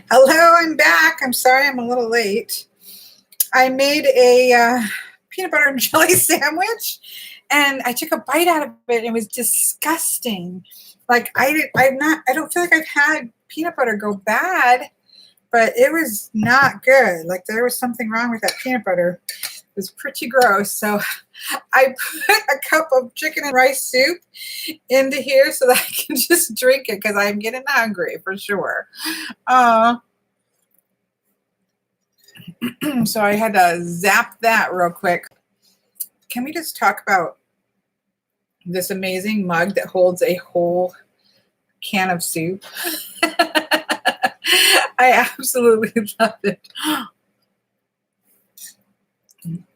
Hello, I'm back. I'm sorry I'm a little late. I made a peanut butter and jelly sandwich, and I took a bite out of it, and it was disgusting. Like I don't feel like I've had peanut butter go bad, but it was not good. Like there was something wrong with that peanut butter. It was pretty gross. So I put a cup of chicken and rice soup into here so that I can just drink it because I'm getting hungry for sure. So I had to zap that real quick. Can we just talk about this amazing mug that holds a whole can of soup? I absolutely love it.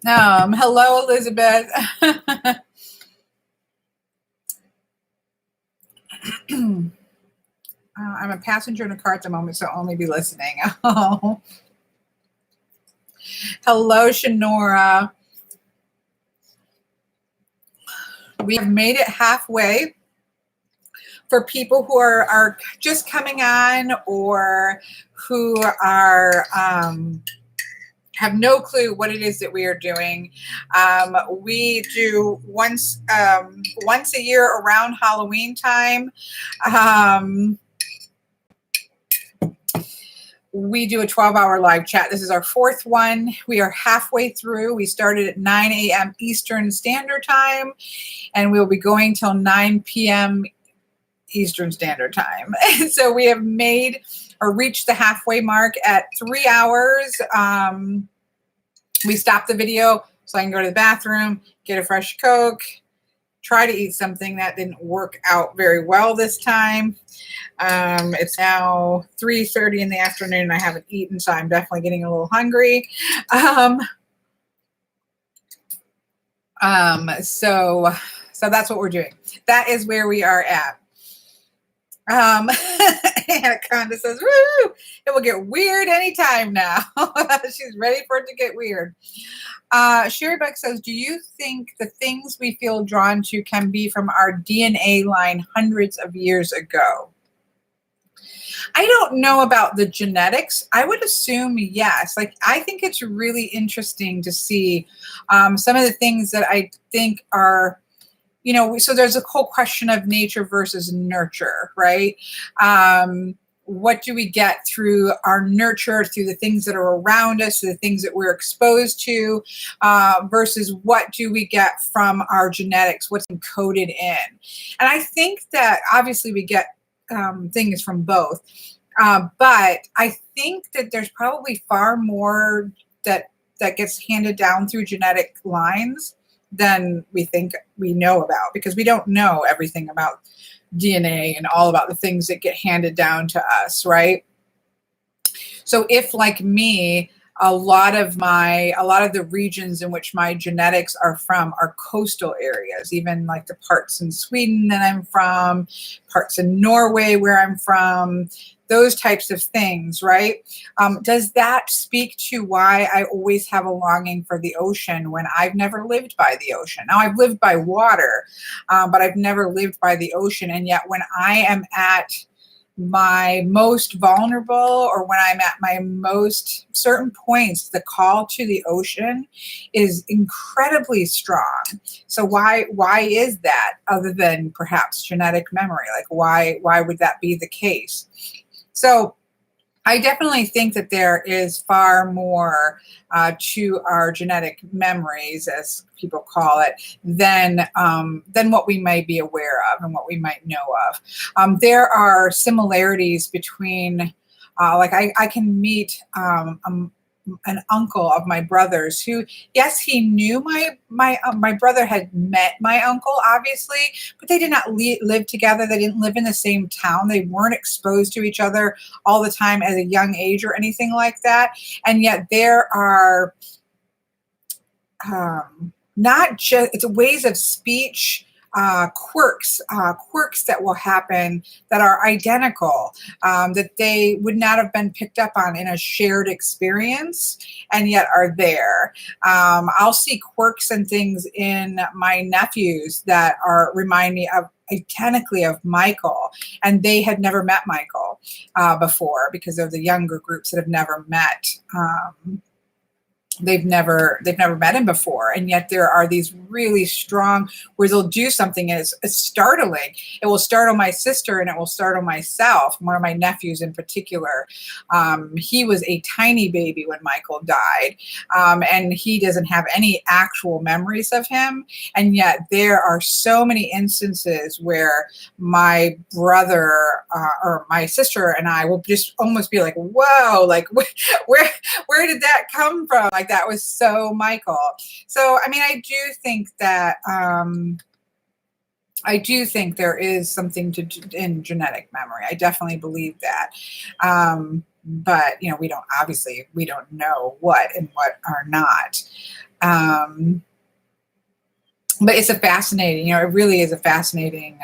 Hello, Elizabeth. I'm a passenger in a car at the moment, so I'll only be listening. Oh. Hello, Shanora. We have made it halfway. For people who are just coming on or who are have no clue what it is that we are doing, we do once a year around Halloween time. We do a 12-hour live chat. This is our fourth one. We are halfway through. We started at 9 a.m. Eastern Standard Time, and we'll be going till 9 p.m. Eastern Standard Time. So we have made or reached the halfway mark at 3 hours. We stopped the video so I can go to the bathroom, get a fresh Coke, try to eat something. That didn't work out very well this time. It's now 3:30 in the afternoon. I haven't eaten, so I'm definitely getting a little hungry. So that's what we're doing. That is where we are at. Anaconda says, woo, it will get weird anytime now. She's ready for it to get weird. Sherry Beck says, do you think the things we feel drawn to can be from our DNA line hundreds of years ago? I don't know about the genetics. I would assume yes. Like, I think it's really interesting to see some of the things that I think are, so there's a whole question of nature versus nurture, right? What do we get through our nurture, through the things that are around us, the things that we're exposed to, versus what do we get from our genetics, what's encoded in? And I think that obviously we get things from both. But I think that there's probably far more that gets handed down through genetic lines than we think we know about, because we don't know everything about DNA and all about the things that get handed down to us, right? So if, like me, a lot of the regions in which my genetics are from are coastal areas, even like the parts in Sweden that I'm from, parts in Norway where I'm from, those types of things, right? Does that speak to why I always have a longing for the ocean when I've never lived by the ocean? Now, I've lived by water, but I've never lived by the ocean. And yet when I am at my most vulnerable, or when I'm at my most certain points, the call to the ocean is incredibly strong. So why is that, other than perhaps genetic memory? Like, why would that be the case? So I definitely think that there is far more to our genetic memories, as people call it, than what we might be aware of and what we might know of. There are similarities between, like I can meet an uncle of my brother's who, yes, he knew my brother had met my uncle, obviously, but they did not live together. They didn't live in the same town. They weren't exposed to each other all the time at a young age or anything like that. And yet there are not just, it's ways of speech, quirks that will happen that are identical, that they would not have been picked up on in a shared experience, and yet are there. I'll see quirks and things in my nephews that remind me of identically of Michael, and they had never met Michael before because of the younger groups that have never met. They've never met him before, and yet there are these really strong where they'll do something and it's startling. It will startle my sister and it will startle myself. One of my nephews in particular, he was a tiny baby when Michael died, and he doesn't have any actual memories of him, and yet there are so many instances where my brother or my sister and I will just almost be like, whoa, like where did that come from? Like, that was so Michael. So, I mean, I do think that there is something in genetic memory. I definitely believe that. But, we don't know what and what are not. But it's it really is a fascinating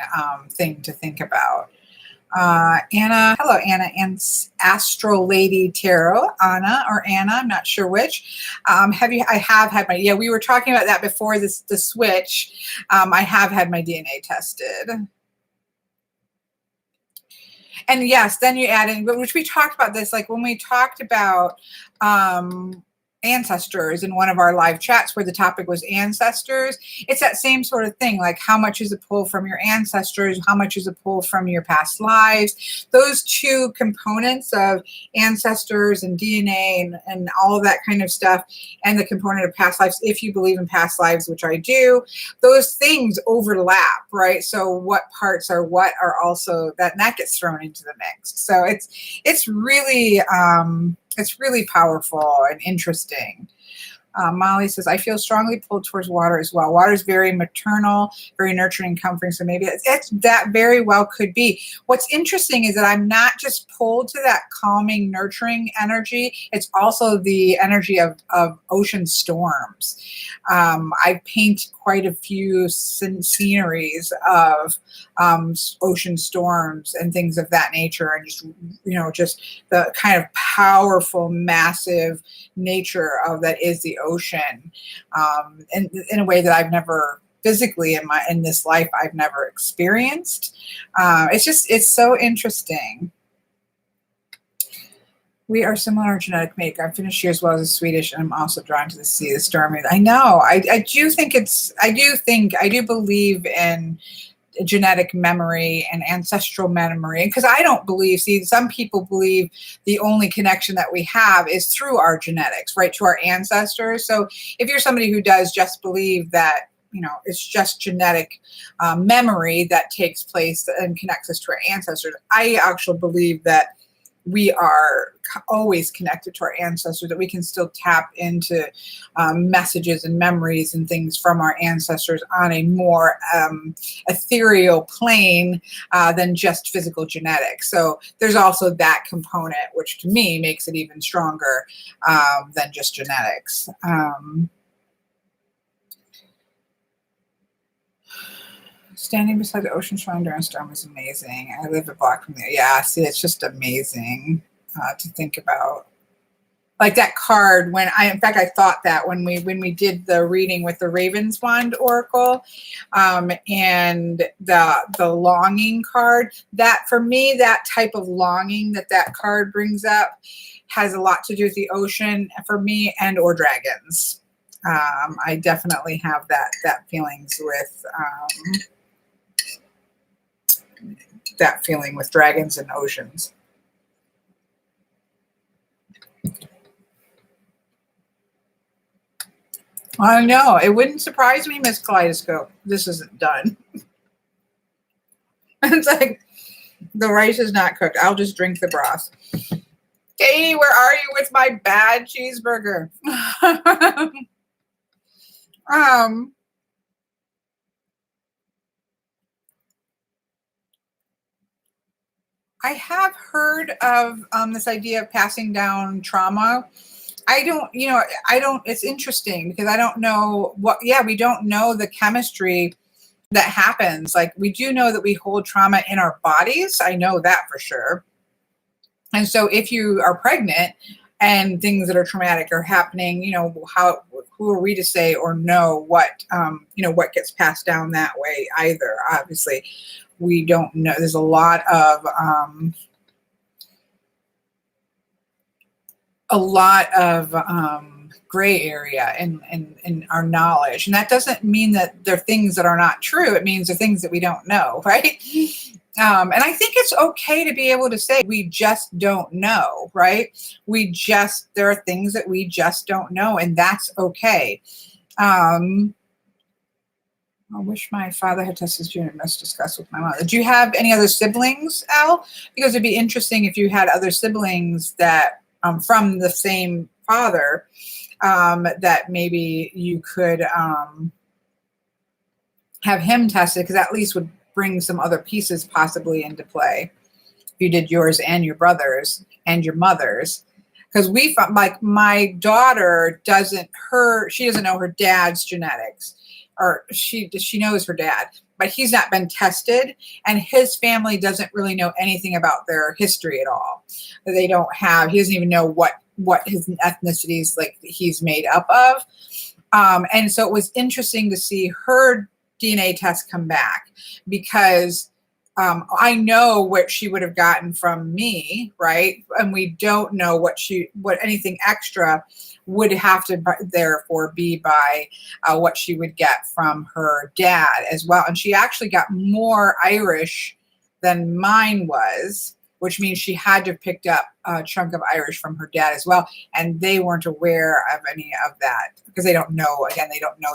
thing to think about. Anna, hello, Anna, and Astro Lady Tarot, Anna or Anna, I'm not sure which. I have had we were talking about that before the switch. I have had my DNA tested. And yes, then you add in, which we talked about this, like when we talked about ancestors in one of our live chats where the topic was ancestors, it's that same sort of thing, like how much is a pull from your ancestors, how much is a pull from your past lives. Those two components of ancestors and DNA and all of that kind of stuff, and the component of past lives, if you believe in past lives, which I do, those things overlap, right? So what parts are what are also that gets thrown into the mix. So it's really powerful and interesting. Molly says, I feel strongly pulled towards water as well. Water is very maternal, very nurturing and comforting. So maybe that very well could be. What's interesting is that I'm not just pulled to that calming, nurturing energy. It's also the energy of ocean storms. I paint quite a few sceneries of ocean storms and things of that nature, and just the kind of powerful, massive nature of that is the ocean, and in a way that I've never physically in this life I've never experienced. It's so interesting. We are similar in genetic make. I'm Finnish here as well as a Swedish, and I'm also drawn to the sea, the stormy. I know. I do believe in genetic memory and ancestral memory, because I don't believe, some people believe the only connection that we have is through our genetics, right, to our ancestors. So if you're somebody who does just believe that, it's just genetic memory that takes place and connects us to our ancestors, I actually believe that we are always connected to our ancestors, that we can still tap into messages and memories and things from our ancestors on a more ethereal plane than just physical genetics. So there's also that component, which to me makes it even stronger than just genetics. Standing beside the ocean shore during a storm is amazing. I live a block from there. Yeah, see, it's just amazing to think about. Like that card, in fact, I thought that when we did the reading with the Ravenswand Oracle, and the longing card, that for me, that type of longing that card brings up has a lot to do with the ocean for me, and or dragons. I definitely have that feelings with. That feeling with dragons and oceans. I know. It wouldn't surprise me, Miss Kaleidoscope. This isn't done. It's like the rice is not cooked. I'll just drink the broth. Katie, where are you with my bad cheeseburger? I have heard of this idea of passing down trauma. It's interesting because I don't know we don't know the chemistry that happens. Like, we do know that we hold trauma in our bodies. I know that for sure. And so if you are pregnant and things that are traumatic are happening, who are we to say or know what, what gets passed down that way either? Obviously, we don't know. There's a lot of gray area in our knowledge. And that doesn't mean that they're things that are not true. It means they're things that we don't know, right? And I think it's okay to be able to say we just don't know, right? There are things that we just don't know, and that's okay. I wish my father had tested Junior. Must discuss with my mother. Do you have any other siblings, Al? Because it'd be interesting if you had other siblings that from the same father, that maybe you could have him tested, because at least would bring some other pieces possibly into play. If you did yours and your brother's and your mother's. Because we found, like, my daughter she doesn't know her dad's genetics, or she knows her dad, but he's not been tested, and his family doesn't really know anything about their history at all. He doesn't even know what his ethnicities, like, he's made up of. And so it was interesting to see her DNA test come back, because I know what she would have gotten from me, right? And we don't know what anything extra would have to therefore be by what she would get from her dad as well. And she actually got more Irish than mine was, which means she had to have picked up a chunk of Irish from her dad as well. And they weren't aware of any of that, because they don't know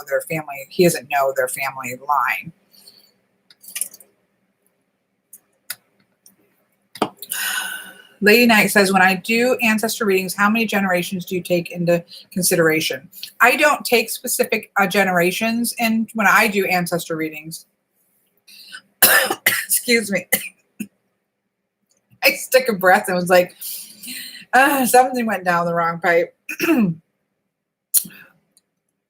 their family. He doesn't know their family line. Lady Knight says, when I do ancestor readings, how many generations do you take into consideration? I don't take specific generations in when I do ancestor readings. Excuse me. I took a breath and was like, something went down the wrong pipe.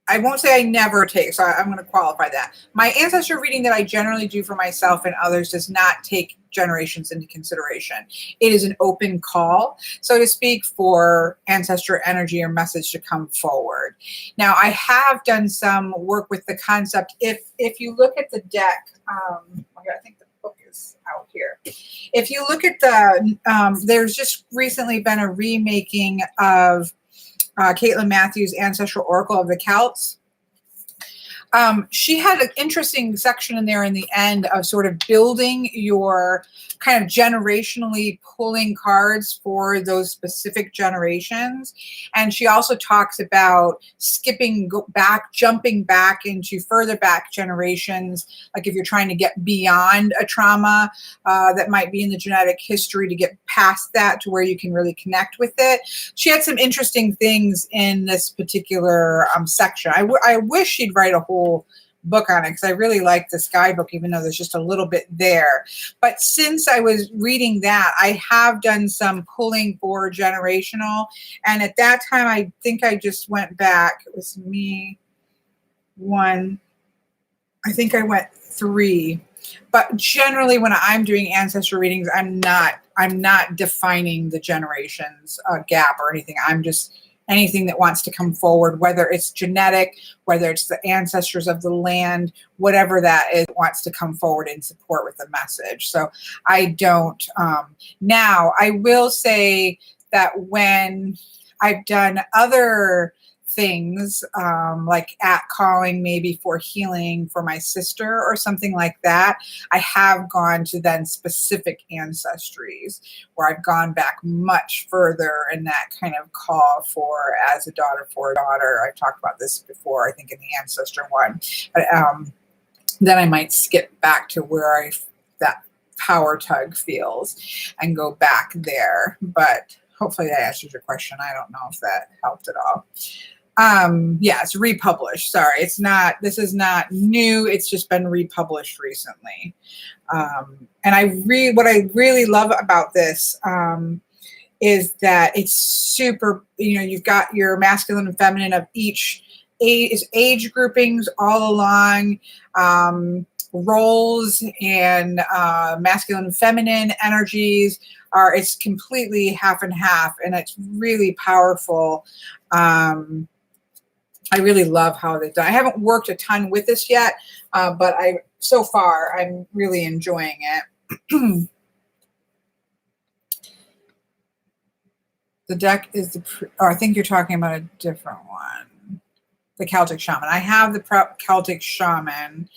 I won't say I never take, so I'm going to qualify that. My ancestor reading that I generally do for myself and others does not take generations into consideration. It is an open call, so to speak, for ancestor energy or message to come forward. Now, I have done some work with the concept. If you look at the deck, I think the book is out here. If you look at there's just recently been a remaking of Caitlin Matthews' Ancestral Oracle of the Celts. She had an interesting section in there in the end of sort of building your kind of generationally pulling cards for those specific generations. And she also talks about jumping back into further back generations. Like if you're trying to get beyond a trauma that might be in the genetic history, to get past that to where you can really connect with it. She had some interesting things in this particular section. I wish she'd write a whole book on it, because I really like this guidebook, even though there's just a little bit there. But since I was reading that, I have done some pulling for generational. And at that time, I think I just went back. It was me, 1. I think I went 3. But generally, when I'm doing ancestry readings, I'm not defining the generations gap or anything. I'm just anything that wants to come forward, whether it's genetic, whether it's the ancestors of the land, whatever that is, wants to come forward and support with the message. So I don't. Now, I will say that when I've done other things, like at calling maybe for healing for my sister or something like that, I have gone to then specific ancestries where I've gone back much further in that kind of call for as a daughter for a daughter. I've talked about this before, I think in the ancestor one, but then I might skip back to where that power tug feels and go back there. But hopefully that answers your question. I don't know if that helped at all. Yeah, it's republished. Sorry, this is not new. It's just been republished recently. And what I really love about this is that it's super, you've got your masculine and feminine of each age groupings all along. roles and masculine and feminine energies it's completely half and half, and it's really powerful. I really love how they've done. I haven't worked a ton with this yet, but so far I'm really enjoying it. The deck is I think you're talking about a different one. The Celtic Shaman. I have the Celtic Shaman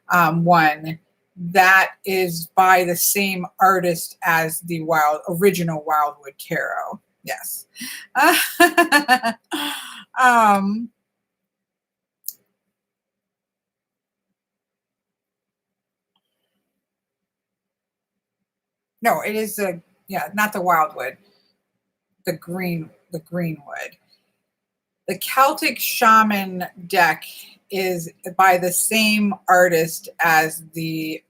one that is by the same artist as the original Wildwood Tarot. Yes. No, it is not the Wildwood, the Greenwood. The Celtic Shaman deck is by the same artist as the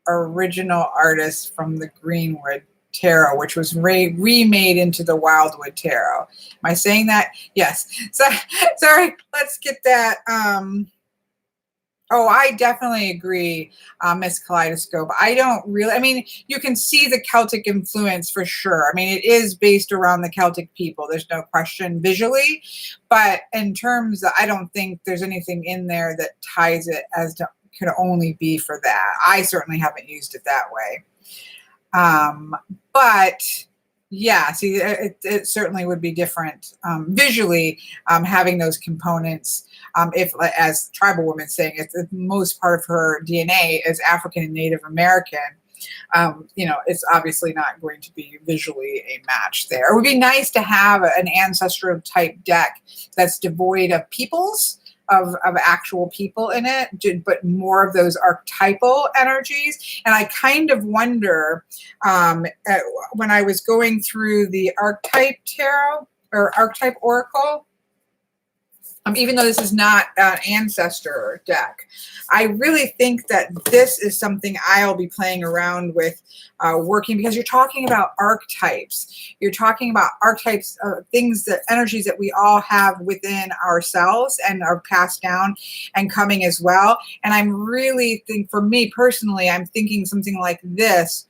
original artist from the Greenwood Tarot, which was remade into the Wildwood Tarot. Am I saying that? Yes. So, sorry. Let's get that. Oh, I definitely agree, Miss Kaleidoscope. I don't really, I mean, you can see the Celtic influence for sure. I mean, it is based around the Celtic people. There's no question visually. But in terms of, I don't think there's anything in there that ties it as to could only be for that. I certainly haven't used it that way. But yeah, see, it certainly would be different visually, having those components. If, as tribal women saying, it's the most part of her DNA is African and Native American, it's obviously not going to be visually a match there. It would be nice to have an ancestral type deck that's devoid of peoples, of actual people in it, but more of those archetypal energies. And I kind of wonder, when I was going through the archetype tarot or archetype oracle, even though this is not an ancestor deck, I really think that this is something I'll be playing around with, working, because you're talking about archetypes. You're talking about archetypes, things, that energies that we all have within ourselves and are passed down and coming as well. And I'm really for me personally, I'm thinking something like this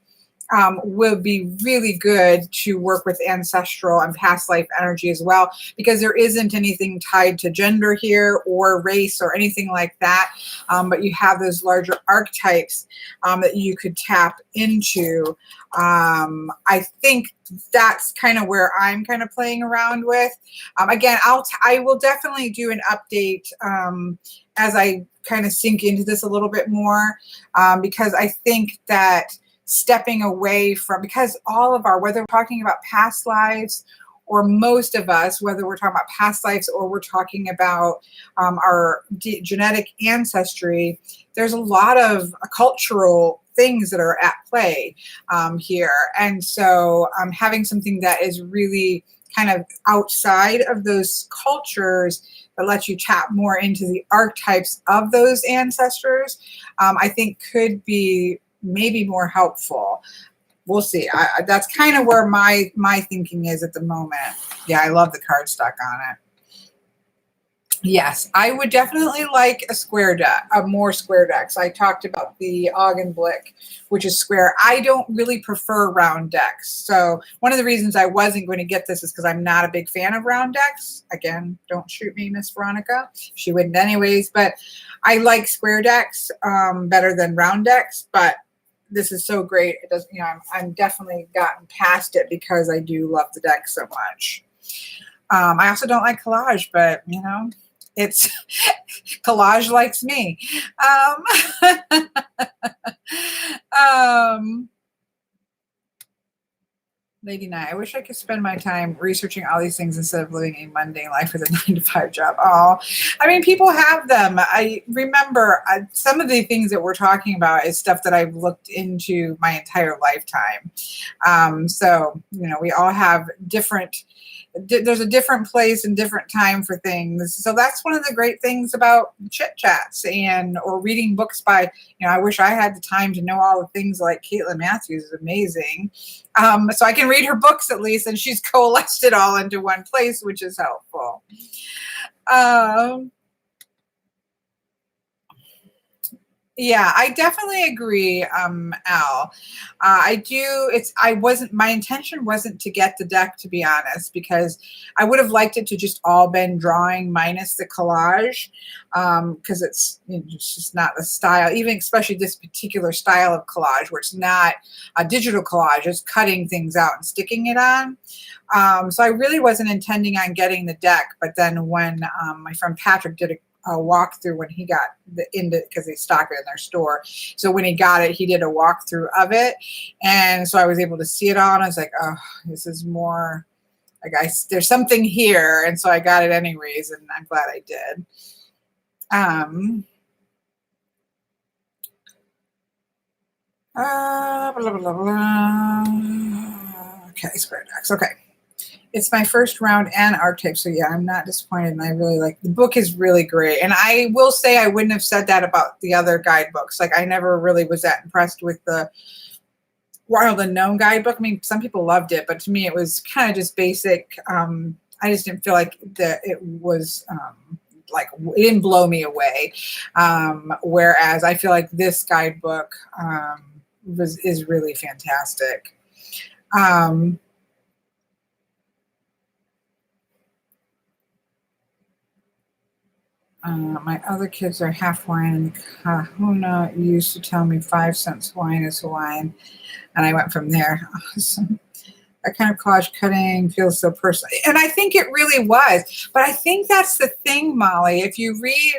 will be really good to work with ancestral and past life energy as well, because there isn't anything tied to gender here or race or anything like that. But you have those larger archetypes that you could tap into. I think that's kind of where I'm kind of playing around with. Again, I will definitely do an update as I kind of sink into this a little bit more, because I think that stepping away from, because all of our, whether we're talking about past lives, or most of us, whether we're talking about past lives or we're talking about our genetic ancestry, there's a lot of cultural things that are at play here. And so having something that is really kind of outside of those cultures that lets you tap more into the archetypes of those ancestors, I think could be maybe more helpful. We'll see. That's kind of where my thinking is at the moment. Yeah, I love the cardstock on it. Yes, I would definitely like a square deck, more square decks. I talked about the Augenblick, which is square. I don't really prefer round decks. So one of the reasons I wasn't going to get this is because I'm not a big fan of round decks. Again, don't shoot me, Miss Veronica. She wouldn't anyways. But I like square decks better than round decks. But this is so great. It doesn't, I'm definitely gotten past it because I do love the deck so much. I also don't like collage, but it's collage likes me. Lady Night, I wish I could spend my time researching all these things instead of living a mundane life with a 9-to-5 job. Oh, I mean, people have them. I remember some of the things that we're talking about is stuff that I've looked into my entire lifetime. So, we all have there's a different place and different time for things. So that's one of the great things about chit chats or reading books by, I wish I had the time to know all the things like Caitlin Matthews is amazing. So I can read her books at least, and she's coalesced it all into one place, which is helpful. Yeah, I definitely agree, Al. I do. I wasn't. My intention wasn't to get the deck, to be honest, because I would have liked it to just all been drawing minus the collage, because it's just not the style. Even especially this particular style of collage, where it's not a digital collage, it's cutting things out and sticking it on. So I really wasn't intending on getting the deck, but then when my friend Patrick did a walkthrough when he got into, because they stock it in their store. So when he got it, he did a walkthrough of it, and so I was able to see it all. And I was like, oh, this is more like there's something here, and so I got it anyways, and I'm glad I did. Blah, blah, blah. Okay, square decks. Okay. It's my first round and archetype, so yeah, I'm not disappointed, and I really like the book. Is really great, and I will say I wouldn't have said that about the other guidebooks. Like I never really was that impressed with the Wild Unknown guidebook. I mean, some people loved it, but to me, it was kind of just basic. I just didn't feel like that it was like it didn't blow me away. Whereas I feel like this guidebook is really fantastic. My other kids are half wine, and the kahuna used to tell me 5 cents wine is wine, and I went from there. Awesome. That kind of collage cutting feels so personal. And I think it really was. But I think that's the thing, Molly. If you read,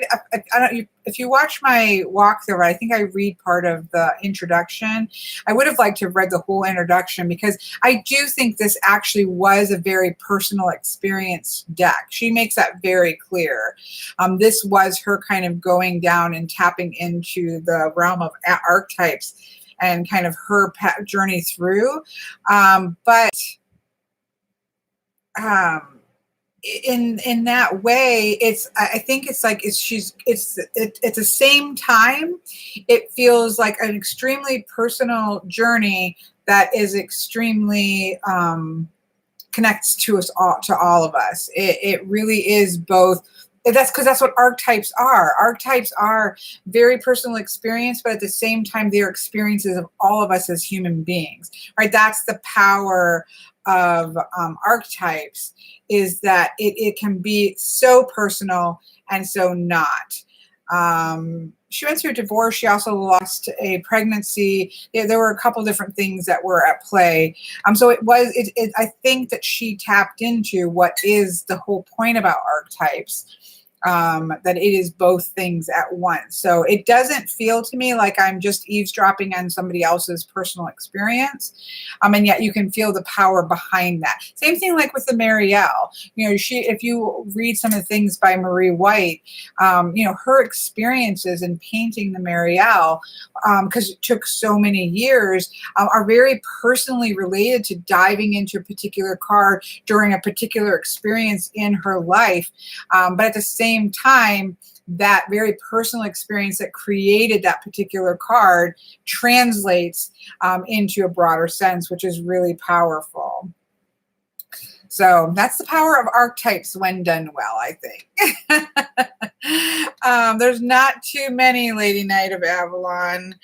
if you watch my walkthrough, I think I read part of the introduction. I would have liked to have read the whole introduction, because I do think this actually was a very personal experience deck. She makes that very clear. This was her kind of going down and tapping into the realm of archetypes and kind of her journey through. But in that way, I think it's like at the same time, it feels like an extremely personal journey that is extremely connects to us all, to all of us. It really is both. That's because that's what archetypes are. Archetypes are very personal experience, but at the same time, they're experiences of all of us as human beings, right? That's the power of archetypes, is that it can be so personal and so not. She went through a divorce. She also lost a pregnancy. There were a couple different things that were at play. So I think that she tapped into what is the whole point about archetypes, that it is both things at once. So it doesn't feel to me like I'm just eavesdropping on somebody else's personal experience. And yet you can feel the power behind that. Same thing like with the Marielle. If you read some of the things by Marie White, her experiences in painting the Marielle, because it took so many years, are very personally related to diving into a particular card during a particular experience in her life. But at the same time, that very personal experience that created that particular card translates into a broader sense, which is really powerful. So that's the power of archetypes when done well, I think. There's not too many, Lady Knight of Avalon.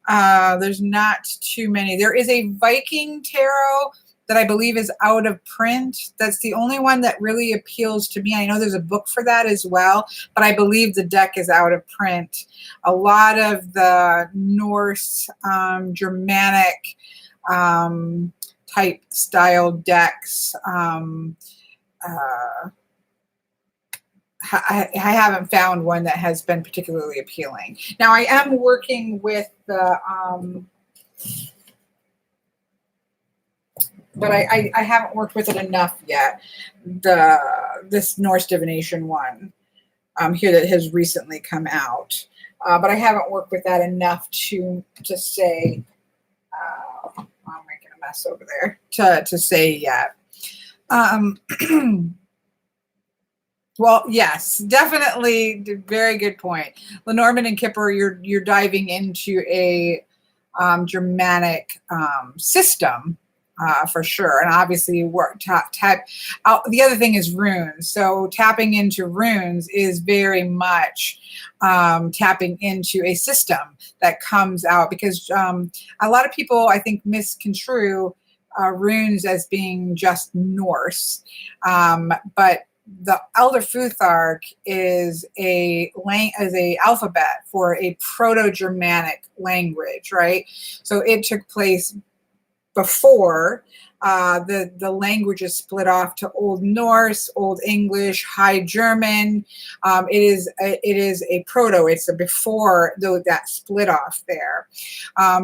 There's not too many. There is a Viking tarot that I believe is out of print. That's the only one that really appeals to me. I know there's a book for that as well, but I believe the deck is out of print. A lot of the Norse, Germanic type style decks, I haven't found one that has been particularly appealing. Now I am working with the but I haven't worked with it enough yet. This Norse divination one here that has recently come out, but I haven't worked with that enough to say. I'm making a mess over there to say yet. Well, yes, definitely, very good point. Lenormand and Kipper, you're diving into a Germanic system. For sure. And obviously, the other thing is runes. So tapping into runes is very much tapping into a system that comes out, because a lot of people, I think, misconstrue runes as being just Norse. But the Elder Futhark is a alphabet for a Proto-Germanic language, right? So it took place before the languages split off to Old Norse, Old English, High German. It is a proto. It's a before that split off there.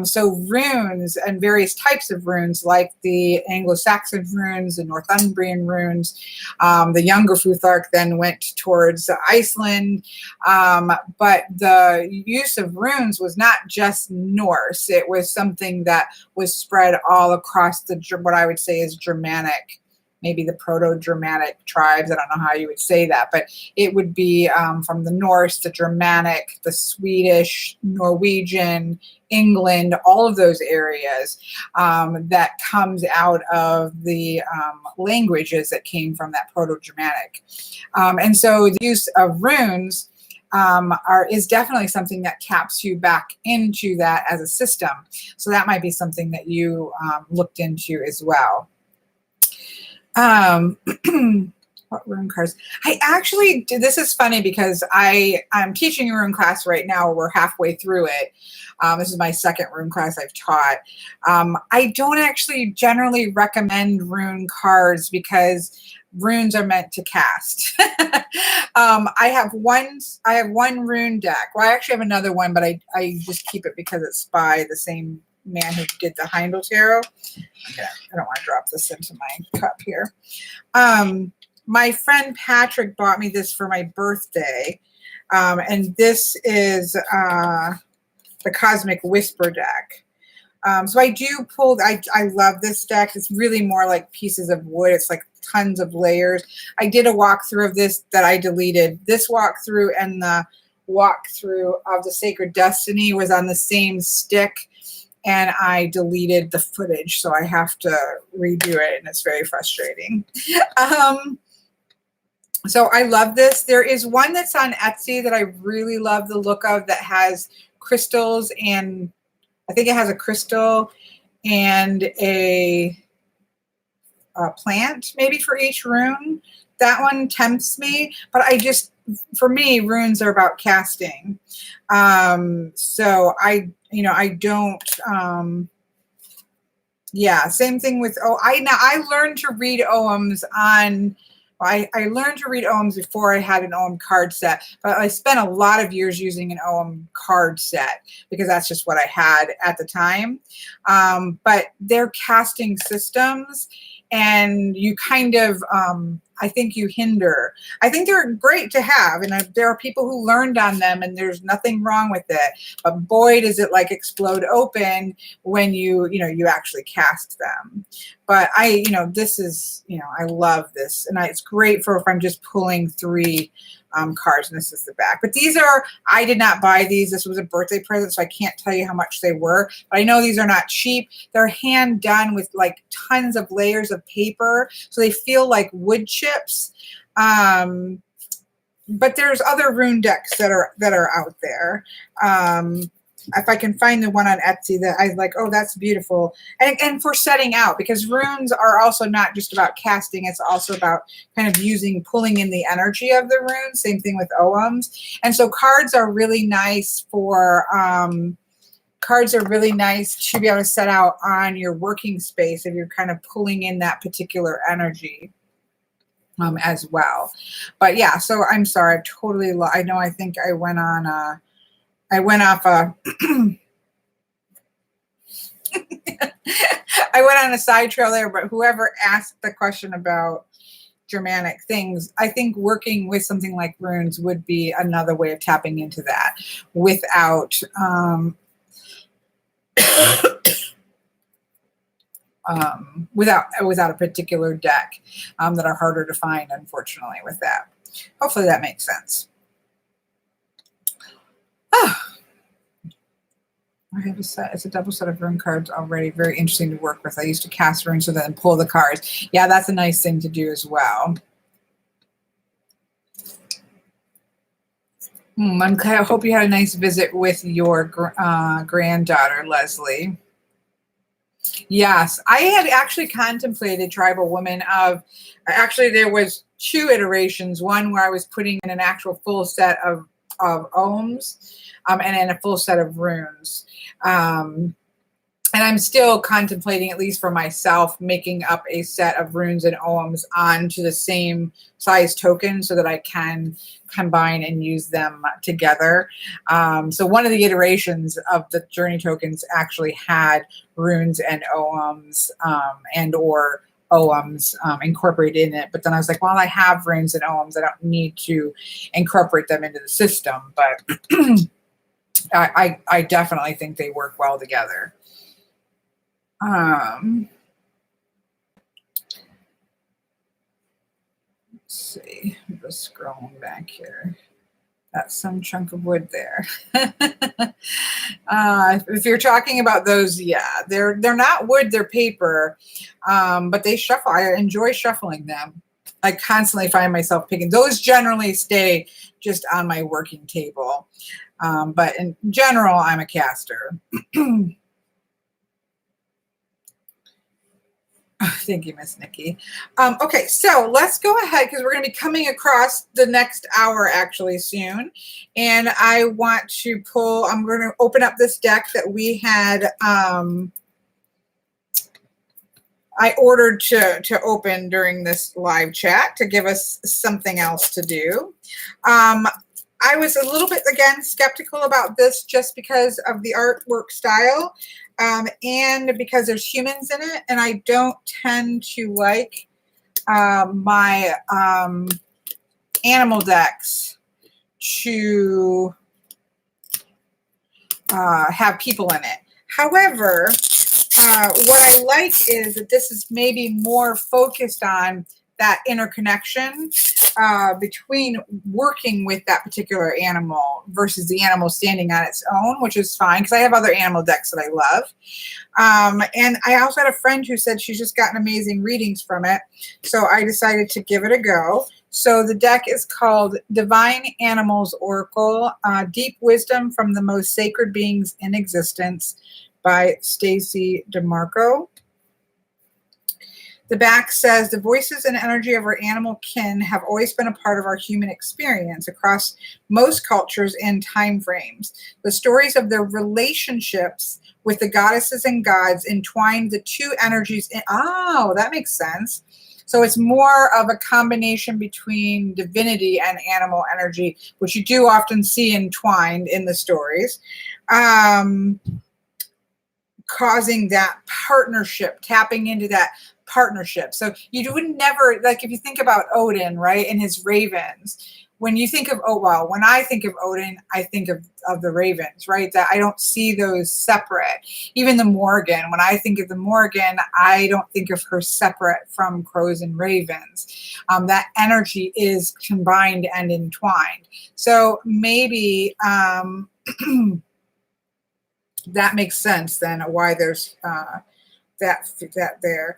So runes and various types of runes, like the Anglo-Saxon runes, the Northumbrian runes, the younger Futhark then went towards Iceland. But the use of runes was not just Norse. It was something that was spread all across what I would say is Germanic, maybe the Proto-Germanic tribes. I don't know how you would say that, but it would be from the Norse, the Germanic, the Swedish, Norwegian, England, all of those areas that comes out of the languages that came from that Proto-Germanic. And so the use of runes is definitely something that taps you back into that as a system. So that might be something that you looked into as well. What rune cards? I actually did. This is funny because I'm teaching a rune class right now. We're halfway through it. This is my second rune class I've taught. I don't actually generally recommend rune cards because runes are meant to cast. I have one rune deck. Well, I actually have another one, but I just keep it because it's by the same man who did the Heindel Tarot. Okay, I don't want to drop this into my cup here. My friend Patrick bought me this for my birthday, and this is the Cosmic Whisper deck. So I do pull, I love this deck. It's really more like pieces of wood. It's like tons of layers. I did a walkthrough of this that I deleted. This walkthrough and the walkthrough of the Sacred Destiny was on the same stick, and I deleted the footage, so I have to redo it, and it's very frustrating. So I love this. There is one that's on Etsy that I really love the look of that has crystals, and I think it has a crystal and a plant maybe for each rune. That one tempts me, but for me, runes are about casting. So I don't, yeah, same thing with, I learned to read OMs on, I learned to read OMs before I had an OM card set, but I spent a lot of years using an OM card set because that's just what I had at the time. But they're casting systems, and you kind of, I think you hinder. I think they're great to have, and there are people who learned on them, and there's nothing wrong with it. But boy, does it like explode open when you actually cast them. But this is, I love this, and it's great for if I'm just pulling 3 cards, and this is the back. But I did not buy these. This was a birthday present, so I can't tell you how much they were. But I know these are not cheap. They're hand done with like tons of layers of paper, so they feel like wood chips. But there's other rune decks that are out there. If I can find the one on Etsy that I like, oh, that's beautiful. And for setting out, because runes are also not just about casting, it's also about kind of pulling in the energy of the runes. Same thing with OMs. And so cards are really nice to be able to set out on your working space if you're kind of pulling in that particular energy. As well. But yeah, so I'm sorry, I've totally, I think I went off I went on a side trail there, but whoever asked the question about Germanic things, I think working with something like runes would be another way of tapping into that without without a particular deck that are harder to find, unfortunately, with that. Hopefully that makes sense. I have a set. It's a double set of rune cards already. Very interesting to work with. I used to cast runes so then pull the cards. Yeah, that's a nice thing to do as well. I hope you had a nice visit with your granddaughter, Leslie. Yes, I had actually contemplated Tribal Woman of, actually there was two iterations, one where I was putting in an actual full set of ohms and then a full set of runes. And I'm still contemplating, at least for myself, making up a set of runes and ohms onto the same size token so that I can combine and use them together. So one of the iterations of the journey tokens actually had runes and ohms and or ohms incorporated in it. But then I was like, well, I have runes and ohms. I don't need to incorporate them into the system. But I definitely think they work well together. Let's see, I'm just scrolling back here. That's some chunk of wood there. If you're talking about those, yeah, they're not wood, they're paper, but they shuffle. I enjoy shuffling them. I constantly find myself picking. Those generally stay just on my working table. But in general, I'm a caster. Thank you, Miss Nikki. Okay, so let's go ahead because we're going to be coming across the next hour actually soon. And I want to pull, I'm going to open up this deck that we had, I ordered to open during this live chat to give us something else to do. I was a little bit, again, skeptical about this just because of the artwork style. And because there's humans in it, and I don't tend to like my animal decks to have people in it. However, what I like is that this is maybe more focused on that interconnection between working with that particular animal versus the animal standing on its own, which is fine because I have other animal decks that I love. And I also had a friend who said she's just gotten amazing readings from it. So I decided to give it a go. So the deck is called Divine Animals Oracle, Deep Wisdom from the Most Sacred Beings in Existence by Stacy DeMarco. The back says, the voices and energy of our animal kin have always been a part of our human experience across most cultures and time frames. The stories of their relationships with the goddesses and gods entwine the two energies. Oh, that makes sense. So it's more of a combination between divinity and animal energy, which you do often see entwined in the stories. Causing that partnership, tapping into that partnership. So you would never, like if you think about Odin, right, and his ravens, when you think of, oh, well, when I think of Odin, I think of the ravens, right? That I don't see those separate. Even the Morgan, when I think of the Morgan, I don't think of her separate from crows and ravens. That energy is combined and entwined. So maybe that makes sense then why there's that there.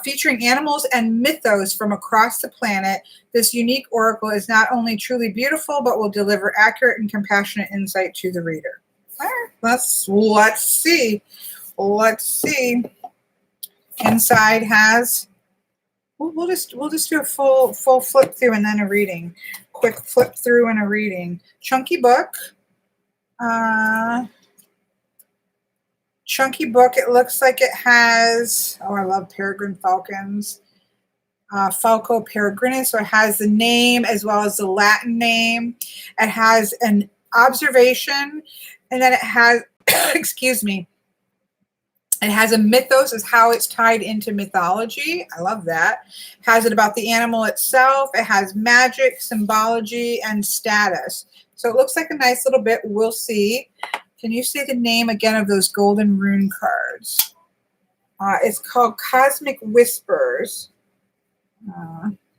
Featuring animals and mythos from across the planet, this unique oracle is not only truly beautiful, but will deliver accurate and compassionate insight to the reader. All right, let's see. Let's see. Inside has, we'll just do a full flip through and then a reading. Quick flip through and a reading. Chunky book. Chunky book. It looks like it has, oh, I love peregrine falcons. Falco peregrinus. So it has the name as well as the Latin name. It has an observation, and then it has, excuse me, it has a mythos as how it's tied into mythology. I love that. It has it about the animal itself. It has magic, symbology, and status. So it looks like a nice little bit. We'll see. Can you say the name again of those golden rune cards? It's called Cosmic Whispers.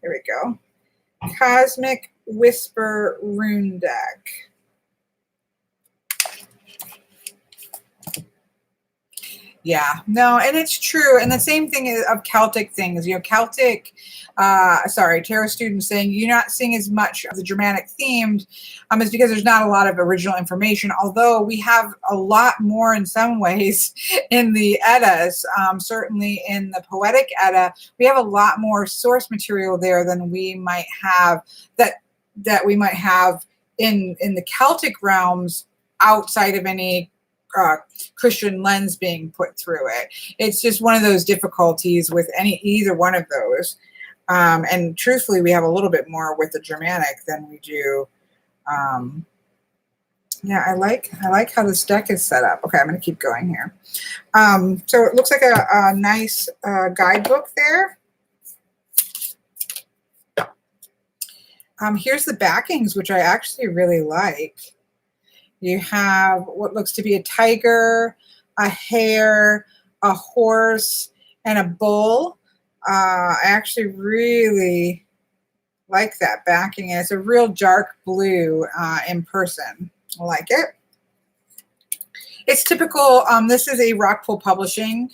Here we go. Cosmic Whisper Rune Deck. Yeah, no, and it's true. And the same thing is of Celtic things. Celtic, tarot students saying you're not seeing as much of the Germanic themed is because there's not a lot of original information, although we have a lot more in some ways in the Eddas, certainly in the Poetic Edda, we have a lot more source material there than we might have that we might have in the Celtic realms outside of any Christian lens being put through it. It's just one of those difficulties with either one of those. And truthfully, we have a little bit more with the Germanic than we do. Yeah, I like how this deck is set up. Okay, I'm going to keep going here. So it looks like a nice guidebook there. Here's the backings, which I actually really like. You have what looks to be a tiger, a hare, a horse, and a bull. I actually really like that backing. And it's a real dark blue in person. I like it. It's typical. This is a Rockpool Publishing.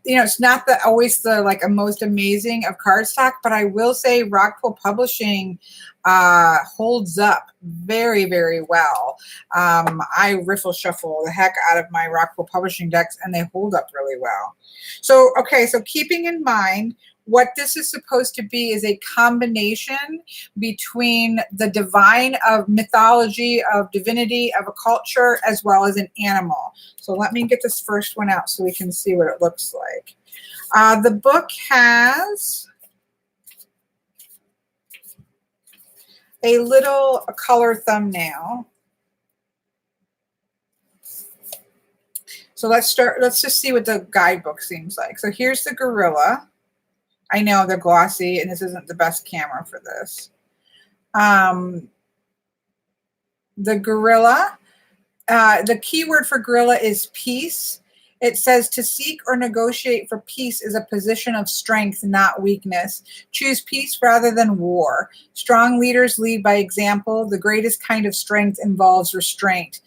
It's not always the most amazing of cardstock, but I will say Rockpool Publishing holds up very, very well. I riffle shuffle the heck out of my Rockpool Publishing decks, and they hold up really well. So, okay, so keeping in mind, what this is supposed to be is a combination between the divine of mythology, of divinity, of a culture, as well as an animal. So let me get this first one out so we can see what it looks like. The book has a little color thumbnail. So let's just see what the guidebook seems like. So here's the gorilla. I know they're glossy, and this isn't the best camera for this. The gorilla, the keyword for gorilla is peace. It says to seek or negotiate for peace is a position of strength, not weakness. Choose peace rather than war. Strong leaders lead by example. The greatest kind of strength involves restraint.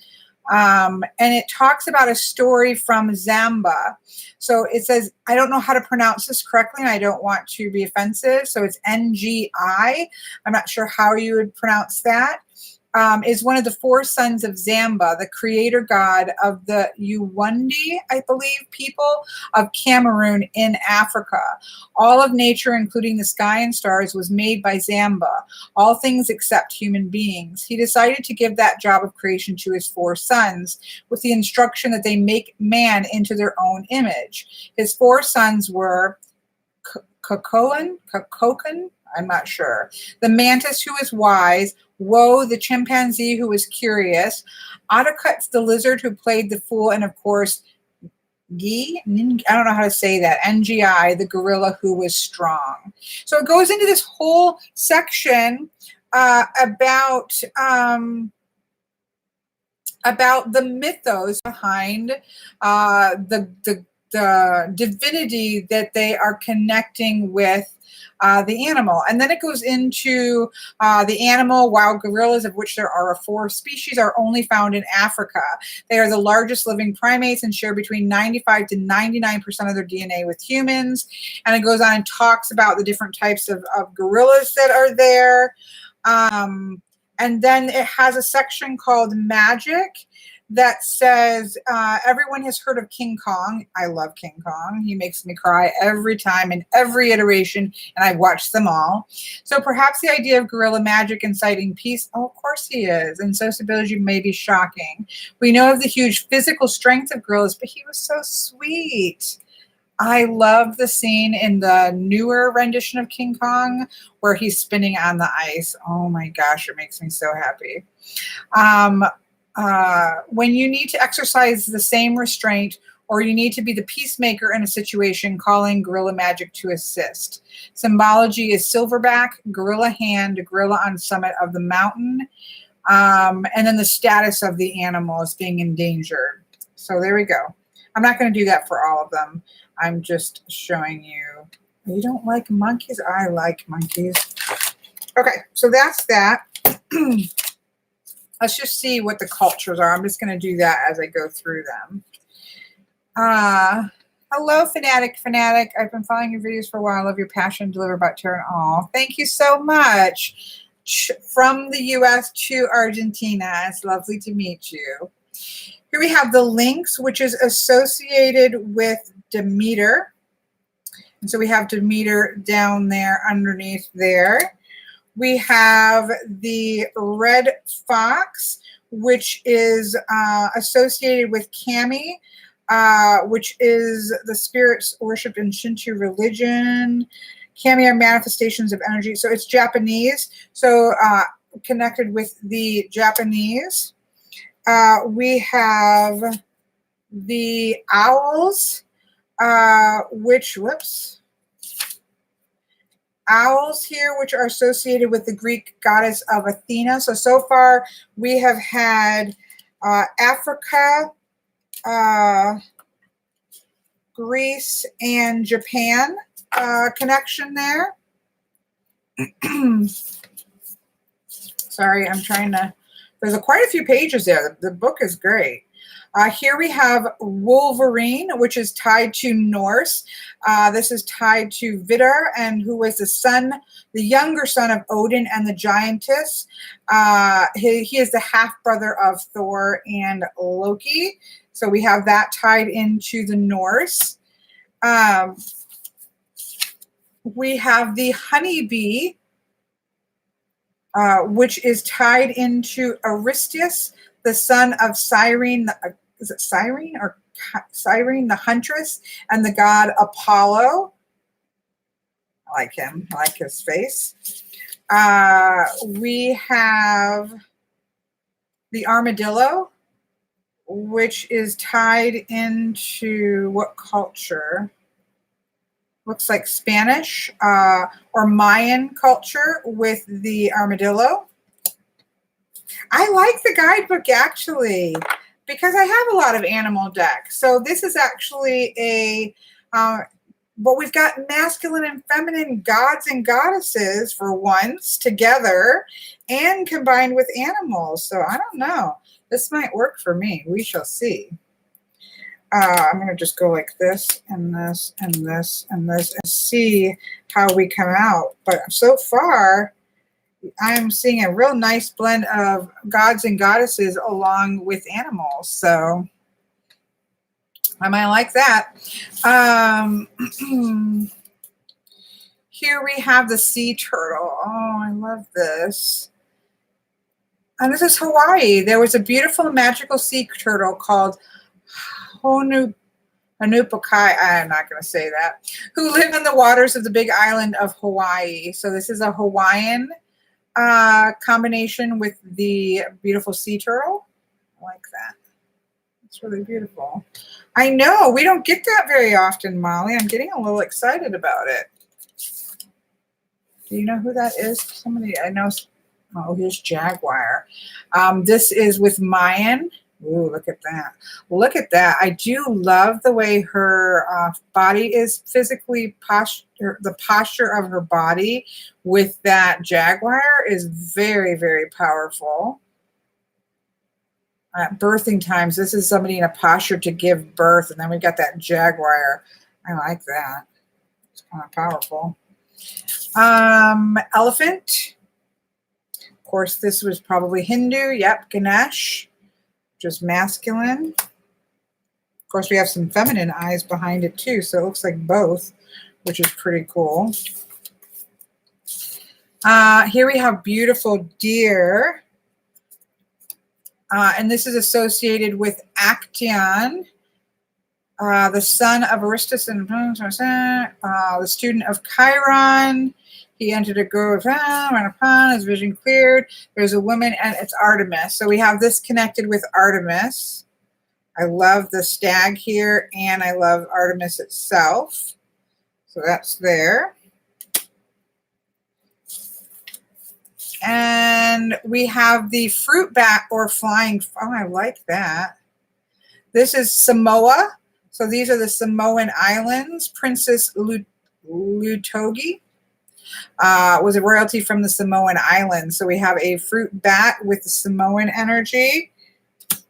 And it talks about a story from Zamba. So it says, I don't know how to pronounce this correctly, and I don't want to be offensive. So it's NGI. I'm not sure how you would pronounce that. Is one of the four sons of Zamba, the creator god of the Uwundi, I believe, people of Cameroon in Africa. All of nature, including the sky and stars, was made by Zamba, all things except human beings. He decided to give that job of creation to his four sons with the instruction that they make man into their own image. His four sons were Kokokan, I'm not sure. The mantis, who is wise. Woe, the chimpanzee, who was curious. Otakut's the lizard, who played the fool. And of course, I don't know how to say that. NGI, the gorilla, who was strong. So it goes into this whole section about the mythos behind the divinity that they are connecting with the animal. And then it goes into the animal. Wild gorillas, of which there are 4 species, are only found in Africa. They are the largest living primates and share between 95 to 99% of their DNA with humans. And it goes on and talks about the different types of gorillas that are there. And then it has a section called Magic that says, everyone has heard of King Kong. I love King Kong. He makes me cry every time in every iteration, and I've watched them all. So perhaps the idea of gorilla magic inciting peace, oh, of course he is, and sociability may be shocking. We know of the huge physical strength of gorillas, but he was so sweet. I love the scene in the newer rendition of King Kong where he's spinning on the ice. Oh my gosh, it makes me so happy. When you need to exercise the same restraint, or you need to be the peacemaker in a situation, calling gorilla magic to assist. Symbology is silverback, gorilla hand, gorilla on summit of the mountain, and then the status of the animal is being endangered. So there we go. I'm not going to do that for all of them. I'm just showing you. You don't like monkeys? I like monkeys. Okay, so that's that. Let's just see what the cultures are. I'm just going to do that as I go through them. Uh, Hello, Fanatic. I've been following your videos for a while. I love your passion to deliver about tarot and all. Thank you so much. From the US to Argentina. It's lovely to meet you. Here we have the links, which is associated with Demeter. And so we have Demeter down there underneath there. We have the red fox, which is associated with Kami, which is the spirits worshipped in Shinto religion. Kami are manifestations of energy. So it's Japanese. So connected with the Japanese. We have the owls, owls here, which are associated with the Greek goddess of Athena. So far we have had Africa, Greece, and Japan connection there. Sorry, I'm trying to, there's quite a few pages there. The book is great. Here we have Wolverine, which is tied to Norse. This is tied to Vidar, and who was the younger son of Odin and the giantess. He is the half-brother of Thor and Loki. So we have that tied into the Norse. We have the honeybee, which is tied into Aristeus, the son of Cyrene. Is it Cyrene or Cyrene, the huntress, and the god Apollo? I like him. I like his face. We have the armadillo, which is tied into what culture? Looks like Spanish or Mayan culture with the armadillo. I like the guidebook actually, because I have a lot of animal decks. So this is actually but we've got masculine and feminine gods and goddesses for once together and combined with animals. So I don't know. This might work for me. We shall see. I'm going to just go like this and this and this and this and see how we come out. But so far, I'm seeing a real nice blend of gods and goddesses along with animals. So I might like that. Here we have the sea turtle. Oh, I love this. And this is Hawaii. There was a beautiful magical sea turtle called Honupokai, I'm not going to say that, who live in the waters of the big island of Hawaii. So this is a Hawaiian combination with the beautiful sea turtle. I like that. It's really beautiful. I know, we don't get that very often, Molly. I'm getting a little excited about it. Do you know who that is? Somebody I know. Oh, here's Jaguar. This is with Mayan. Ooh, look at that. Look at that. I do love the way her body is physically the posture of her body with that jaguar is very, very powerful. At birthing times, this is somebody in a posture to give birth, and then we got that jaguar. I like that. It's kind of powerful. Elephant. Of course, this was probably Hindu. Yep, Ganesh. Just masculine. Of course, we have some feminine eyes behind it too, so it looks like both, which is pretty cool. Here we have beautiful deer, and this is associated with Actaeon, the son of Aristus and the student of Chiron. He entered a grove, ran upon, his vision cleared. There's a woman, and it's Artemis. So we have this connected with Artemis. I love the stag here, and I love Artemis itself. So that's there. And we have the fruit bat or flying. Oh, I like that. This is Samoa. So these are the Samoan Islands. Princess Lutogi. Was a royalty from the Samoan Islands. So we have a fruit bat with the Samoan energy.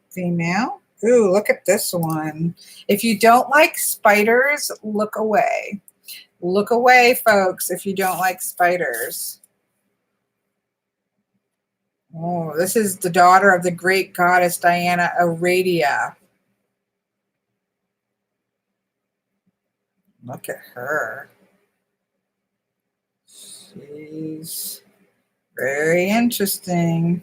Female. Ooh, look at this one. If you don't like spiders, look away. Look away, folks, if you don't like spiders. Oh, this is the daughter of the great goddess Diana Aradia. Look at her. She's very interesting.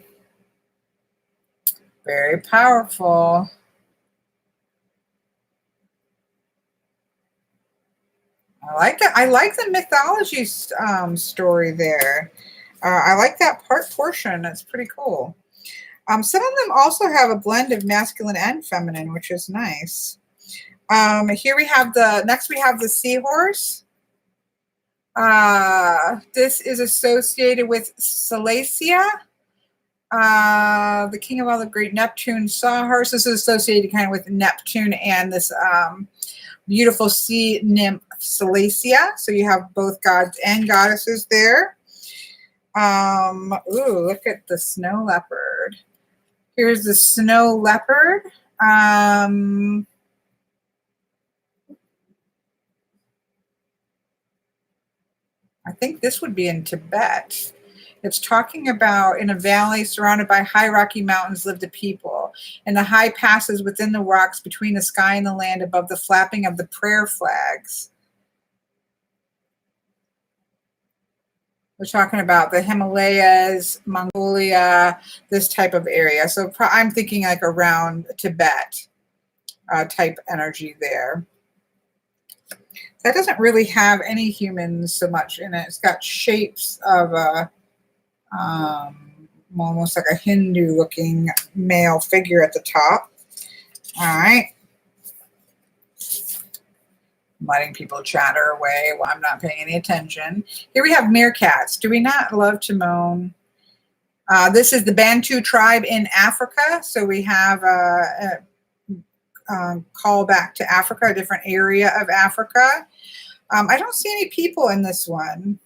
Very powerful. I like it. I like the mythology story there. I like that portion. That's pretty cool. Some of them also have a blend of masculine and feminine, which is nice. Here we have next we have the seahorse. This is associated with Silesia. The king of all the great Neptune saw her. So this is associated kind of with Neptune and this beautiful sea nymph Silesia. So you have both gods and goddesses there. Ooh, look at the snow leopard. Here's the snow leopard. I think this would be in Tibet. It's talking about in a valley surrounded by high rocky mountains lived a people, and the high passes within the rocks between the sky and the land above the flapping of the prayer flags. We're talking about the Himalayas, Mongolia, this type of area. So I'm thinking like around Tibet type energy there. That doesn't really have any humans so much in it. It's got shapes of a almost like a Hindu-looking male figure at the top. All right. I'm letting people chatter away while I'm not paying any attention. Here we have meerkats. Do we not love to moan? This is the Bantu tribe in Africa. So we have a call back to Africa, a different area of Africa. I don't see any people in this one.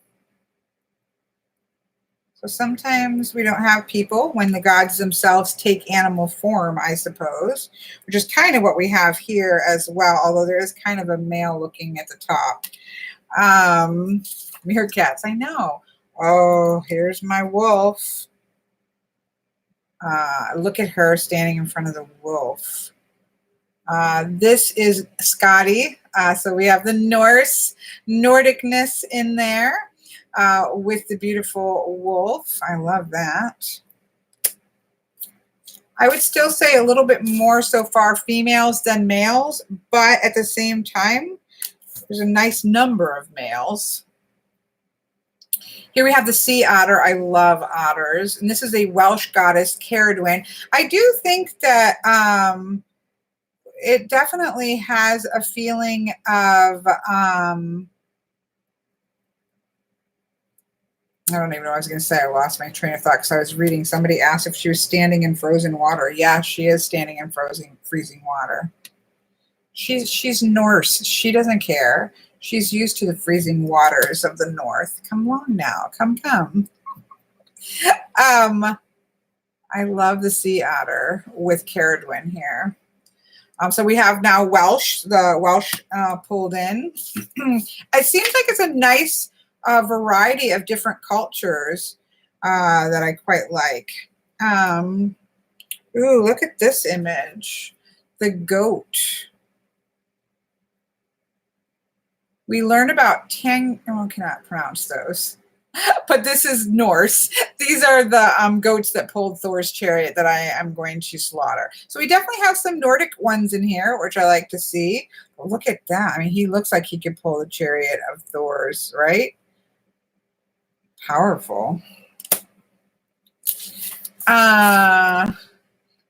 So sometimes we don't have people when the gods themselves take animal form, I suppose, which is kind of what we have here as well, although there is kind of a male looking at the top. Meerkats, I know. Oh, here's my wolf. Look at her standing in front of the wolf. This is Scotty. So we have the Nordicness in there. With the beautiful wolf. I love that. I would still say a little bit more so far females than males, but at the same time, there's a nice number of males. Here we have the sea otter. I love otters. And this is a Welsh goddess, Ceridwen. I do think that it definitely has a feeling of... I don't even know what I was going to say. I lost my train of thought because I was reading. Somebody asked if she was standing in frozen water. Yeah, she is standing in freezing water. She's Norse. She doesn't care. She's used to the freezing waters of the north. Come along now. Come. I love the sea otter with Ceridwen here. So we have now the Welsh pulled in. It seems like it's a nice variety of different cultures that I quite like. Ooh, look at this image. The goat. We learned about I cannot pronounce those. But this is Norse. These are the goats that pulled Thor's chariot that I am going to slaughter. So we definitely have some Nordic ones in here, which I like to see. But look at that. I mean, he looks like he could pull the chariot of Thor's, right? Powerful.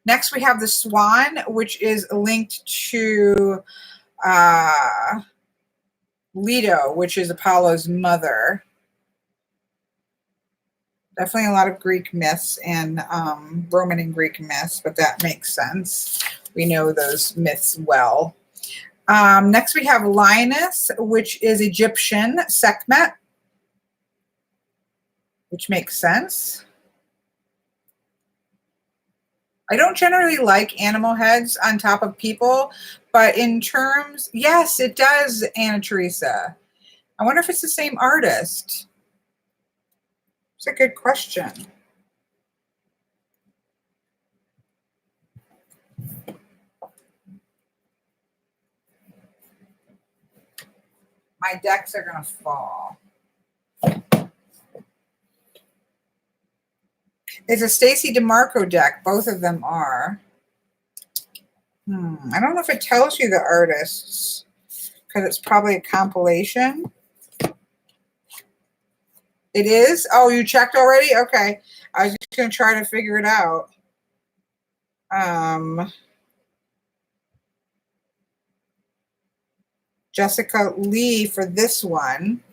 Next, we have the swan, which is linked to Leto, which is Apollo's mother. Definitely a lot of Greek myths and Roman and Greek myths, but that makes sense. We know those myths well. Next, we have Lioness, which is Egyptian, Sekhmet, which makes sense. I don't generally like animal heads on top of people, but in terms, yes, it does, Anna Teresa. I wonder if it's the same artist. It's a good question. My decks are going to fall. It's a Stacy DeMarco deck. Both of them are. I don't know if it tells you the artists because it's probably a compilation. It is? Oh, you checked already? Okay. I was just going to try to figure it out. Jessica Lee for this one.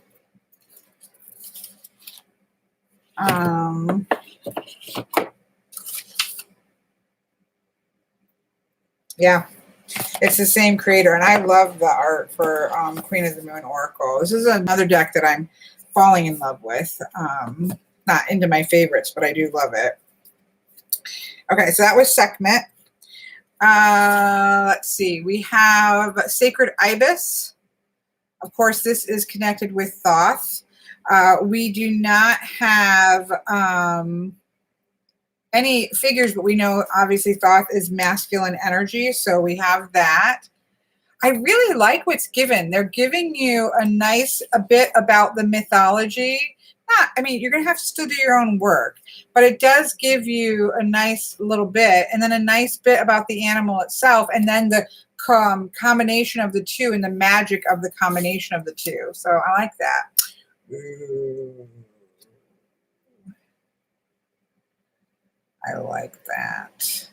Yeah, it's the same creator, and I love the art for Queen of the Moon Oracle. This is another deck that I'm falling in love with. Not into my favorites, but I do love it. Okay, so that was Sekhmet. Let's see. We have Sacred Ibis. Of course, this is connected with Thoth. We do not have any figures, but we know obviously Thoth is masculine energy, so we have that. I really like what's given. They're giving you a bit about the mythology. I mean, you're going to have to still do your own work, but it does give you a nice little bit, and then a nice bit about the animal itself, and then the combination of the two and the magic of the combination of the two. So I like that. I like that.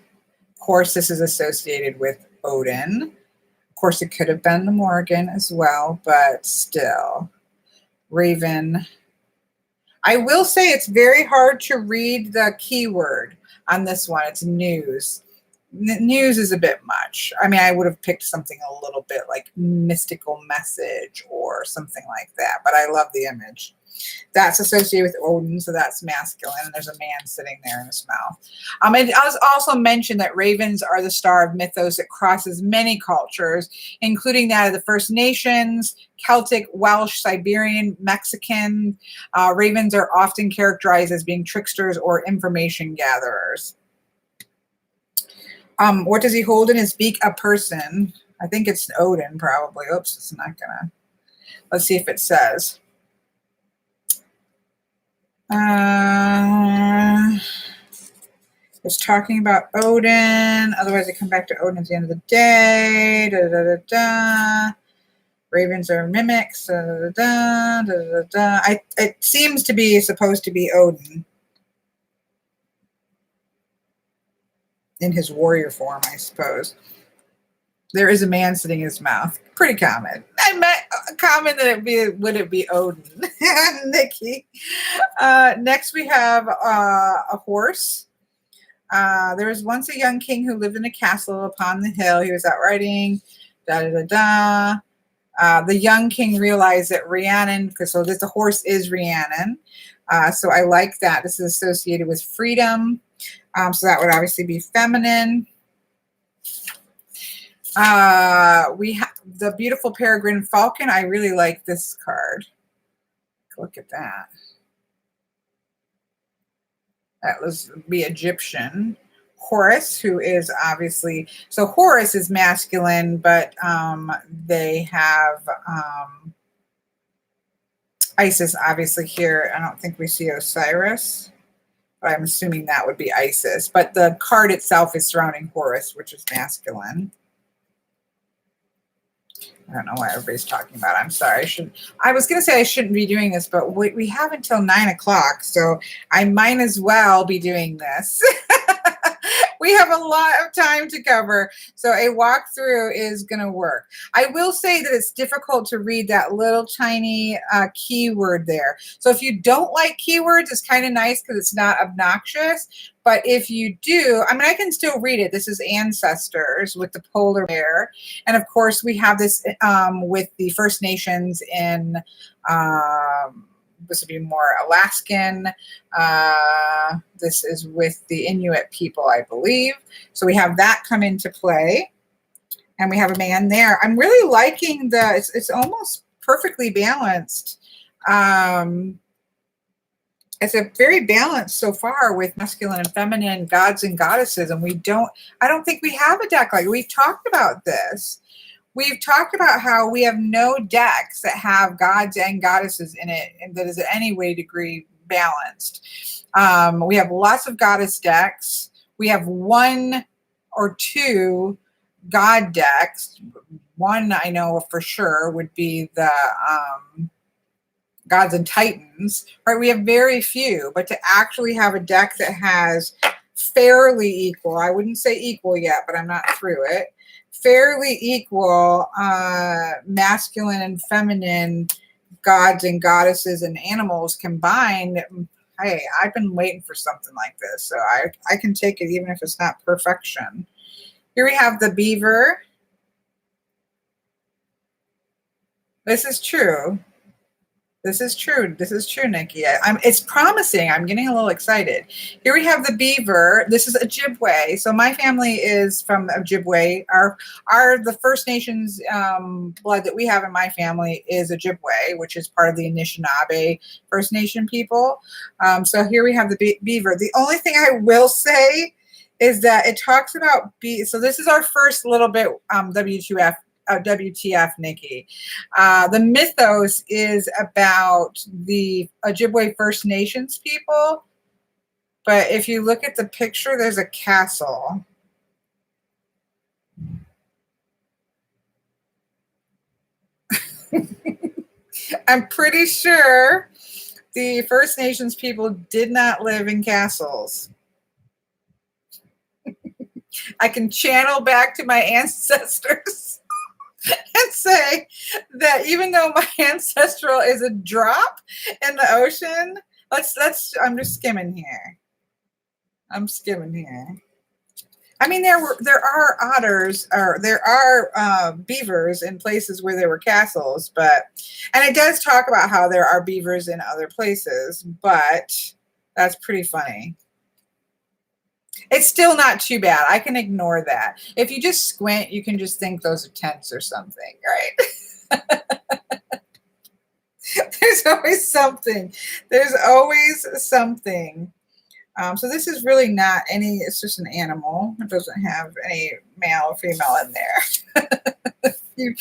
Of course, this is associated with Odin. Of course, it could have been the Morgan as well, but still. Raven. I will say it's very hard to read the keyword on this one. It's news. News is a bit much. I mean, I would have picked something a little bit like mystical message or something like that, but I love the image. That's associated with Odin, so that's masculine, and there's a man sitting there in his mouth. It was also mentioned that ravens are the star of mythos that crosses many cultures, including that of the First Nations, Celtic, Welsh, Siberian, Mexican. Ravens are often characterized as being tricksters or information gatherers. What does he hold in his beak? A person. I think it's Odin, probably. Oops, it's not gonna. Let's see if it says. It's talking about Odin. Otherwise, I come back to Odin at the end of the day. Da, da, da, da. Ravens are mimics. Da, da, da, da, da, da. It seems to be supposed to be Odin in his warrior form, I suppose. There is a man sitting in his mouth. Pretty common. I meant common that would it be Odin? Nikki. Next we have a horse. There was once a young king who lived in a castle upon the hill. He was out riding. Da da da da. The young king realized that Rhiannon, because so the horse is Rhiannon. So I like that. This is associated with freedom. So that would obviously be feminine. We have the beautiful peregrine falcon. I really like this card. Look at that. That was the Egyptian. Horus, who is obviously, so Horus is masculine, but they have Isis obviously here. I don't think we see Osiris, but I'm assuming that would be Isis. But the card itself is surrounding Horus, which is masculine. I don't know why everybody's talking about it. I'm sorry. I was going to say I shouldn't be doing this, but we have until 9 o'clock, so I might as well be doing this. We have a lot of time to cover, so a walkthrough is going to work. I will say that it's difficult to read that little tiny keyword there. So if you don't like keywords, it's kind of nice because it's not obnoxious. But if you do, I mean, I can still read it. This is Ancestors with the polar bear. And of course, we have this with the First Nations in this would be more Alaskan. This is with the Inuit people, I believe. So we have that come into play. And we have a man there. I'm really liking it's almost perfectly balanced. It's a very balanced so far with masculine and feminine, gods and goddesses. And I don't think we have a deck like we've talked about this. We've talked about how we have no decks that have gods and goddesses in it and that is in any way degree balanced. We have lots of goddess decks. We have one or two god decks. One I know for sure would be the Gods and Titans, right? We have very few, but to actually have a deck that has fairly equal, I wouldn't say equal yet, but I'm not through it, fairly equal masculine and feminine gods and goddesses and animals combined. Hey, I've been waiting for something like this, so I can take it even if it's not perfection. Here we have the beaver. This is true. This is true. This is true, Nikki. It's promising. I'm getting a little excited. Here we have the beaver. This is Ojibwe. So my family is from Ojibwe. The First Nations blood that we have in my family is Ojibwe, which is part of the Anishinaabe First Nation people. So here we have the beaver. The only thing I will say is that it talks about so this is our first little bit WTF, Nikki. The mythos is about the Ojibwe First Nations people, but if you look at the picture, there's a castle. I'm pretty sure the First Nations people did not live in castles. I can channel back to my ancestors and say that even though my ancestral is a drop in the ocean, I'm just skimming here. I'm skimming here. I mean, there are otters, or there are beavers in places where there were castles, and it does talk about how there are beavers in other places, but that's pretty funny. It's still not too bad. I can ignore that. If you just squint, you can just think those are tents or something, right? There's always something. There's always something. So this is really not it's just an animal. It doesn't have any male or female in there. You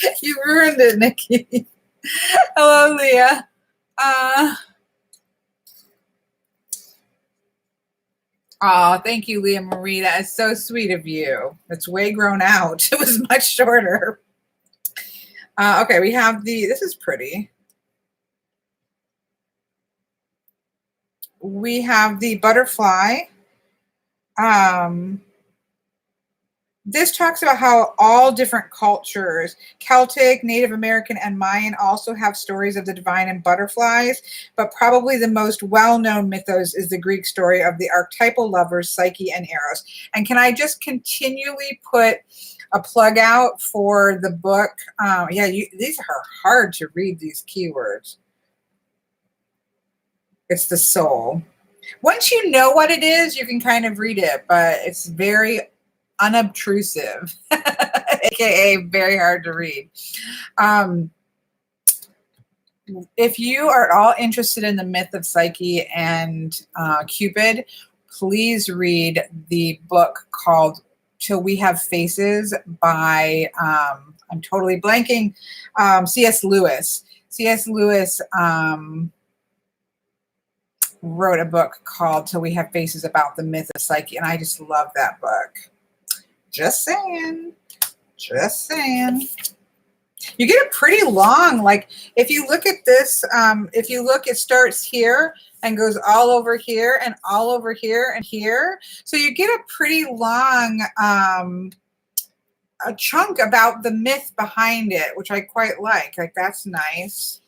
ruined it, Nikki. Hello, Leah. Oh, thank you, Leah Marie. That is so sweet of you. It's way grown out. It was much shorter. Okay, we have this is pretty. We have the butterfly. This talks about how all different cultures, Celtic, Native American, and Mayan, also have stories of the divine and butterflies, but probably the most well-known mythos is the Greek story of the archetypal lovers, Psyche and Eros. And can I just continually put a plug out for the book? These are hard to read, these keywords. It's the soul. Once you know what it is, you can kind of read it, but it's very unobtrusive, aka very hard to read. If you are at all interested in the myth of Psyche and Cupid, please read the book called Till We Have Faces by, I'm totally blanking, C.S. Lewis. C.S. Lewis wrote a book called Till We Have Faces about the myth of Psyche, and I just love that book. Just saying. Just saying. You get a pretty long, like, if you look at this, it starts here and goes all over here and all over here and here. So you get a pretty long a chunk about the myth behind it, which I quite like. Like, that's nice.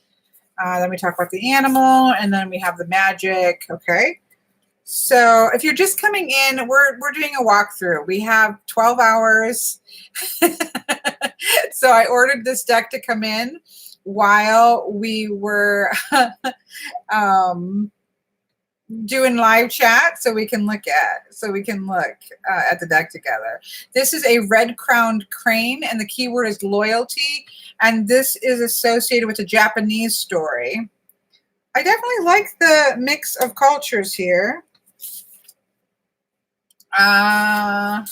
Then we talk about the animal, and then we have the magic. Okay. So if you're just coming in, we're doing a walkthrough. We have 12 hours. So I ordered this deck to come in. while we were doing live chat, so we can look at the deck together. This is a red-crowned crane, and the keyword is loyalty, and this is associated with a Japanese story. I definitely like the mix of cultures here. Oh,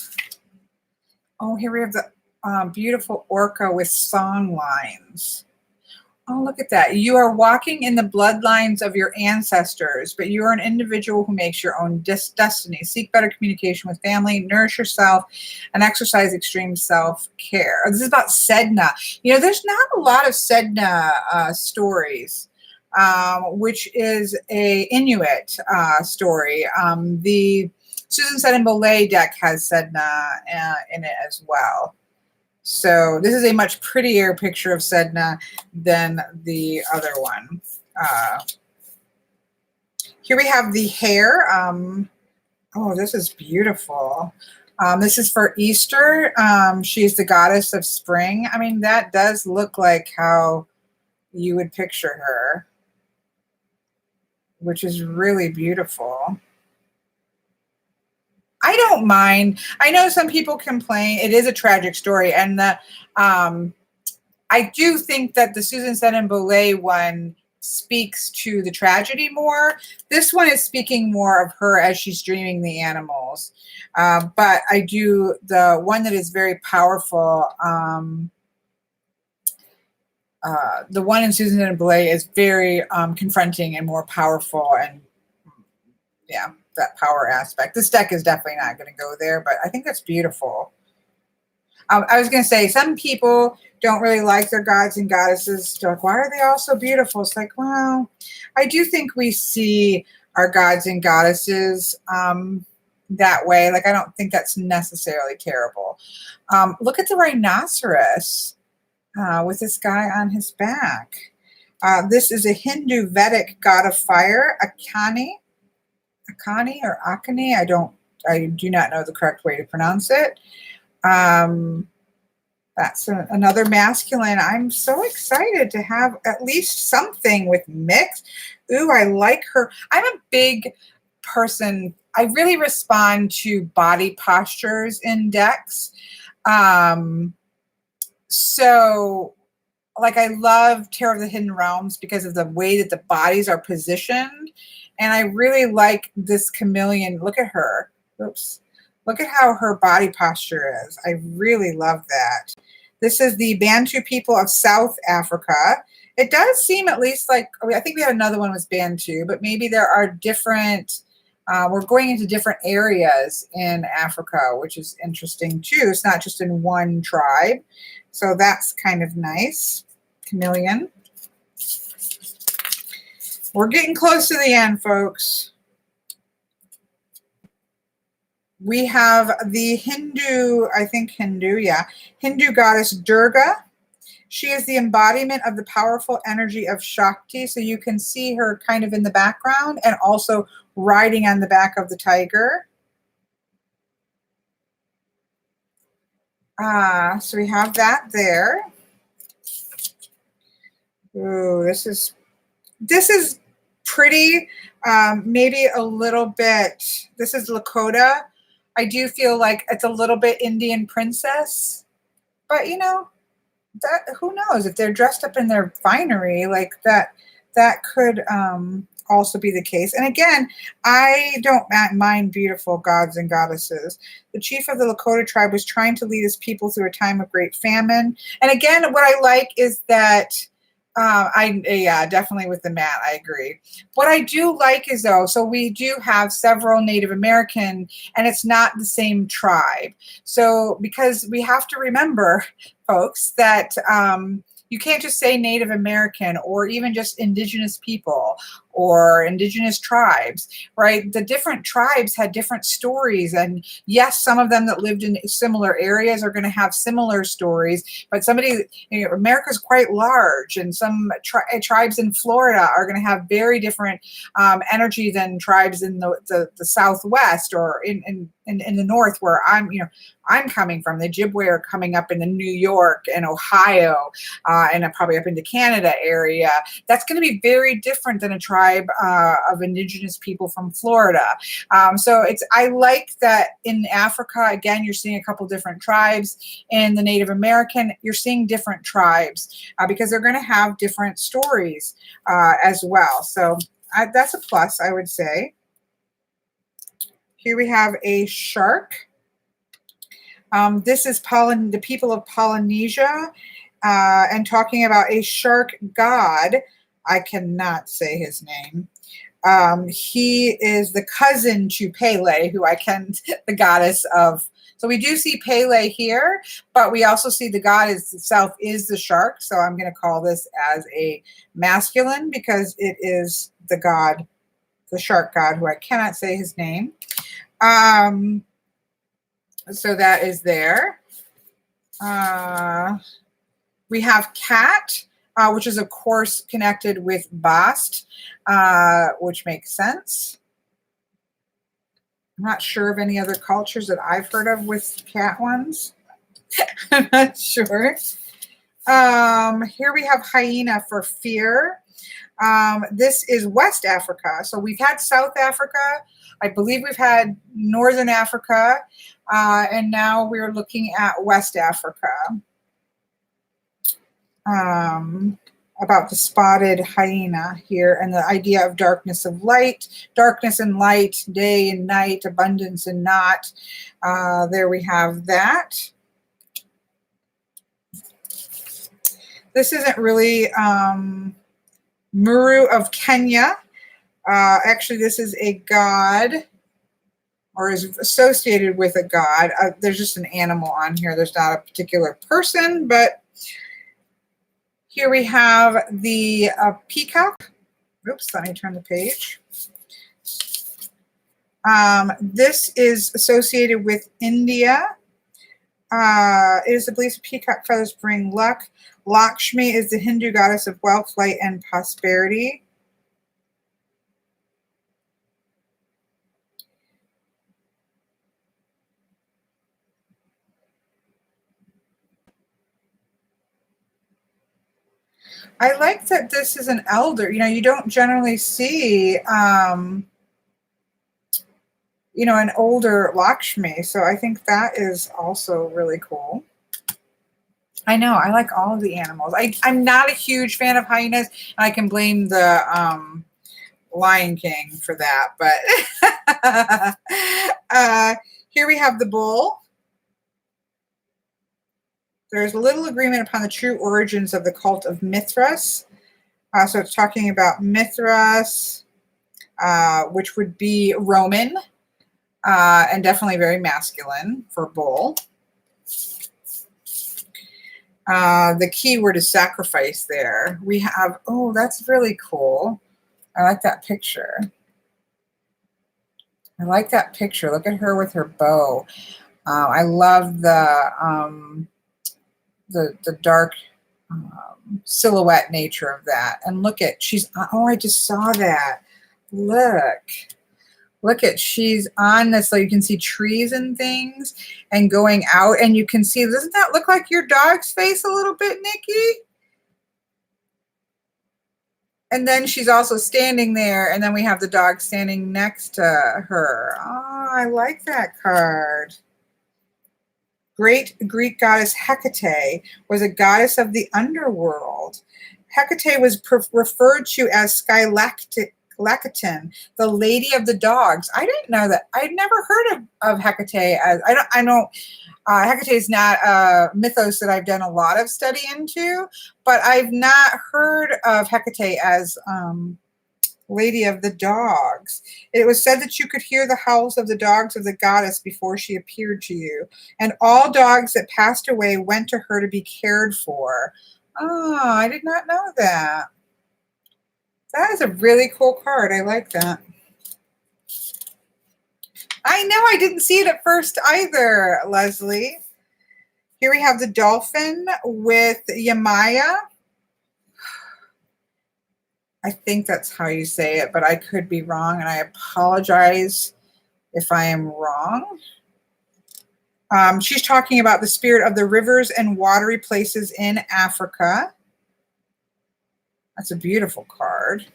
here we have the beautiful orca with song lines. Oh, look at that. You are walking in the bloodlines of your ancestors, but you are an individual who makes your own destiny. Seek better communication with family, nourish yourself, and exercise extreme self-care. This is about Sedna. You know, there's not a lot of Sedna stories, which is a Inuit story. The Susan Sedna Belay deck has Sedna in it as well. So this is a much prettier picture of Sedna than the other one. Here we have the hare. Oh, this is beautiful. This is for Easter. She's the goddess of spring. I mean, that does look like how you would picture her, which is really beautiful. I don't mind. I know some people complain. It is a tragic story, and I do think that the Susan Sedna Belay one speaks to the tragedy more. This one is speaking more of her as she's dreaming the animals. But I do, the one that is very powerful, the one in Susan Sedna Belay is very confronting and more powerful, and yeah, that power aspect. This deck is definitely not going to go there, but I think that's beautiful. I was going to say, some people don't really like their gods and goddesses. They're like, why are they all so beautiful? It's like, well, I do think we see our gods and goddesses that way. Like, I don't think that's necessarily terrible. Look at the rhinoceros with this guy on his back. This is a Hindu Vedic god of fire, Akani or Akani. I do not know the correct way to pronounce it. That's another masculine. I'm so excited to have at least something with mix. Ooh, I like her. I'm a big person. I really respond to body postures in decks. So like, I love Tarot of the Hidden Realms because of the way that the bodies are positioned. And I really like this chameleon. Look at her. Oops. Look at how her body posture is. I really love that. This is the Bantu people of South Africa. It does seem at least like, I think we had another one with Bantu, but maybe there are different, we're going into different areas in Africa, which is interesting too. It's not just in one tribe. So that's kind of nice. Chameleon. We're getting close to the end, folks. We have the Hindu, Hindu goddess Durga. She is the embodiment of the powerful energy of Shakti. So you can see her kind of in the background and also riding on the back of the tiger. So we have that there. Ooh, this is pretty. Maybe a little bit. This is Lakota. I do feel like it's a little bit Indian princess, but you know, that, who knows, if they're dressed up in their finery like that, that could also be the case. And again, I don't mind beautiful gods and goddesses. The chief of the Lakota tribe was trying to lead his people through a time of great famine. And again, what I like is that definitely with the mat, I agree. What I do like is, though, so we do have several Native American, and it's not the same tribe. So because we have to remember, folks, that you can't just say Native American or even just indigenous people. or indigenous tribes, right? The different tribes had different stories. And yes, some of them that lived in similar areas are going to have similar stories, but America's quite large, and some tribes in Florida are going to have very different energy than tribes in the Southwest, or in the North, where I'm coming from. The Ojibwe are coming up into New York and Ohio, and probably up into Canada area. That's going to be very different than a tribe of indigenous people from Florida. So I like that in Africa, again, you're seeing a couple different tribes. In the Native American, you're seeing different tribes because they're going to have different stories as well. So that's a plus, I would say. Here we have a shark. This is the people of Polynesia, and talking about a shark god. I cannot say his name. He is the cousin to Pele, the goddess of. So we do see Pele here, but we also see the god itself is the shark. So I'm going to call this as a masculine because it is the god, the shark god, who I cannot say his name. So that is there. We have cat, which is, of course, connected with Bast, which makes sense. I'm not sure of any other cultures that I've heard of with cat ones. I'm not sure. Here we have hyena for fear. This is West Africa. So we've had South Africa. I believe we've had Northern Africa. And now we're looking at West Africa. About the spotted hyena here, and the idea of darkness and light, day and night, abundance and not. There we have that. This isn't really Muru of Kenya. Actually, this is a god, or is associated with a god. There's just an animal on here. There's not a particular person, but here we have the peacock. Oops, let me turn the page. This is associated with India. It is the belief that peacock feathers bring luck. Lakshmi is the Hindu goddess of wealth, light, and prosperity. I like that this is an elder. You don't generally see, an older Lakshmi. So I think that is also really cool. I know. I like all of the animals. I'm not a huge fan of hyenas, and I can blame the Lion King for that. But here we have the bull. There's little agreement upon the true origins of the cult of Mithras. So it's talking about Mithras, which would be Roman, and definitely very masculine for bull. The key word is sacrifice there. We have, oh, that's really cool. I like that picture. Look at her with her bow. I love the dark silhouette nature of that. And look at, I just saw that. Look at, she's on this, so you can see trees and things and going out, and you can see, doesn't that look like your dog's face a little bit, Nikki? And then she's also standing there, and then we have the dog standing next to her. Oh, I like that card. Great Greek goddess Hecate was a goddess of the underworld. Hecate was referred to as Skylacatin, the lady of the dogs. I didn't know that. I'd never heard of Hecate as, Hecate is not a mythos that I've done a lot of study into, but I've not heard of Hecate as Lady of the Dogs. It was said that you could hear the howls of the dogs of the goddess before she appeared to you, and all dogs that passed away went to her to be cared for. Oh, I did not know that. That is a really cool card. I like that. I know I didn't see it at first either, Leslie. Here we have the dolphin with Yamaya. I think that's how you say it, but I could be wrong, and I apologize if I am wrong. She's talking about the spirit of the rivers and watery places in Africa. That's a beautiful card.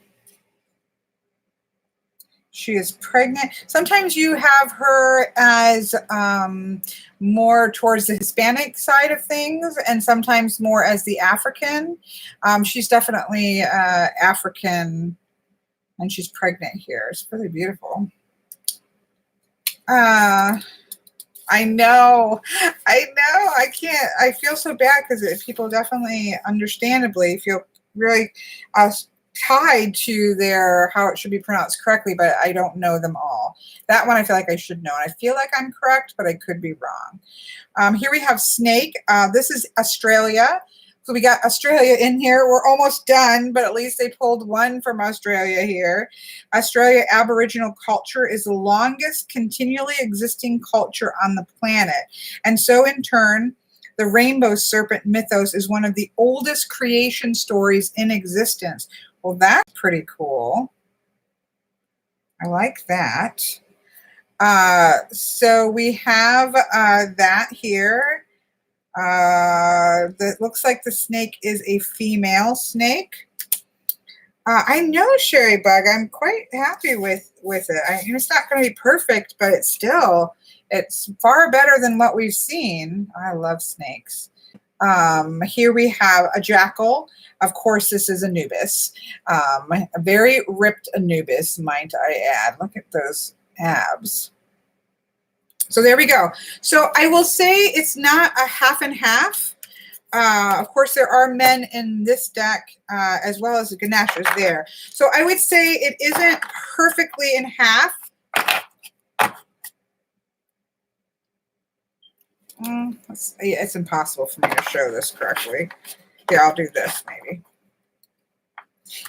She is pregnant. Sometimes you have her as more towards the Hispanic side of things, and sometimes more as the African. She's definitely African, and she's pregnant here. It's really beautiful. I know. I can't. I feel so bad because people definitely, understandably, feel really tied to their how it should be pronounced correctly, but I don't know them all. That one I feel like I should know, and I feel like I'm correct, but I could be wrong. Here we have snake. This is Australia. So we got Australia in here. We're almost done, but at least they pulled one from Australia here. Australia Aboriginal culture is the longest continually existing culture on the planet. And so in turn, the rainbow serpent mythos is one of the oldest creation stories in existence. Well, that's pretty cool. I like that. So we have that here. That looks like the snake is a female snake. I know, Sherry Bug. I'm quite happy with it. It's not going to be perfect, but it's far better than what we've seen. I love snakes. Here we have a jackal. Of course, this is Anubis. A very ripped Anubis, might I add. Look at those abs. So there we go. So I will say it's not a half and half. Of course, there are men in this deck as well as the Ganeshas there. So I would say it isn't perfectly in half. It's impossible for me to show this correctly. Here, I'll do this maybe.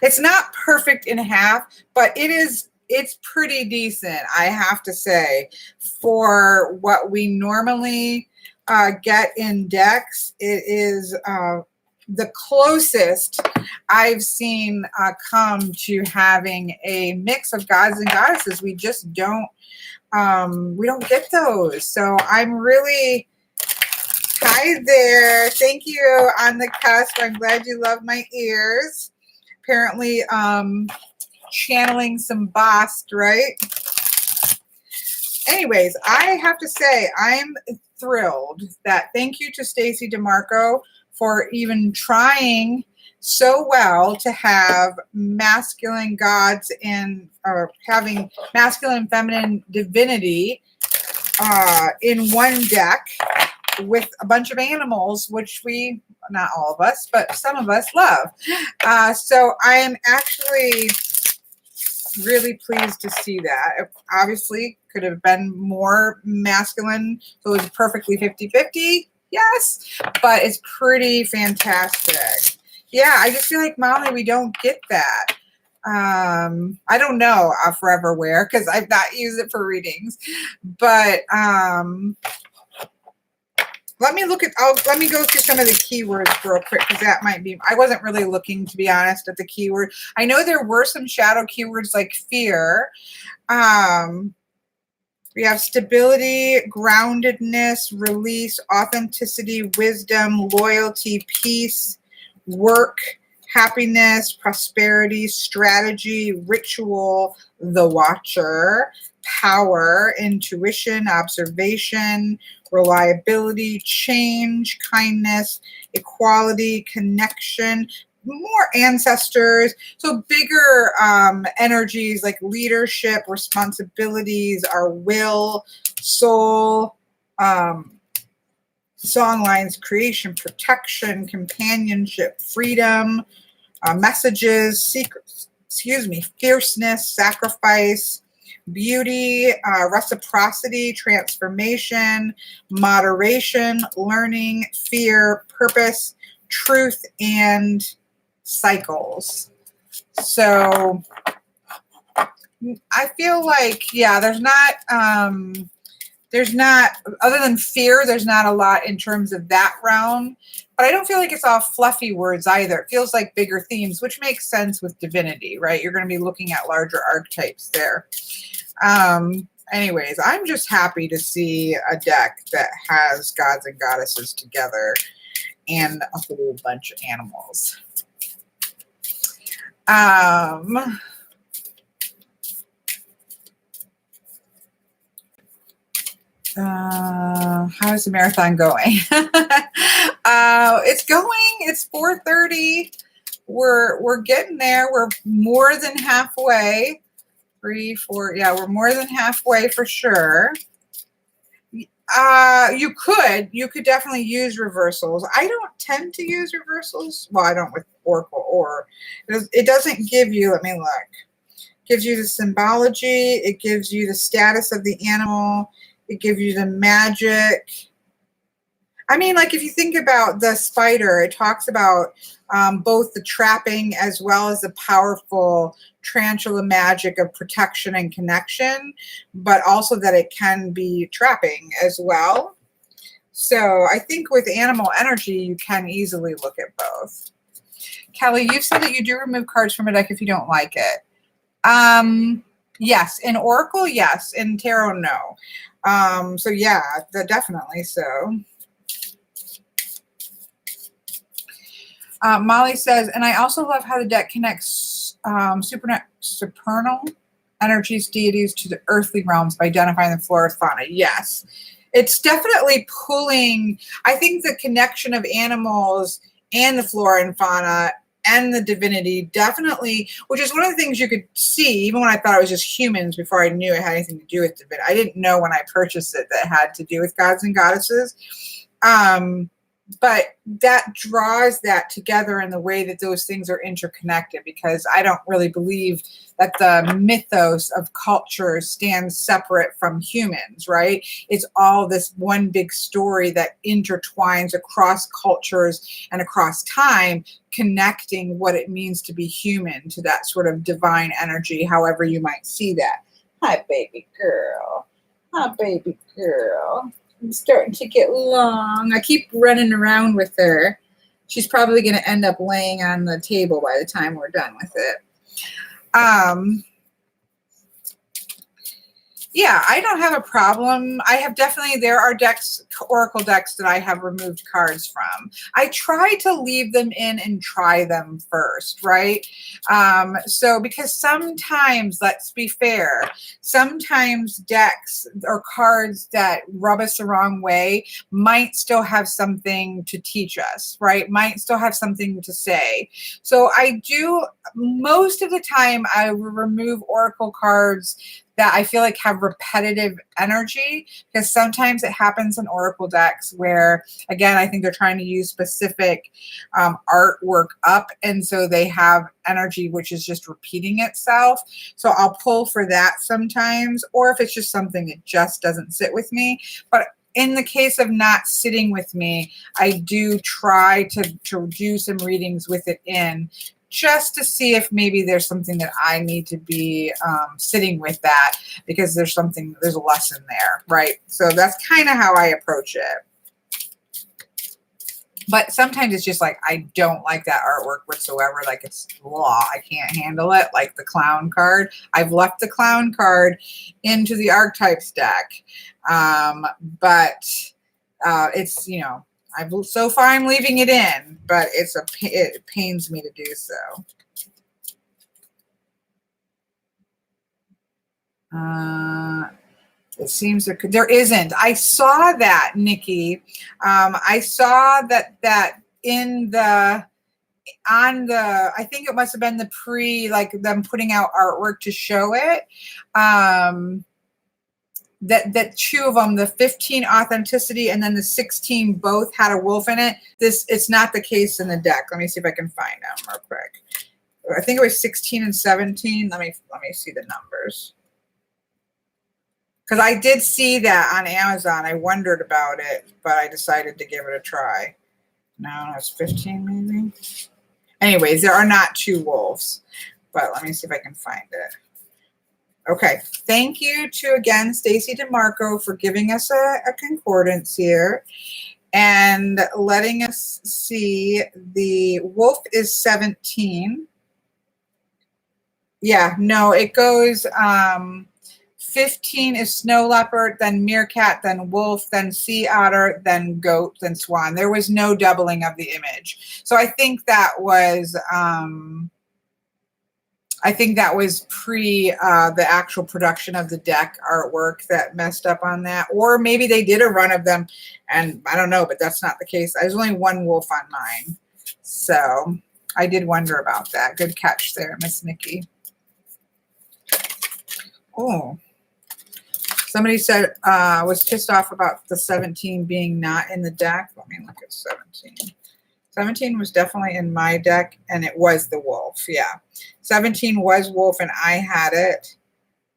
It's not perfect in half, but it's pretty decent, I have to say, for what we normally get in decks. It is the closest I've seen come to having a mix of gods and goddesses. We just don't get those. So I'm really, hi there. Thank you on the cusp. I'm glad you love my ears. Apparently channeling some Bast, right? Anyways, I have to say I'm thrilled that thank you to Stacey DeMarco for even trying so well to have masculine gods and having masculine and feminine divinity in one deck with a bunch of animals, which we, not all of us, but some of us love. So I am actually really pleased to see that. It obviously could have been more masculine, so it was perfectly 50-50. Yes, but it's pretty fantastic. Yeah, I just feel like, Molly, we don't get that. I don't know Forever Wear because I've not used it for readings, but let me go through some of the keywords real quick because that might be, I wasn't really looking, to be honest, at the keyword. I know there were some shadow keywords like fear. We have stability, groundedness, release, authenticity, wisdom, loyalty, peace, work, happiness, prosperity, strategy, ritual, the watcher, power, intuition, observation, reliability, change, kindness, equality, connection, more ancestors. So bigger energies like leadership, responsibilities, our will, soul, songlines, creation, protection, companionship, freedom, messages, secrets, fierceness, sacrifice, beauty, reciprocity, transformation, moderation, learning, fear, purpose, truth, and cycles. So I feel like, yeah, there's not, other than fear, there's not a lot in terms of that realm. But I don't feel like it's all fluffy words either. It feels like bigger themes, which makes sense with divinity, right? You're going to be looking at larger archetypes there. Anyways, I'm just happy to see a deck that has gods and goddesses together and a whole bunch of animals. How's the marathon going? It's going. It's 4:30. We're getting there. We're more than halfway. 3, 4. Yeah, we're more than halfway for sure. You could definitely use reversals. I don't tend to use reversals. Well, I don't with Oracle, or it doesn't give you, let me look. It gives you the symbology. It gives you the status of the animal. It gives you the magic. I mean, like if you think about the spider, it talks about both the trapping as well as the powerful tarantula magic of protection and connection, but also that it can be trapping as well. So I think with animal energy, you can easily look at both. Kelly, you've said that you do remove cards from a deck if you don't like it. Yes. In Oracle, yes. In Tarot, no. So yeah, definitely so. Molly says, and I also love how the deck connects supernal energies, deities to the earthly realms by identifying the flora and fauna. Yes. It's definitely pulling, I think the connection of animals and the flora and fauna and the divinity definitely, which is one of the things you could see, even when I thought it was just humans before I knew it had anything to do with divinity. I didn't know when I purchased it that it had to do with gods and goddesses. But that draws that together in the way that those things are interconnected, because I don't really believe that the mythos of culture stands separate from humans, right? It's all this one big story that intertwines across cultures and across time, connecting what it means to be human to that sort of divine energy, however you might see that. Hi, baby girl. Hi, baby girl. I'm starting to get long. I keep running around with her. She's probably going to end up laying on the table by the time we're done with it. Yeah, I don't have a problem. I have definitely, there are decks, Oracle decks that I have removed cards from. I try to leave them in and try them first, right? So because sometimes, let's be fair, sometimes decks or cards that rub us the wrong way might still have something to teach us, right? Might still have something to say. So I do, most of the time, I remove Oracle cards that I feel like have repetitive energy, because sometimes it happens in Oracle decks where, again, I think they're trying to use specific artwork up, and so they have energy which is just repeating itself. So I'll pull for that sometimes, or if it's just something that just doesn't sit with me. But in the case of not sitting with me, I do try to do some readings with it in, just to see if maybe there's something that I need to be sitting with that, because there's a lesson there, right? So that's kind of how I approach it. But sometimes it's just like, I don't like that artwork whatsoever. Like, it's law. I can't handle it. Like the clown card. I've left the clown card into the archetypes deck. But it's, you know, so far I'm leaving it in, but it pains me to do so. It seems there isn't. I saw that, Nikki. I saw that in I think it must have been the like them putting out artwork to show it. That 2 of them, the 15 authenticity and then the 16, both had a wolf in it. It's not the case in the deck. Let me see if I can find them real quick. I think it was 16 and 17. Let me see the numbers, because I did see that on Amazon. I wondered about it, but I decided to give it a try. No, it's 15 maybe. Anyways, there are not 2 wolves, but let me see if I can find it. Okay, thank you to, again, Stacy DeMarco for giving us a concordance here and letting us see the wolf is 17. Yeah, no, it goes 15 is snow leopard, then meerkat, then wolf, then sea otter, then goat, then swan. There was no doubling of the image. So I think that was pre the actual production of the deck artwork that messed up on that. Or maybe they did a run of them, and I don't know, but that's not the case. There's only one wolf on mine. So I did wonder about that. Good catch there, Miss Nikki. Oh, somebody said was pissed off about the 17 being not in the deck. Let me look at 17. 17 was definitely in my deck, and it was the wolf. Yeah, 17 was wolf, and I had it,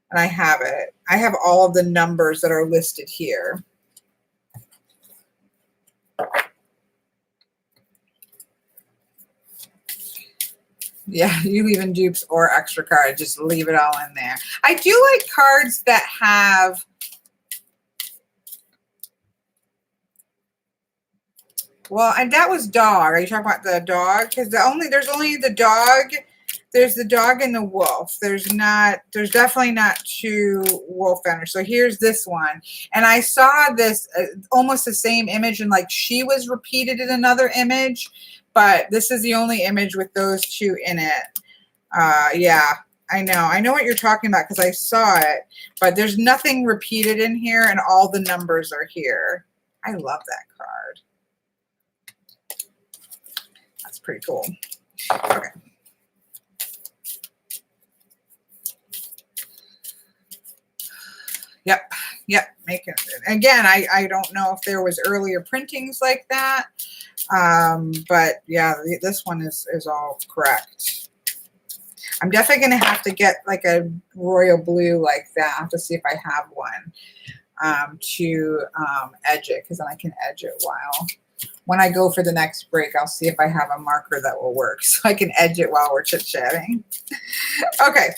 and I have it. I have all of the numbers that are listed here. Yeah, you leave in dupes or extra cards. Just leave it all in there. I do like cards that have... Well, and that was dog. Are you talking about the dog? Because there's only the dog. There's the dog and the wolf. There's definitely not two wolf vendors. So here's this one. And I saw this almost the same image, and like she was repeated in another image, but this is the only image with those two in it. Yeah, I know what you're talking about because I saw it, but there's nothing repeated in here, and all the numbers are here. I love that card. That's pretty cool. Okay. Yep, making it. Again, I don't know if there was earlier printings like that, but yeah, this one is all correct. I'm definitely going to have to get like a royal blue like that. I'll have to see if I have one to edge it, because then I can edge it when I go for the next break. I'll see if I have a marker that will work so I can edge it while we're chit-chatting. Okay,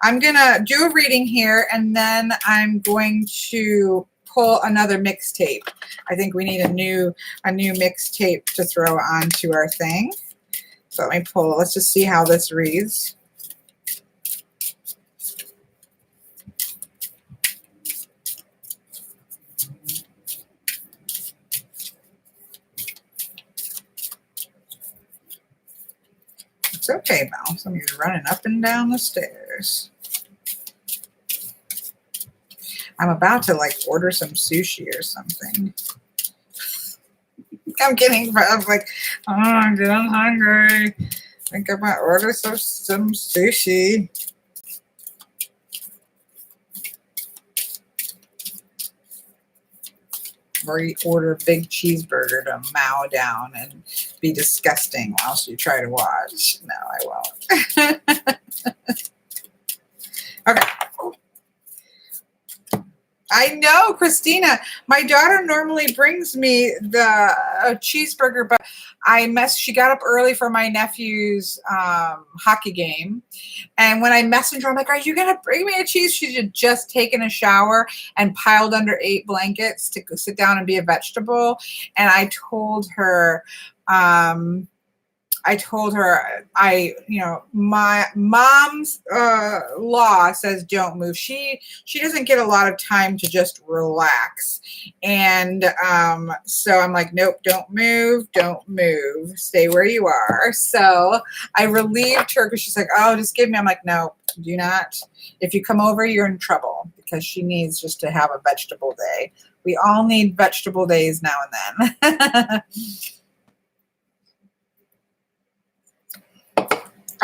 I'm going to do a reading here, and then I'm going to pull another mixtape. I think we need a new mixtape to throw onto our thing. So let me pull. Let's just see how this reads. It's okay, Mel. Somebody's running up and down the stairs. I'm about to like order some sushi or something. I'm kidding, but I'm like, oh, I'm getting hungry. I think I might order some sushi. Or you order a big cheeseburger to mow down and be disgusting whilst you try to watch. No, I won't. Okay. I know, Christina. My daughter normally brings me a cheeseburger, but she got up early for my nephew's hockey game. And when I messaged her, I'm like, are you going to bring me a cheese? She had just taken a shower and piled under 8 blankets to go sit down and be a vegetable. And I told her, my mom's law says don't move. She doesn't get a lot of time to just relax. And so I'm like, nope, don't move, stay where you are. So I relieved her because she's like, oh, just give me. I'm like, no, do not. If you come over, you're in trouble, because she needs just to have a vegetable day. We all need vegetable days now and then.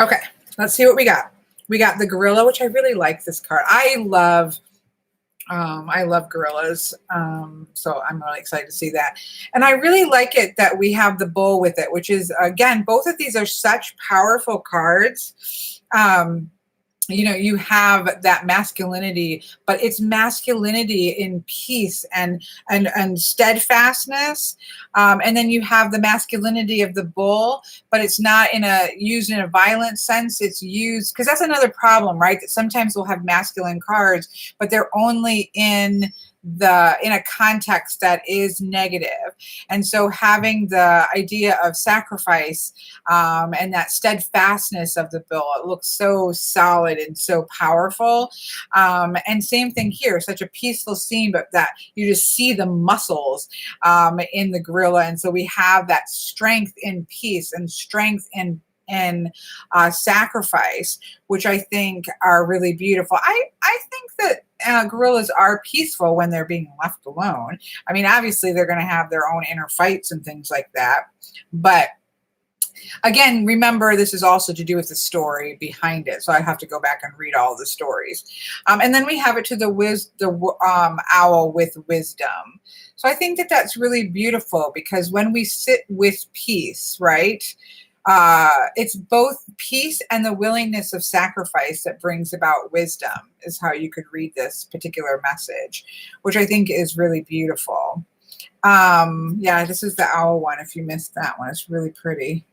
Okay, let's see what we got. We got the gorilla, which I really like this card. I love gorillas, so I'm really excited to see that. And I really like it that we have the bull with it, which is, again, both of these are such powerful cards. you know, you have that masculinity, but it's masculinity in peace and steadfastness. And then you have the masculinity of the bull, but it's not in a used in a violent sense. It's used because that's another problem, right? That sometimes we'll have masculine cards, but they're only in a context that is negative. And so having the idea of sacrifice and that steadfastness of the bill, it looks so solid and so powerful. And same thing here, such a peaceful scene, but that you just see the muscles in the gorilla. And so we have that strength in peace and strength in sacrifice, which I think are really beautiful. I think that gorillas are peaceful when they're being left alone. I mean, obviously they're going to have their own inner fights and things like that, but again, remember, this is also to do with the story behind it. So I have to go back and read all the stories. And then we have it to the owl with wisdom. So I think that that's really beautiful because when we sit with peace, right? It's both peace and the willingness of sacrifice that brings about wisdom is how you could read this particular message, which I think is really beautiful. Yeah, this is the owl one. If you missed that one, it's really pretty.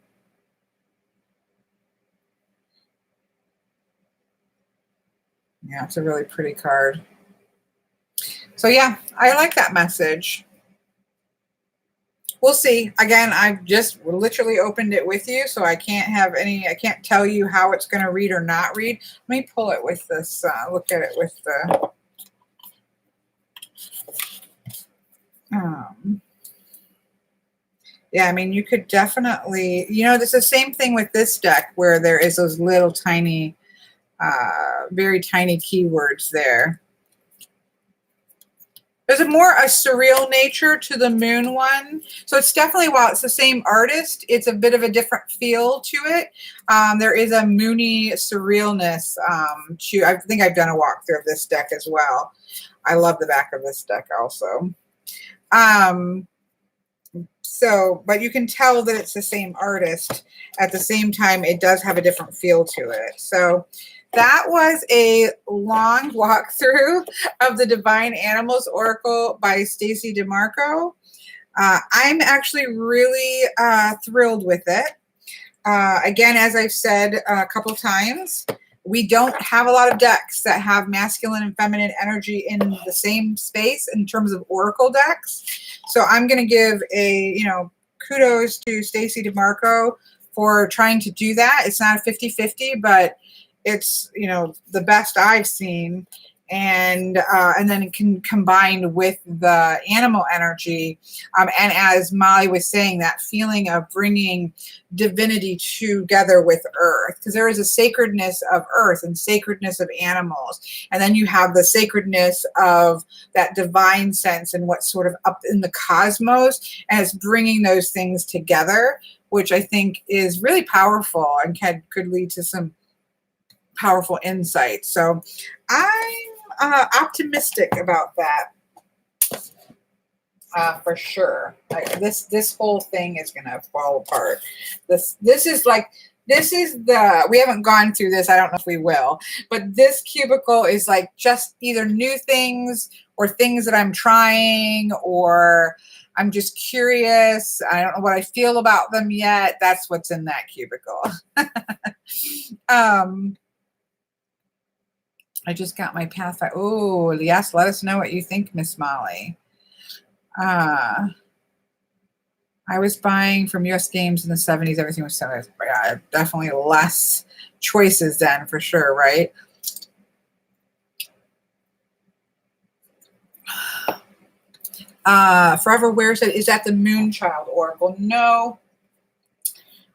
Yeah, it's a really pretty card. So yeah, I like that message. We'll see. Again, I've just literally opened it with you, so I can't tell you how it's going to read or not read. Let me pull it with this, look at it with the, yeah, I mean, you could definitely, you know, this is the same thing with this deck where there is those little tiny, very tiny keywords there. There's a surreal nature to the moon one. So it's definitely, while it's the same artist, it's a bit of a different feel to it. There is a moony surrealness to, I think I've done a walkthrough of this deck as well. I love the back of this deck also. But you can tell that it's the same artist. At the same time, it does have a different feel to it. So that was a long walkthrough of the Divine Animals Oracle by Stacey DeMarco. I'm actually really thrilled with it. Again, as I've said a couple times, we don't have a lot of decks that have masculine and feminine energy in the same space in terms of oracle decks. So I'm going to give kudos to Stacey DeMarco for trying to do that. It's not a 50-50, but it's, the best I've seen. And then it can combine with the animal energy. And as Molly was saying, that feeling of bringing divinity together with earth, because there is a sacredness of earth and sacredness of animals. And then you have the sacredness of that divine sense and what's sort of up in the cosmos, and it's bringing those things together, which I think is really powerful and could lead to some powerful insights. So I'm optimistic about that for sure. This whole thing is gonna fall apart. This is we haven't gone through this. I don't know if we will, but this cubicle is like just either new things or things that I'm trying, or I'm just curious. I don't know what I feel about them yet. That's what's in that cubicle. I just got my Pathfinder. Oh, yes. Let us know what you think, Miss Molly. I was buying from US Games in the 70s. Everything was 70s. Yeah, definitely less choices then, for sure, right? Forever Wear said, is that the Moonchild Oracle? No.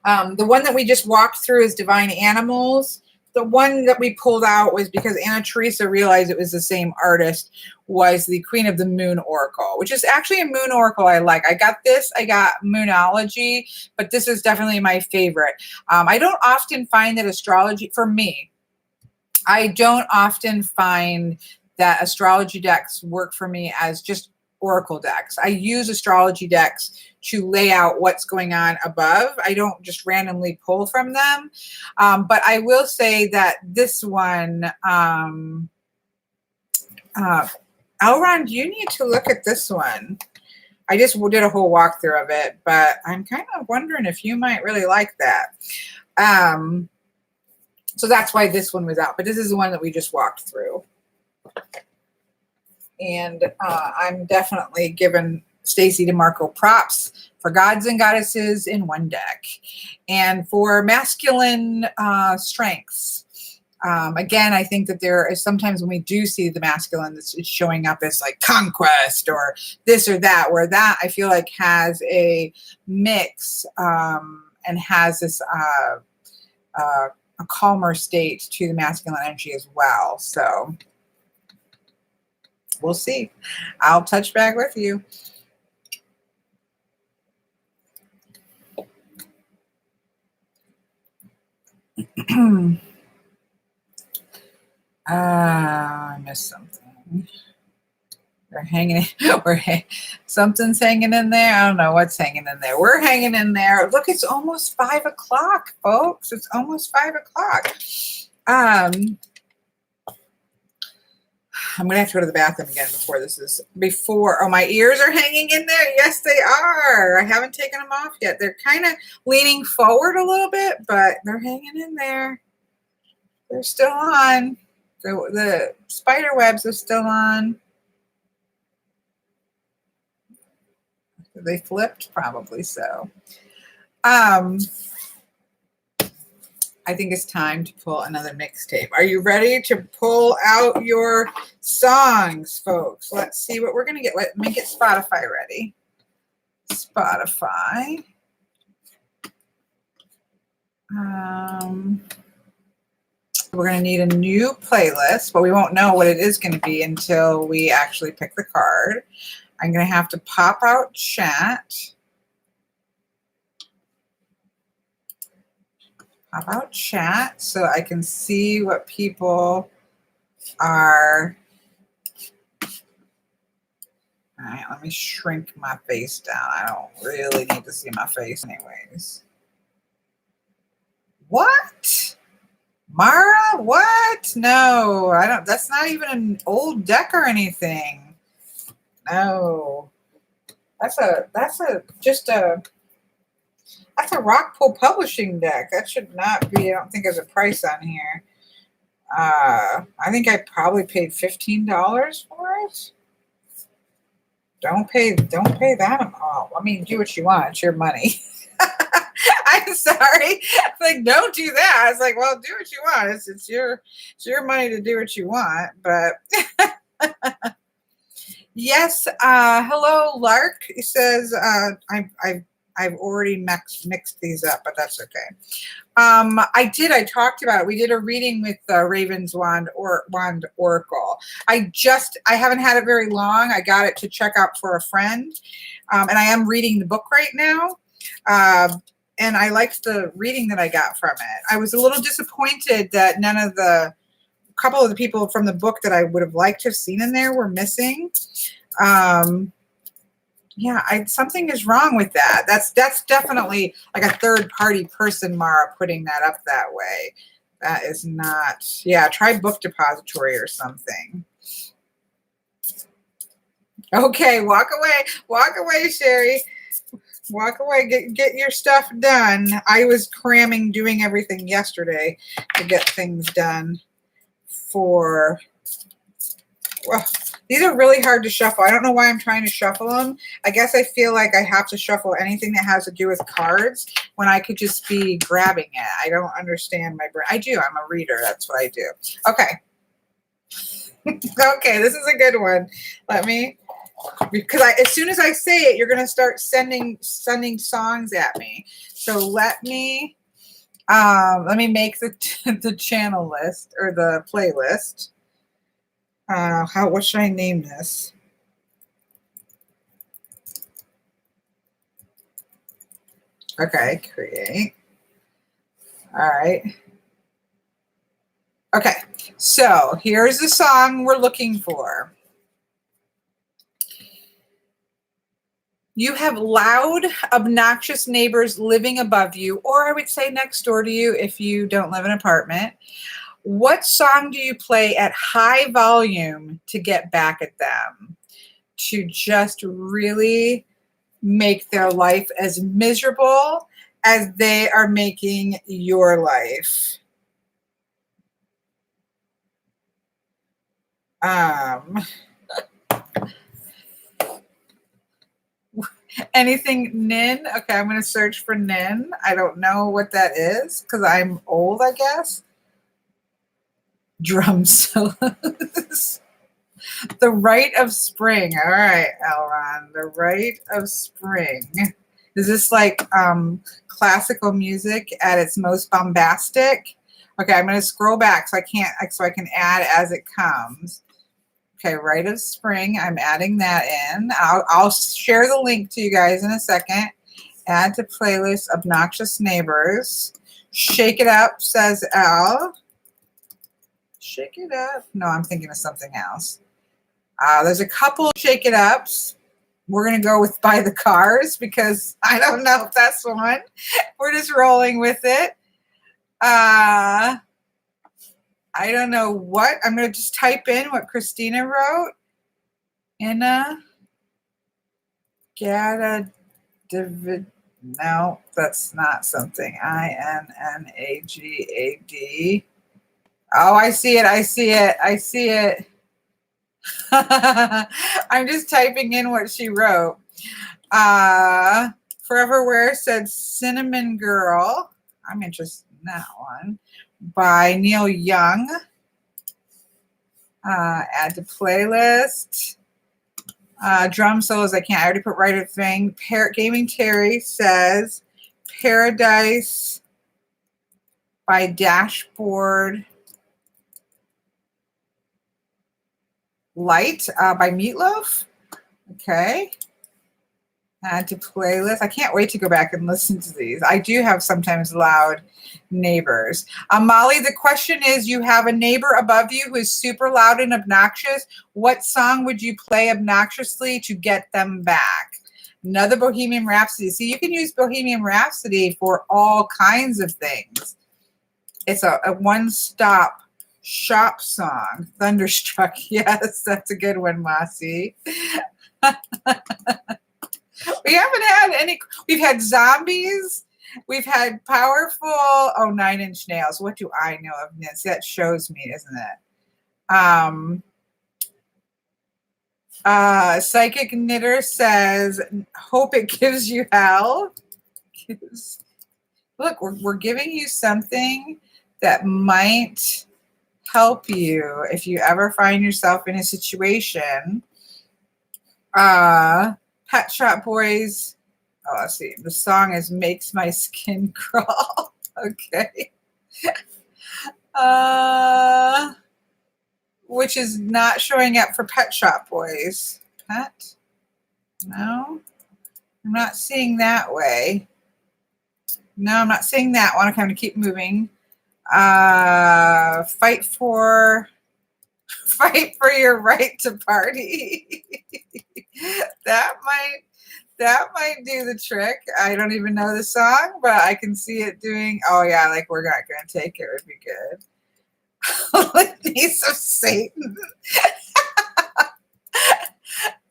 The one that we just walked through is Divine Animals. The one that we pulled out was because Anna Teresa realized it was the same artist, was the Queen of the Moon Oracle, which is actually a moon oracle I like. I got Moonology, but this is definitely my favorite. I don't often find that astrology, for me, I don't often find that astrology decks work for me as just oracle decks. I use astrology decks to lay out what's going on above. I don't just randomly pull from them. But I will say that this one, Elrond, you need to look at this one. I just did a whole walkthrough of it, but I'm kind of wondering if you might really like that. So that's why this one was out. But this is the one that we just walked through. And I'm definitely giving Stacey DeMarco props for gods and goddesses in one deck. And for masculine strengths. Again, I think that there is sometimes when we do see the masculine, it's showing up as like conquest or this or that, where that I feel like has a mix and has this a calmer state to the masculine energy as well. So we'll see. I'll touch back with you. I missed something. We're hanging. Something's hanging in there. I don't know what's hanging in there. We're hanging in there. Look, it's almost 5 o'clock, folks. It's almost 5 o'clock. I'm gonna have to go to the bathroom again before this is Oh, my ears are hanging in there. Yes, they are. I haven't taken them off yet. They're kind of leaning forward a little bit, but they're hanging in there. They're still on. The spider webs are still on. They flipped? Probably so. I think it's time to pull another mixtape. Are you ready to pull out your songs, folks? Let's see what we're going to get. Let me get Spotify ready. Spotify. We're going to need a new playlist, but we won't know what it is going to be until we actually pick the card. I'm going to have to pop out chat. Pop out chat so I can see what people are. All right, let me shrink my face down. I don't really need to see my face anyways. What? Mara, what? No, I don't. That's not even an old deck or anything. No, that's a Rockpool Publishing deck. That should not be. I don't think there's a price on here. I think I probably paid $15 for it. Don't pay that amount. I mean, do what you want. It's your money. I'm sorry. Like, don't do that. It's like, well, do what you want. It's your money to do what you want. But yes. Hello, Lark. He says I've already mixed these up, but that's okay. I talked about it. We did a reading with Raven's Wand Oracle. I haven't had it very long. I got it to check out for a friend. And I am reading the book right now. And I liked the reading that I got from it. I was a little disappointed that a couple of the people from the book that I would have liked to have seen in there were missing. Yeah, something is wrong with that. That's definitely like a third-party person, Mara, putting that up that way. That is not. Yeah, try Book Depository or something. Okay, walk away, Sherry. Walk away. Get your stuff done. I was cramming, doing everything yesterday to get things done. These are really hard to shuffle. I don't know why I'm trying to shuffle them. I guess I feel like I have to shuffle anything that has to do with cards when I could just be grabbing it. I don't understand my brain. I do. I'm a reader. That's what I do. Okay. Okay, this is a good one. Because as soon as I say it, you're going to start sending songs at me. So let me make the channel list or the playlist. What should I name this? Okay, create. All right. Okay, so here's the song we're looking for. You have loud, obnoxious neighbors living above you, or I would say next door to you if you don't live in an apartment. What song do you play at high volume to get back at them? To just really make their life as miserable as they are making your life. Anything Nin? Okay, I'm going to search for Nin. I don't know what that is because I'm old, I guess. Drum solos. The Rite of Spring. All right, Elron. The Rite of Spring. Is this like classical music at its most bombastic? Okay, I'm going to scroll back so I can add as it comes. Okay, Rite of Spring. I'm adding that in. I'll share the link to you guys in a second. Add to playlist Obnoxious Neighbors. Shake It Up, says Al. Shake It Up. No, I'm thinking of something else. There's a couple Shake It Ups. We're going to go with By the Cars because I don't know if that's the one. We're just rolling with it. I don't know what. I'm going to just type in what Christina wrote. Inna Gada David. No, that's not something. INNAGAD. Oh, I see it. I see it. I see it. I'm just typing in what she wrote. Forever Wear said Cinnamon Girl. I'm interested in that one. By Neil Young. Add to playlist. Drum solos, I already put Right of Thing. Gaming Terry says Paradise by Dashboard Light by Meatloaf. Okay. Add to playlist. I can't wait to go back and listen to these. I do have sometimes loud neighbors. Molly, the question is, you have a neighbor above you who is super loud and obnoxious. What song would you play obnoxiously to get them back? Another Bohemian Rhapsody. See, you can use Bohemian Rhapsody for all kinds of things. It's a one-stop shop song. Thunderstruck. Yes, that's a good one, Mossy. We haven't had any. We've had Zombies. We've had Powerful. Oh, 9 Inch Nails. What do I know of this? That shows me, isn't it? Psychic Knitter says, hope it gives you hell. Look, we're giving you something that might help you if you ever find yourself in a situation. Pet Shop Boys. Oh, let's see. The song is Makes My Skin Crawl. Okay. Which is not showing up for Pet Shop Boys. Pet? No. I'm not seeing that way. No, I'm not seeing that one. Okay, I'm going to keep moving. Fight for your right to party. That might do the trick. I don't even know the song, but I can see it doing. Oh yeah, like We're Not Gonna Take It would be good. Litanies of Satan.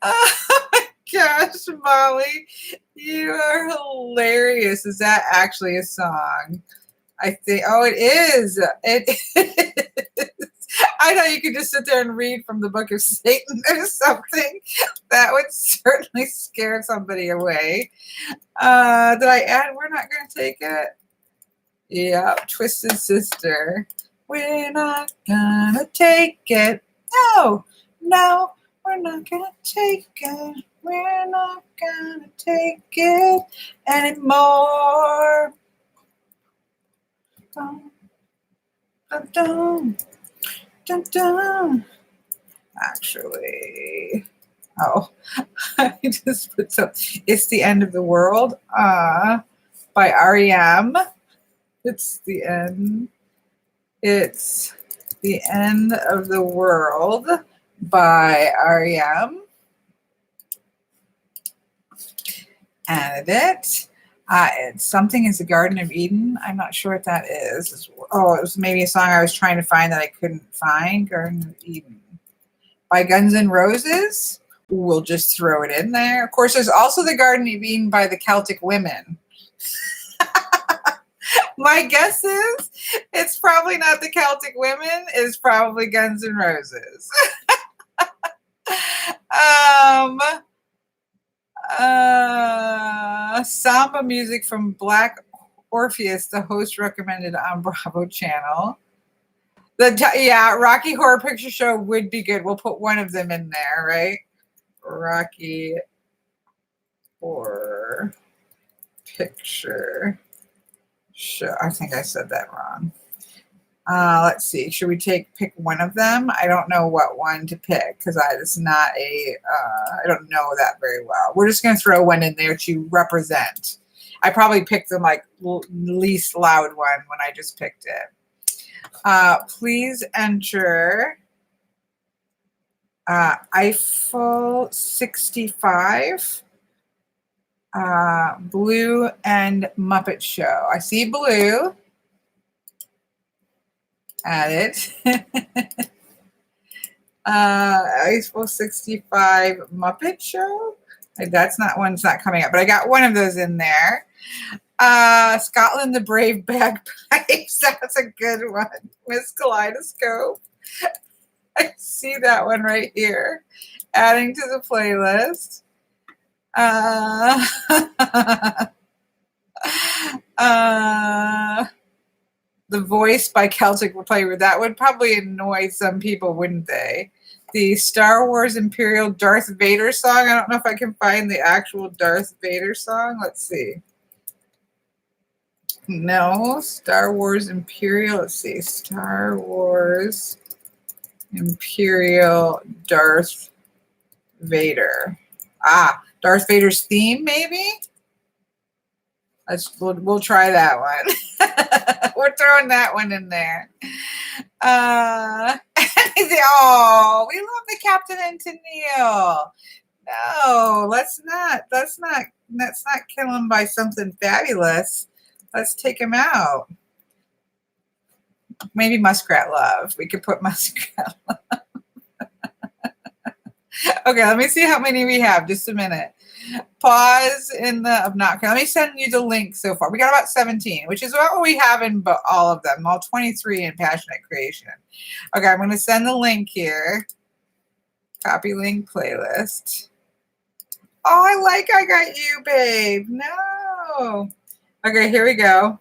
Oh my gosh, Molly, you are hilarious. Is that actually a song? I think. Oh, it is. It is. I know you could just sit there and read from the Book of Satan or something. That would certainly scare somebody away. Did I add We're Not Going to Take It? Yeah, Twisted Sister. We're not gonna take it. No, we're not gonna take it. We're not gonna take it anymore. Dun, dun, dun. Dun, dun. Actually, I just put some. It's the End of the World by REM. It's the end. It's the End of the World by REM. Added it. It's something is the Garden of Eden. I'm not sure what that is. Oh, it was maybe a song I was trying to find that I couldn't find. Garden of Eden by Guns N' Roses. We'll just throw it in there. Of course, there's also the Garden of Eden by the Celtic Women. My guess is it's probably not the Celtic Women. It's probably Guns N' Roses. Samba music from Black Orpheus, the host recommended on Bravo Channel. Yeah, Rocky Horror Picture Show would be good. We'll put one of them in there, right? Rocky Horror Picture Show. I think I said that wrong. Let's see. Should we pick one of them? I don't know what one to pick because it's not I don't know that very well. We're just going to throw one in there to represent. I probably picked the least loud one when I just picked it. Please enter Eiffel 65, Blue and Muppet Show. I see Blue. Added. Eiffel 65 Muppet Show. That's not one's not coming up, but I got one of those in there. Scotland the Brave Bagpipes. That's a good one. Miss Kaleidoscope. I see that one right here. Adding to the playlist. The Voice by Celtic Flavor. That would probably annoy some people, wouldn't they? The Star Wars Imperial Darth Vader song. I don't know if I can find the actual Darth Vader song. Let's see. No, Star Wars Imperial. Let's see. Star Wars Imperial Darth Vader. Darth Vader's theme, maybe? We'll try that one. We're throwing that one in there. Oh, we love the Captain and Tennille. No, let's not kill him by something fabulous. Let's take him out. Maybe Muskrat Love. We could put Muskrat Love. Okay, let me see how many we have. Just a minute. Pause in the obnoxious. Let me send you the link so far. We got about 17, which is what we have in all of them, all 23 in Passionate Creation. Okay, I'm going to send the link here. Copy link playlist. Oh, I Got You, babe. No. Okay, here we go.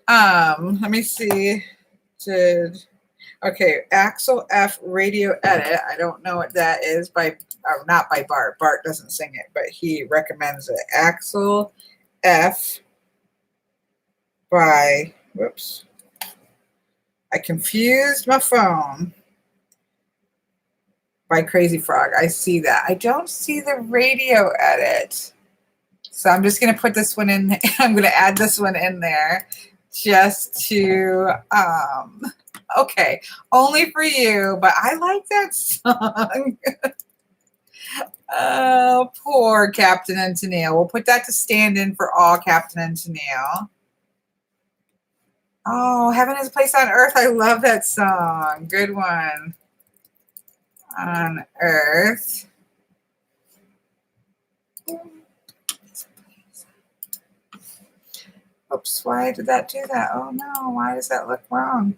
Let me see. Okay, Axel F. Radio Edit. I don't know what that is not by Bart. Bart doesn't sing it, but he recommends it. Axel F. by, whoops. I confused my phone. By Crazy Frog. I see that. I don't see the radio edit. So I'm just going to put this one in. I'm going to add this one in there just to, okay, only for you, but I like that song. Oh, poor Captain and Tennille. We'll put that to stand in for all Captain and Tennille. Oh, Heaven is a Place on Earth. I love that song. Good one. On Earth. Oops, why did that do that? Oh no, why does that look wrong?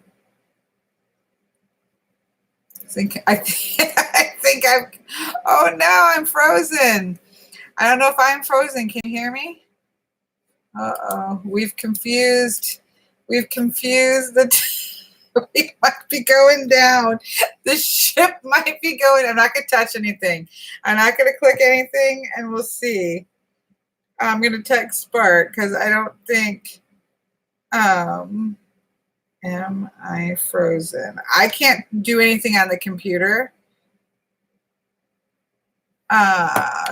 I think oh no, I'm frozen. I don't know if I'm frozen. Can you hear me? Uh-oh, we've confused the we might be going down. The ship might be going. I'm not going to touch anything. I'm not going to click anything, and we'll see. I'm going to text Spark because I don't think. Am I frozen? I can't do anything on the computer.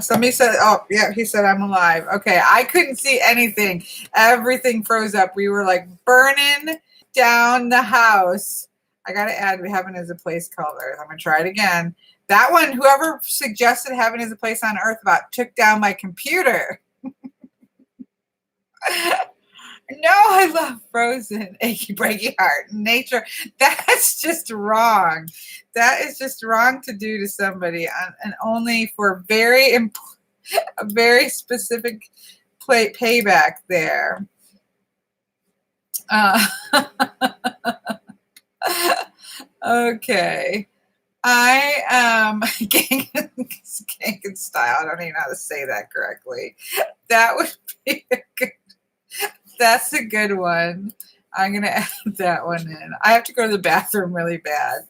Somebody said, oh, yeah, he said I'm alive. Okay, I couldn't see anything. Everything froze up. We were like burning down the house. I got to add heaven is a place called Earth. I'm going to try it again. That one, whoever suggested heaven is a place on earth about took down my computer. No, I love Frozen, Achy Breaky Heart, Nature. That's just wrong. That is just wrong to do to somebody, and only for a very specific payback there. Okay. I am Gangan style. I don't even know how to say that correctly. That would be a good. That's a good one. I'm gonna add that one in. I have to go to the bathroom really bad.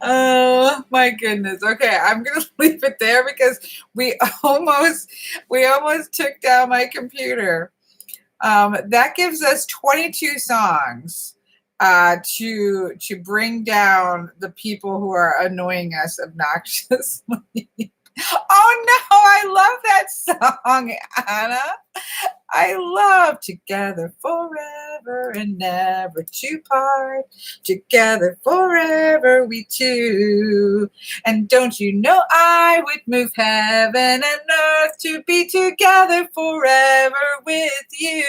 Oh my goodness. Okay, I'm gonna leave it there because we almost took down my computer. That gives us 22 songs to bring down the people who are annoying us obnoxiously. Oh no, I love that song, Anna. I love Together Forever and Never to Part. Together forever we two. And don't you know I would move heaven and earth to be together forever with you.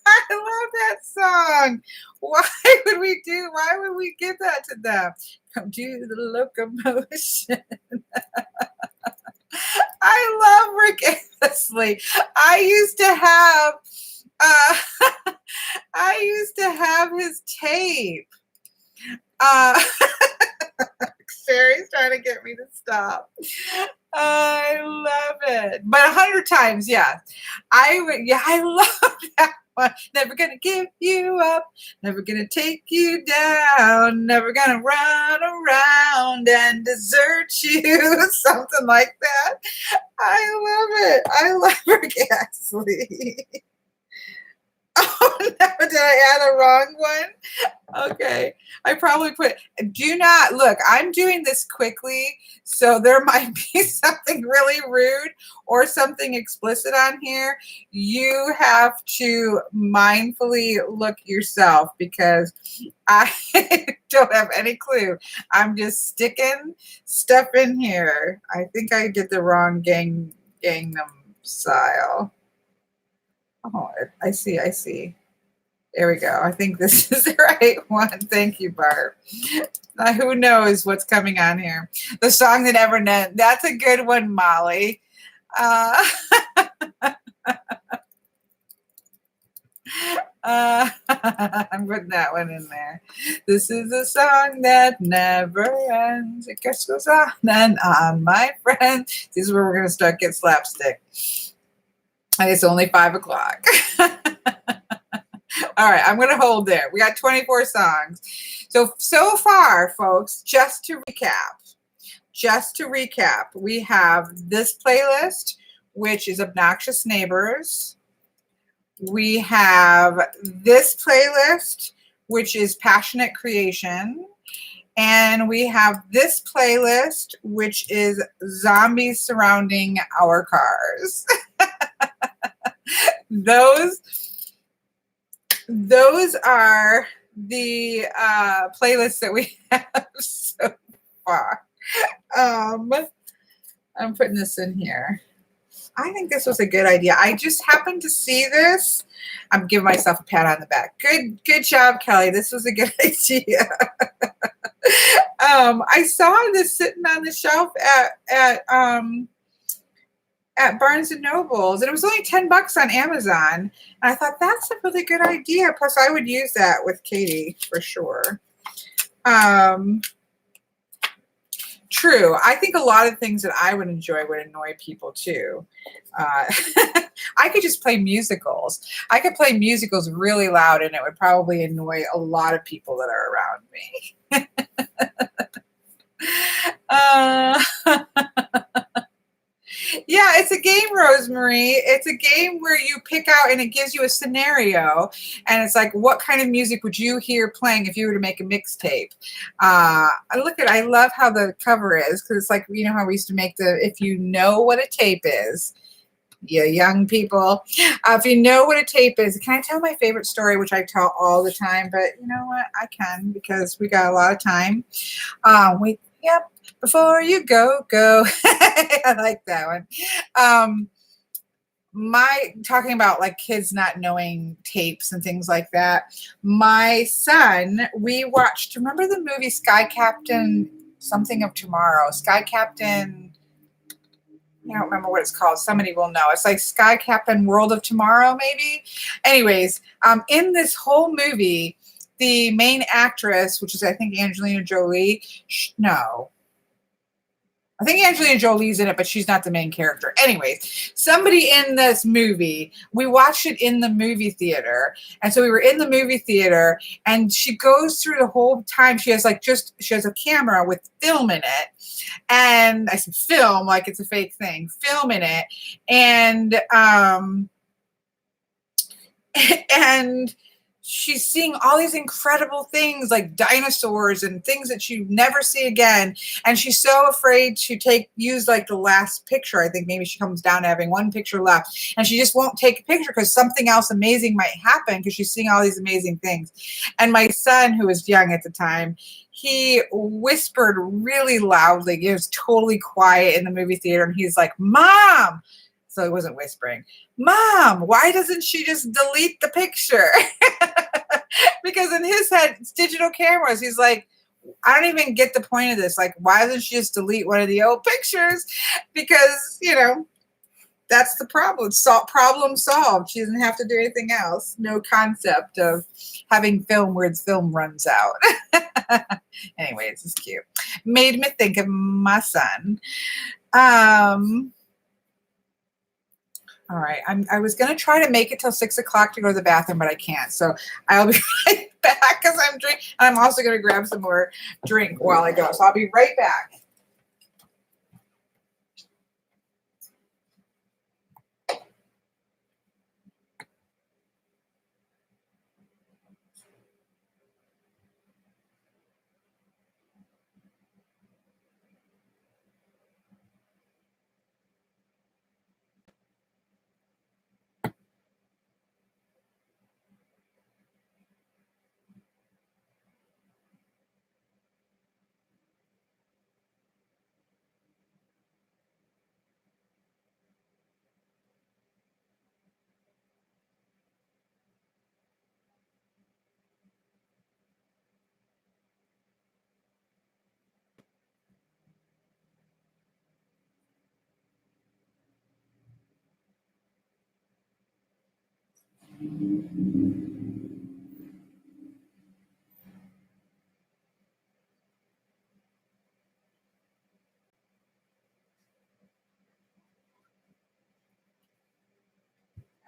I love that song. Why would we give that to them? Come to the locomotion. I love Rick Astley. I used to have his tape. Sherry's trying to get me to stop. I love it. But 100 times, yeah. I love that one. Never gonna give you up. Never gonna take you down. Never gonna run around and desert you. Something like that. I love it. I love Rick Astley. Oh no, did I add a wrong one? Okay. I probably do not look, I'm doing this quickly, so there might be something really rude or something explicit on here. You have to mindfully look yourself because I don't have any clue. I'm just sticking stuff in here. I think I did the wrong Gangnam Style. Oh, I see. There we go. I think this is the right one. Thank you, Barb. Who knows what's coming on here? The song that never known. That's a good one, Molly. I'm putting that one in there. This is a song that never ends. It just goes on and on, my friend. This is where we're going to start getting slapstick. And it's only 5 o'clock. All right, I'm going to hold there. We got 24 songs. So far, folks, just to recap, we have this playlist, which is Obnoxious Neighbors. We have this playlist, which is Passionate Creation. And we have this playlist, which is Zombies Surrounding Our Cars. Those are the playlists that we have so far. I'm putting this in here. I think this was a good idea. I just happened to see this. I'm giving myself a pat on the back. Good job, Kelly. This was a good idea. I saw this sitting on the shelf at Barnes and Nobles, and it was only $10 on Amazon. And I thought that's a really good idea. Plus, I would use that with Katie for sure. True. I think a lot of things that I would enjoy would annoy people too. I could just play musicals. I could play musicals really loud, and it would probably annoy a lot of people that are around me. Yeah, it's a game, Rosemary. It's a game where you pick out and it gives you a scenario. And it's like, what kind of music would you hear playing if you were to make a mixtape? I love how the cover is, because it's like, you know how we used to make if you know what a tape is. Yeah, young people. If you know what a tape is, can I tell my favorite story, which I tell all the time? But you know what? I can because we got a lot of time. Yep. Before you go, go. I like that one. My talking about like kids not knowing tapes and things like that. My son, we watched. Remember the movie Sky Captain? Something of Tomorrow. Sky Captain. I don't remember what it's called. Somebody will know. It's like Sky Captain World of Tomorrow, maybe. Anyways, in this whole movie, the main actress, which is I think Angelina Jolie, no, I think Angelina Jolie's in it, but she's not the main character. Anyways, somebody in this movie, we watched it in the movie theater. And so we were in the movie theater and she goes through the whole time. She has she has a camera with film in it. And I said film, like it's a fake thing, film in it. And, and she's seeing all these incredible things like dinosaurs and things that you never see again. And she's so afraid to use like the last picture. I think maybe she comes down to having one picture left and she just won't take a picture because something else amazing might happen because she's seeing all these amazing things. And my son, who was young at the time, he whispered really loudly. It was totally quiet in the movie theater. And he's like, Mom. So he wasn't whispering, Mom, why doesn't she just delete the picture? Because in his head, it's digital cameras. He's like, I don't even get the point of this. Like, why doesn't she just delete one of the old pictures? Because, that's the problem. Problem solved. She doesn't have to do anything else. No concept of having film where its film runs out. Anyways, it's cute. Made me think of my son. All right, I was going to try to make it till 6 o'clock to go to the bathroom, but I can't. So I'll be right back because I'm drinking. I'm also going to grab some more drink while I go. So I'll be right back.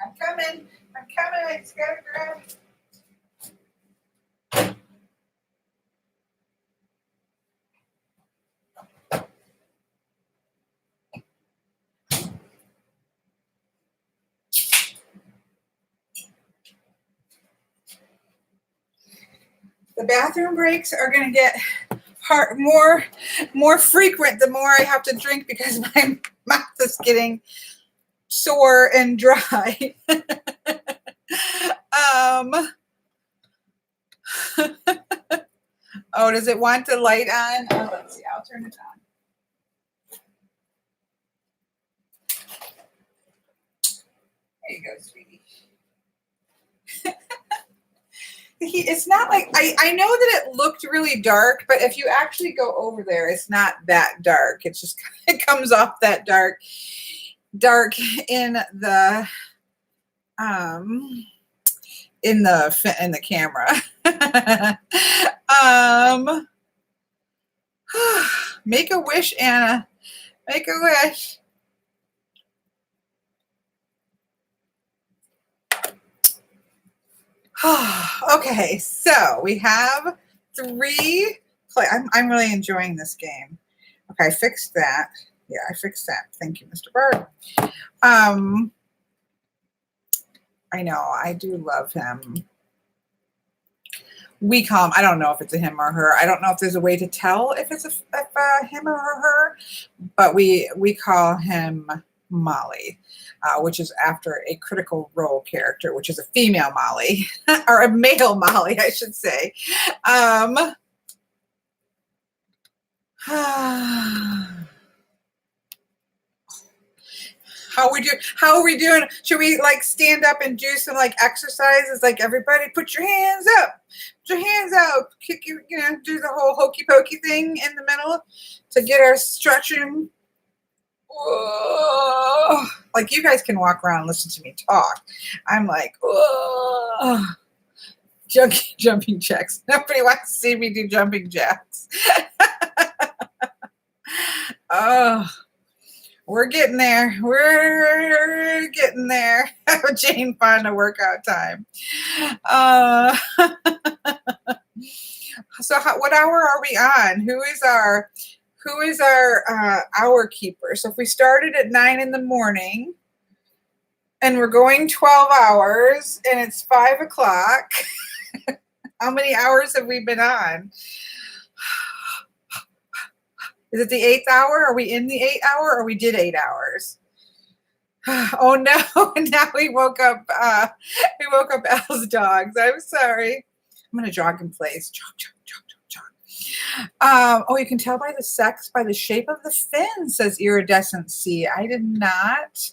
I'm coming. I just got to grab. The bathroom breaks are going to get more frequent the more I have to drink because my mouth is getting sore and dry. Oh, does it want the light on? Oh, let's see. I'll turn it on. There you go, sweetie. It's not like I know that it looked really dark, but if you actually go over there, it's not that dark. It's just it comes off that dark in the camera. Make a wish, Anna. Make a wish. Okay, so we have 3 play. I'm really enjoying this game. Okay, I fixed that. Yeah, I fixed that. Thank you, Mr. Bird. I know, I do love him. We call him, I don't know if it's a him or her. I don't know if there's a way to tell if it's a him or her, but we call him Molly, which is after a Critical Role character, which is a female Molly, or a male Molly, I should say. How are we doing? Should we like stand up and do some like exercises? Like everybody put your hands up. Put your hands out. Kick your, do the whole hokey pokey thing in the middle to get our stretching. Whoa. Like you guys can walk around and listen to me talk. I'm like, whoa. Jumping jacks. Nobody wants to see me do jumping jacks. Oh. We're getting there. We're getting there. Jane Fonda workout time. So what hour are we on? Who is our hour keeper? So if we started at 9 in the morning and we're going 12 hours and it's 5 o'clock, how many hours have we been on? Is it the 8th hour? Are we in the 8th hour or we did 8 hours? Oh no, now we woke up Al's dogs. I'm sorry. I'm gonna jog in place. Jog. Oh, you can tell by the sex by the shape of the fin, says Iridescent Sea. I did not.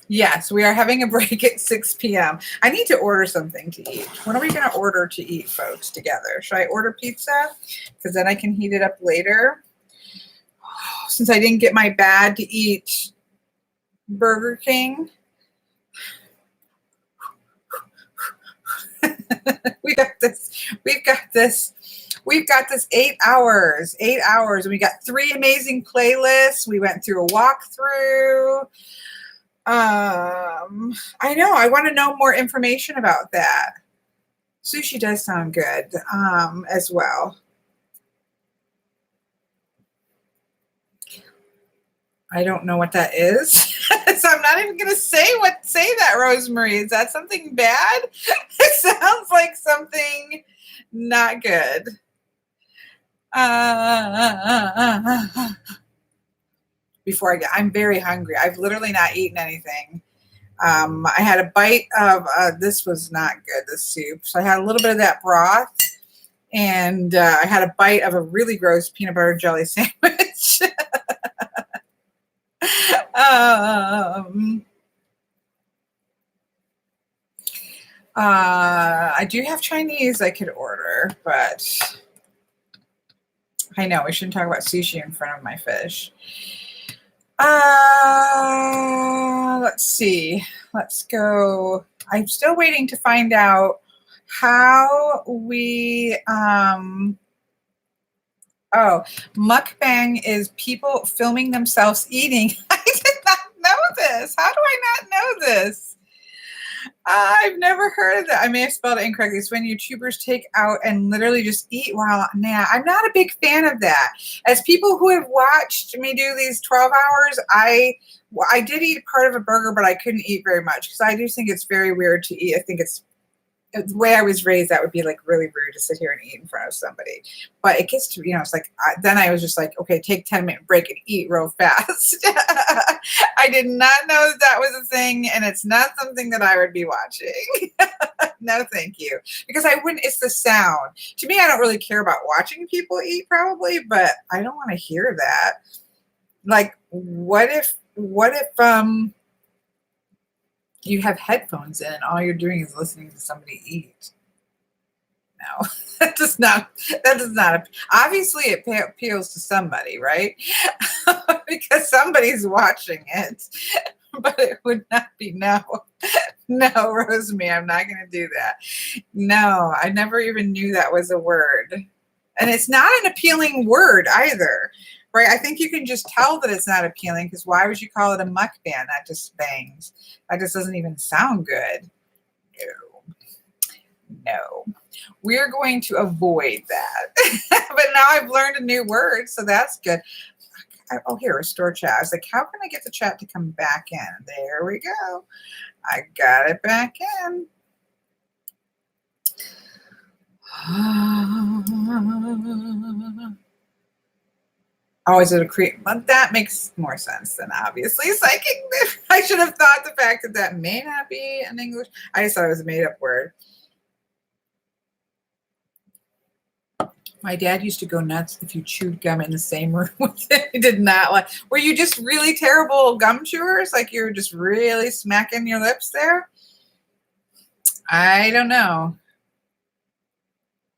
Yes, we are having a break at 6 p.m. I need to order something to eat. What are we going to order to eat, folks, together? Should I order pizza? Because then I can heat it up later. Since I didn't get my bad to eat Burger King. We've got this 8 hours. 8 hours. And we got 3 amazing playlists. We went through a walkthrough. I know. I want to know more information about that. Sushi does sound good, as well. I don't know what that is. So I'm not even going to say that, Rosemary. Is that something bad? It sounds like something not good. I'm very hungry. I've literally not eaten anything. I had a bite of, this was not good, this soup. So I had a little bit of that broth, and I had a bite of a really gross peanut butter jelly sandwich. I do have Chinese I could order, but I know we shouldn't talk about sushi in front of my fish. Let's see. Let's go. I'm still waiting to find out how we, mukbang is people filming themselves eating. I did not know this. How do I not know this? I've never heard of that. I may have spelled it incorrectly. It's when YouTubers take out and literally just eat while, I'm not a big fan of that. As people who have watched me do these 12 hours, I did eat part of a burger, but I couldn't eat very much because I do think it's very weird to eat. I think it's the way I was raised, that would be like really rude to sit here and eat in front of somebody. But it gets to, it's like, then I was just like, okay, take 10-minute break and eat real fast. I did not know that was a thing, and it's not something that I would be watching. No, thank you. Because I wouldn't, it's the sound. To me, I don't really care about watching people eat probably, but I don't want to hear that. Like, what if, you have headphones in and all you're doing is listening to somebody eat? No, that does not, obviously it appeals to somebody, right? Because somebody's watching it, but it would not be, no, Rosemary, I'm not going to do that. No, I never even knew that was a word. And it's not an appealing word either. Right, I think you can just tell that it's not appealing because why would you call it a mukbang? That just bangs. That just doesn't even sound good. No. We're going to avoid that. But now I've learned a new word, so that's good. Oh, here, restore chat. I was like, how can I get the chat to come back in? There we go. I got it back in. Oh, is it a Korean? Well, that makes more sense than obviously psychic. I should have thought the fact that that may not be an English. I just thought it was a made up word. My dad used to go nuts if you chewed gum in the same room with him. He did not like. Were you just really terrible gum chewers? Like you were just really smacking your lips there? I don't know.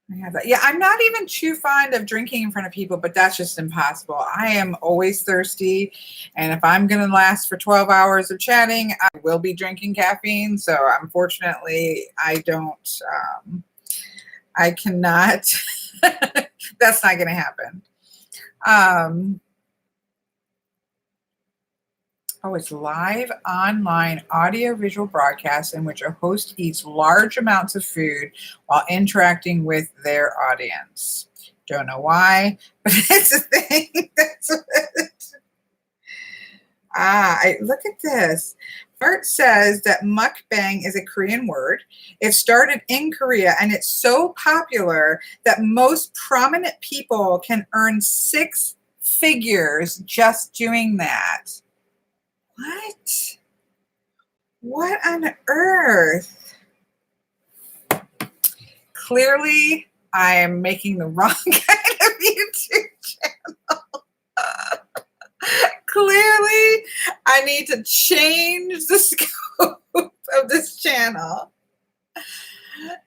I have that. Yeah, I'm not even too fond of drinking in front of people, but that's just impossible. I am always thirsty, and if I'm going to last for 12 hours of chatting, I will be drinking caffeine. So unfortunately, I don't. I cannot. That's not going to happen. Oh, it's live online audio-visual broadcast in which a host eats large amounts of food while interacting with their audience. Don't know why, but it's a thing. That's what look at this. Art says that mukbang is a Korean word. It started in Korea, and it's so popular that most prominent people can earn 6 figures just doing that. What? What on earth? Clearly, I am making the wrong kind of YouTube channel. Clearly, I need to change the scope of this channel.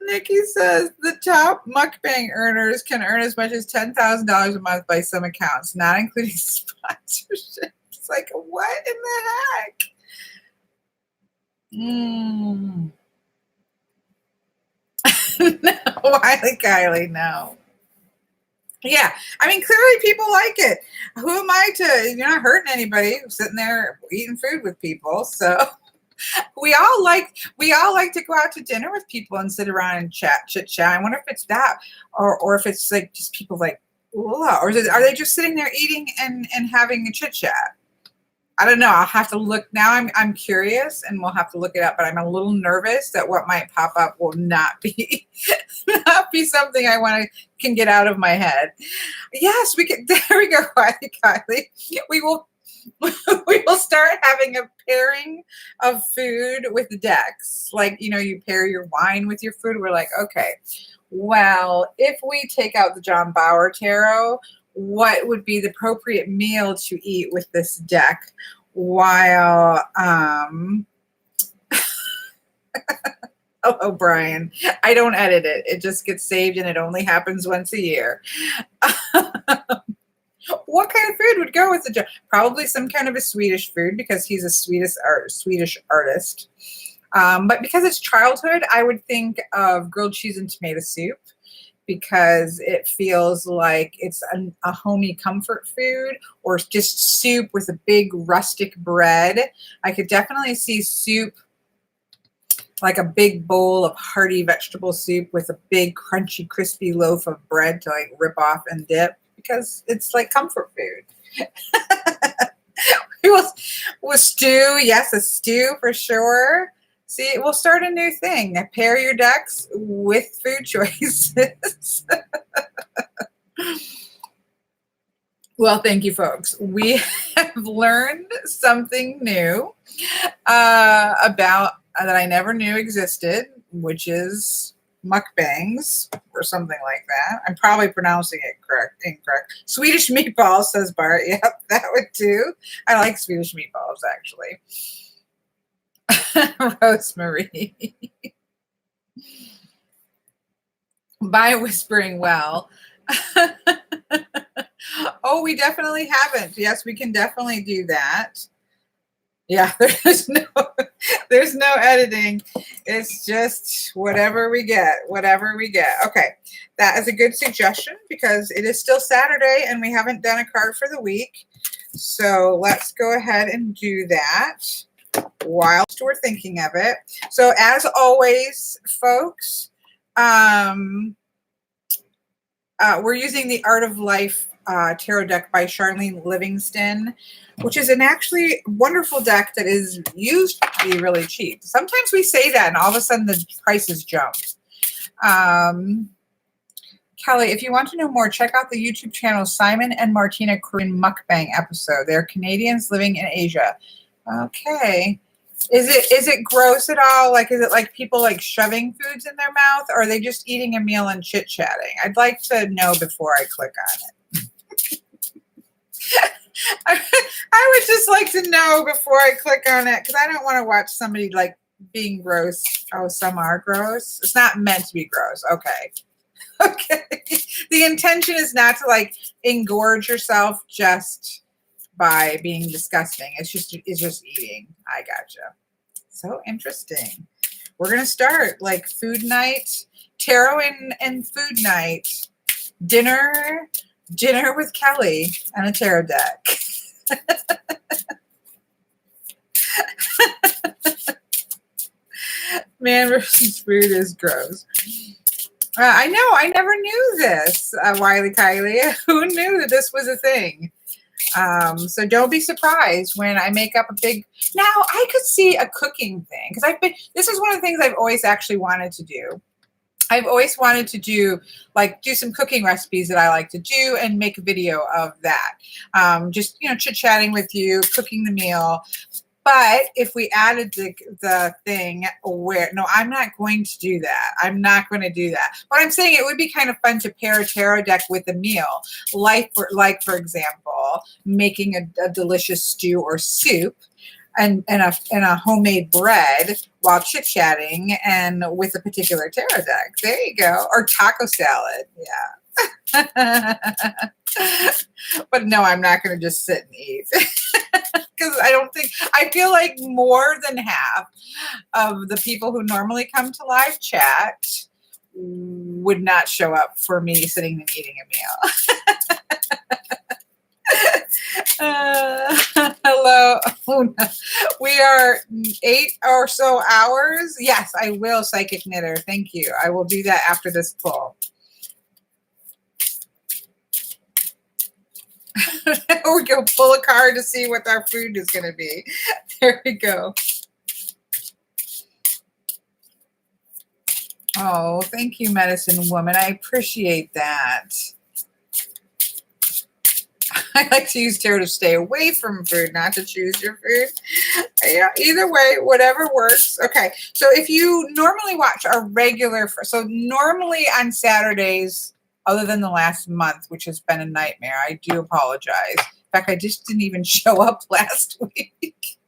Nikki says the top mukbang earners can earn as much as $10,000 a month by some accounts, not including sponsorship. It's like, what in the heck? No, Kylie, no. Yeah, I mean, clearly people like it. Who am I to? You're not hurting anybody. I'm sitting there eating food with people, so we all like to go out to dinner with people and sit around and chit chat. I wonder if it's that, or if it's like just people like, or are they just sitting there eating and having a chit chat? I don't know. I'll have to look now. I'm curious, and we'll have to look it up. But I'm a little nervous that what might pop up will not be something I can get out of my head. Yes, we can. There we go, Kylie. We will start having a pairing of food with decks. Like, you pair your wine with your food. We're like, okay, well, if we take out the John Bauer Tarot, what would be the appropriate meal to eat with this deck while oh, Brian, I don't edit it. It just gets saved and it only happens once a year. What kind of food would go with the John? Probably some kind of a Swedish food because he's a Swedish artist. But because it's childhood, I would think of grilled cheese and tomato soup, because it feels like it's a homey comfort food, or just soup with a big rustic bread. I could definitely see soup, like a big bowl of hearty vegetable soup with a big crunchy crispy loaf of bread to like rip off and dip, because it's like comfort food. With stew, yes, a stew for sure. See, we'll start a new thing. Pair your decks with food choices. Well, thank you, folks. We have learned something new about that I never knew existed, which is mukbangs or something like that. I'm probably pronouncing it incorrect. Swedish meatballs, says Bart. Yep, that would too. I like Swedish meatballs, actually. Rosemary. By Whispering Well. Oh, we definitely haven't. Yes, we can definitely do that. Yeah, there's no editing. It's just whatever we get. Okay, that is a good suggestion because it is still Saturday and we haven't done a card for the week. So let's go ahead and do that whilst we're thinking of it. So as always, folks, we're using the Art of Life tarot deck by Charlene Livingston, which is an actually wonderful deck that is used to be really cheap. Sometimes we say that and all of a sudden the prices jump. Kelly, if you want to know more, check out the YouTube channel Simon and Martina Korean Mukbang episode. They're Canadians living in Asia. Okay. Is it gross at all? Like, is it like people like shoving foods in their mouth, or are they just eating a meal and chit-chatting? I'd like to know before I click on it. I would just like to know before I click on it, because I don't want to watch somebody like being gross. Oh, some are gross. It's not meant to be gross. Okay. Okay. The intention is not to like engorge yourself just by being disgusting. It's just eating. I gotcha. So interesting. We're gonna start like food night, tarot and food night, dinner with Kelly and a tarot deck. Man versus food is gross. I know. I never knew this, Wiley Kylie. Who knew that this was a thing? So don't be surprised when I make up a big. Now I could see a cooking thing, because this is one of the things I've always actually wanted to do. I've always wanted to do some cooking recipes that I like to do and make a video of that. Just, chit-chatting with you, cooking the meal. But if we added the thing where, no, I'm not going to do that. I'm not going to do that. But I'm saying it would be kind of fun to pair a tarot deck with a meal. Like for example, making a delicious stew or soup and a homemade bread while chit-chatting and with a particular tarot deck. There you go. Or taco salad. Yeah. But no, I'm not going to just sit and eat. Because I feel like more than half of the people who normally come to live chat would not show up for me sitting and eating a meal. Hello. Oh, no. We are 8 or so hours. Yes, I will, Psychic Knitter. Thank you. I will do that after this pull. We go pull a card to see what our food is going to be. There we go. Oh, thank you, Medicine Woman. I appreciate that. I like to use tarot to stay away from food, not to choose your food. Yeah, either way, whatever works. Okay, so if you normally watch our regular, so normally on Saturdays, other than the last month, which has been a nightmare, I do apologize. In fact, I just didn't even show up last week.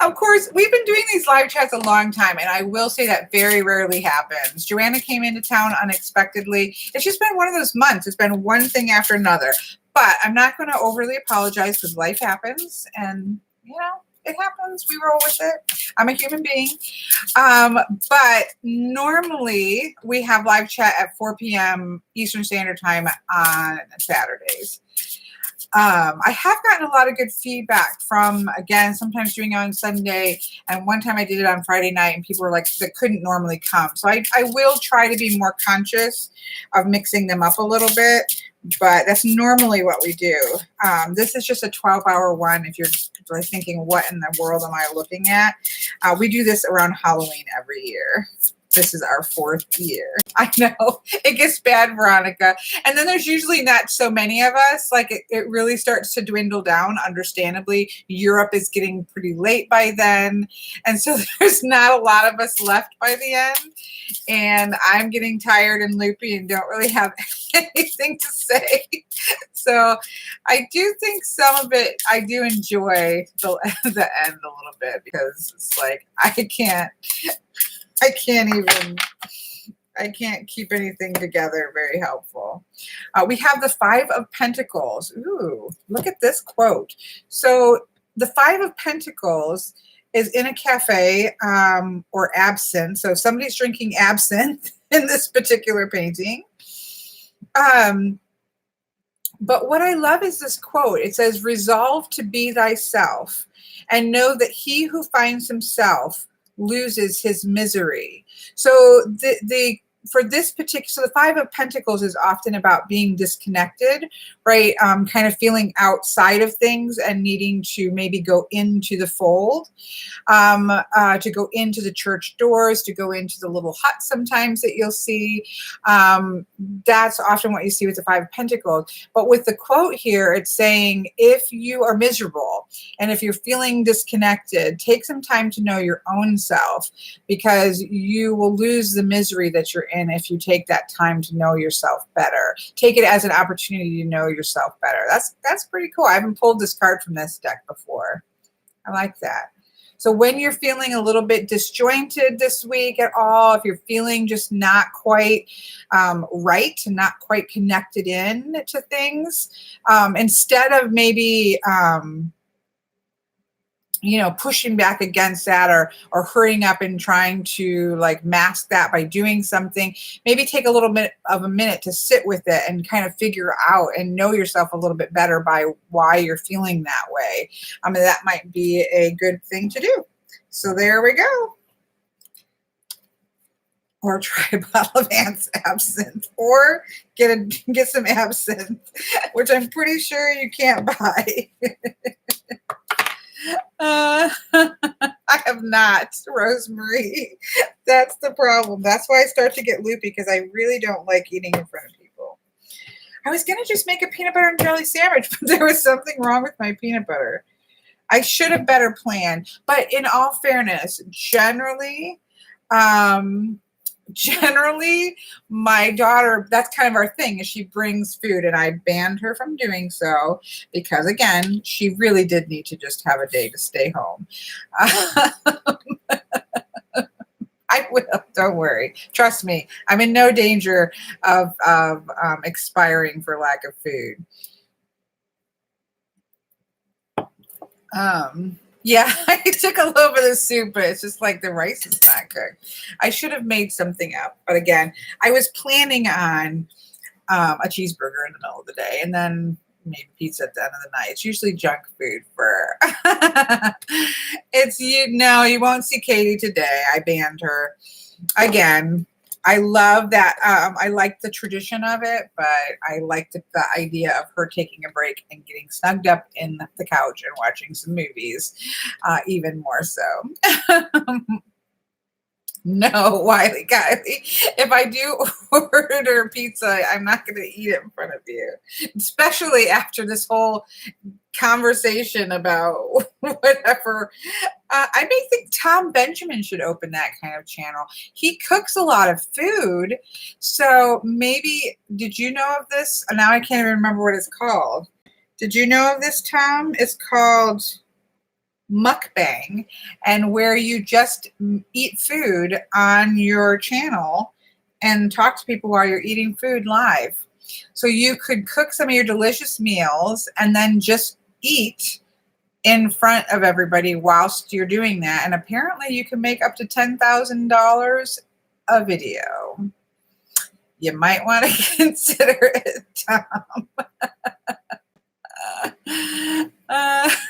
Of course, we've been doing these live chats a long time, and I will say that very rarely happens. Joanna came into town unexpectedly. It's just been one of those months. It's been one thing after another. But I'm not going to overly apologize, because life happens, and, it happens. We roll with it. I'm a human being. But normally we have live chat at 4 p.m. Eastern Standard Time on Saturdays. I have gotten a lot of good feedback from, again, sometimes doing it on Sunday, and one time I did it on Friday night, and people were like, that couldn't normally come. So I will try to be more conscious of mixing them up a little bit, but that's normally what we do. This is just a 12-hour one if you're thinking, what in the world am I looking at? We do this around Halloween every year. This is our 4th year. I know. It gets bad, Veronica. And then there's usually not so many of us. Like, it really starts to dwindle down, understandably. Europe is getting pretty late by then. And so there's not a lot of us left by the end. And I'm getting tired and loopy and don't really have anything to say. So I do think some of it, I do enjoy the end a little bit, because it's like, I can't keep anything together very helpful. We have the 5 of Pentacles. Ooh, look at this quote. So the 5 of Pentacles is in a cafe or absinthe. So somebody's drinking absinthe in this particular painting. But what I love is this quote. It says, resolve to be thyself, and know that he who finds himself loses his misery. So the for this particular, so the Five of Pentacles is often about being disconnected, right? Kind of feeling outside of things and needing to maybe go into the fold, to go into the church doors, to go into the little hut sometimes that you'll see. That's often what you see with the Five of Pentacles. But with the quote here, it's saying, if you are miserable and if you're feeling disconnected, take some time to know your own self, because you will lose the misery that you're in if you take that time to know yourself better. Take it as an opportunity to know yourself better. That's pretty cool. I haven't pulled this card from this deck before. I like that. So when you're feeling a little bit disjointed this week at all, if you're feeling just not quite right, not quite connected in to things, instead of maybe pushing back against that, or hurrying up and trying to like mask that by doing something, maybe take a little bit of a minute to sit with it and kind of figure out and know yourself a little bit better by why you're feeling that way. That might be a good thing to do. So there we go. Or try a bottle of absinthe, or get some absinthe, which I'm pretty sure you can't buy. I have not, Rosemary. That's the problem. That's why I start to get loopy, because I really don't like eating in front of people. I was going to just make a peanut butter and jelly sandwich, but there was something wrong with my peanut butter. I should have better planned. But in all fairness, generally, my daughter, that's kind of our thing, is she brings food, and I banned her from doing so because, again, she really did need to just have a day to stay home. I will, don't worry. Trust me, I'm in no danger of expiring for lack of food. Yeah, I took a little bit of soup, but it's just like the rice is not cooked. I should have made something up. But again, I was planning on a cheeseburger in the middle of the day, and then maybe pizza at the end of the night. It's usually junk food for you won't see Katie today. I banned her. Again, I love that. I like the tradition of it, but I like the idea of her taking a break and getting snugged up in the couch and watching some movies, even more so. No, Wiley Kylie. If I do order pizza, I'm not going to eat it in front of you, especially after this whole conversation about whatever. I may think Tom Benjamin should open that kind of channel. He cooks a lot of food. So maybe, did you know of this? Now I can't even remember what it's called. Did you know of this, Tom? It's called mukbang, and where you just eat food on your channel and talk to people while you're eating food live. So you could cook some of your delicious meals and then just eat in front of everybody whilst you're doing that. And apparently you can make up to $10,000 a video. You might want to consider it, Tom.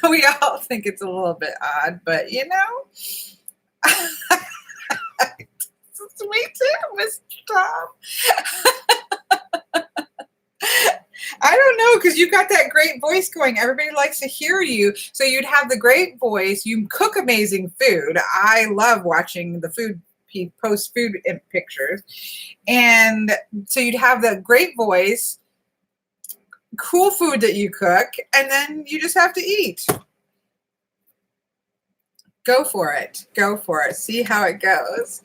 We all think it's a little bit odd, but it's me too, Mr. Tom. I don't know, because you've got that great voice going. Everybody likes to hear you. So you'd have the great voice. You cook amazing food. I love watching the food post food pictures. And so you'd have the great voice, cool food that you cook, and then you just have to eat. Go for it. Go for it. See how it goes.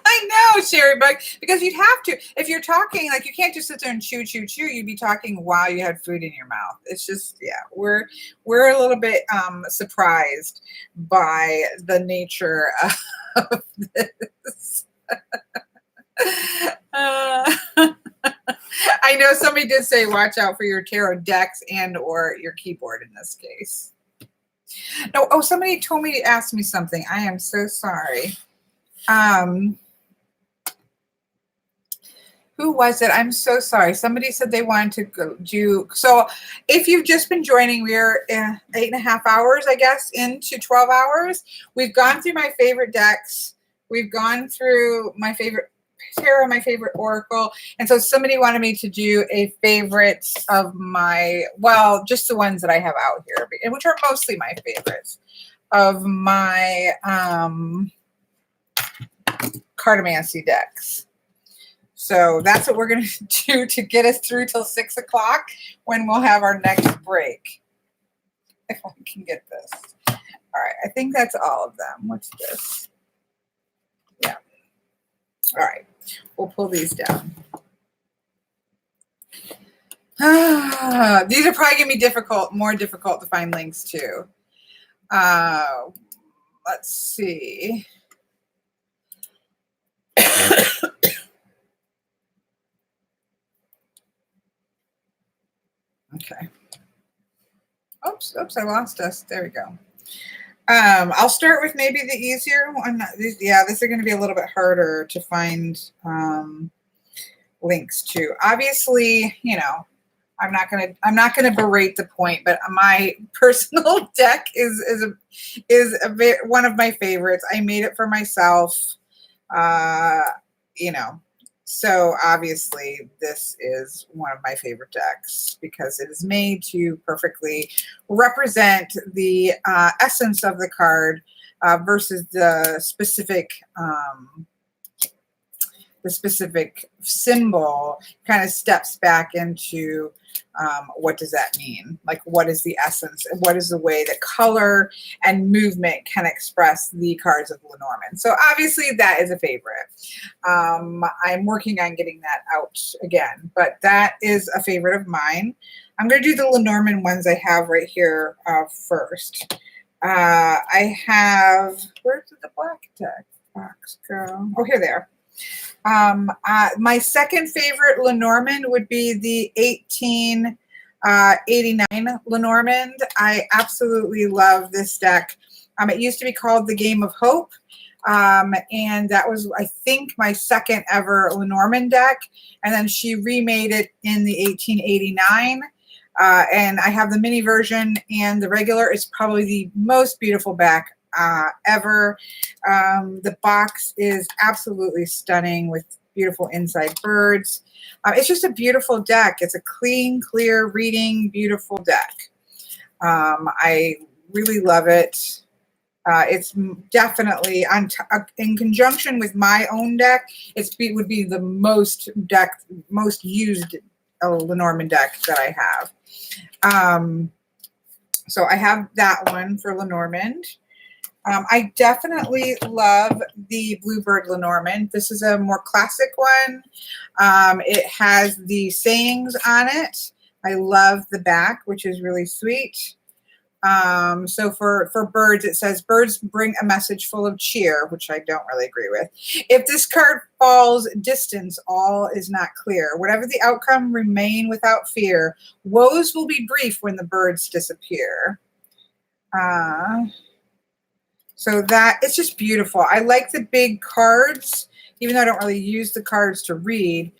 I know, Sherry Bug, because you'd have to. If you're talking, like, you can't just sit there and chew, chew, chew. You'd be talking while you had food in your mouth. It's just, yeah, we're a little bit surprised by the nature of this. I know somebody did say watch out for your tarot decks and or your keyboard in this case. No, oh, somebody told me to ask me something. I am so sorry. Who was it? I'm so sorry. Somebody said they wanted to go do. So if you've just been joining, we're 8.5 hours, I guess, into 12 hours. We've gone through my favorite decks. We've gone through my favorite tarot, my favorite oracle. And so somebody wanted me to do a favorite of my, well, just the ones that I have out here, which are mostly my favorites of my cartomancy decks. So that's what we're going to do to get us through till 6 o'clock when we'll have our next break. If I can get this. All right. I think that's all of them. What's this? Yeah. All right. We'll pull these down. These are probably going to be more difficult to find links to. Let's see. Okay. Oops, I lost us. There we go. I'll start with maybe the easier one. Yeah, this is going to be a little bit harder to find links to. Obviously, you know, I'm not gonna berate the point, but my personal deck is one of my favorites. I made it for myself. You know, so obviously this is one of my favorite decks because it is made to perfectly represent the essence of the card versus the specific symbol. Kind of steps back into what does that mean? Like, what is the essence? And what is the way that color and movement can express the cards of Lenormand? So obviously that is a favorite. I'm working on getting that out again, but that is a favorite of mine. I'm going to do the Lenormand ones I have right here first. I have, where did the black deck box go? Oh, here they are. My second favorite Lenormand would be the 1889 Lenormand. I absolutely love this deck. It used to be called the Game of Hope. And that was, I think, my second ever Lenormand deck. And then she remade it in the 1889. And I have the mini version, and the regular is probably the most beautiful back ever. The box is absolutely stunning with beautiful inside birds. It's just a beautiful deck. It's a clean, clear reading, beautiful deck. I really love it. It's definitely in conjunction with my own deck. It would be the most used Lenormand deck that I have. So I have that one for Lenormand. I definitely love the Bluebird Lenormand. This is a more classic one. It has the sayings on it. I love the back, which is really sweet. So for birds, it says, birds bring a message full of cheer, which I don't really agree with. If this card falls distance, all is not clear. Whatever the outcome, remain without fear. Woes will be brief when the birds disappear. So that, it's just beautiful. I like the big cards, even though I don't really use the cards to read.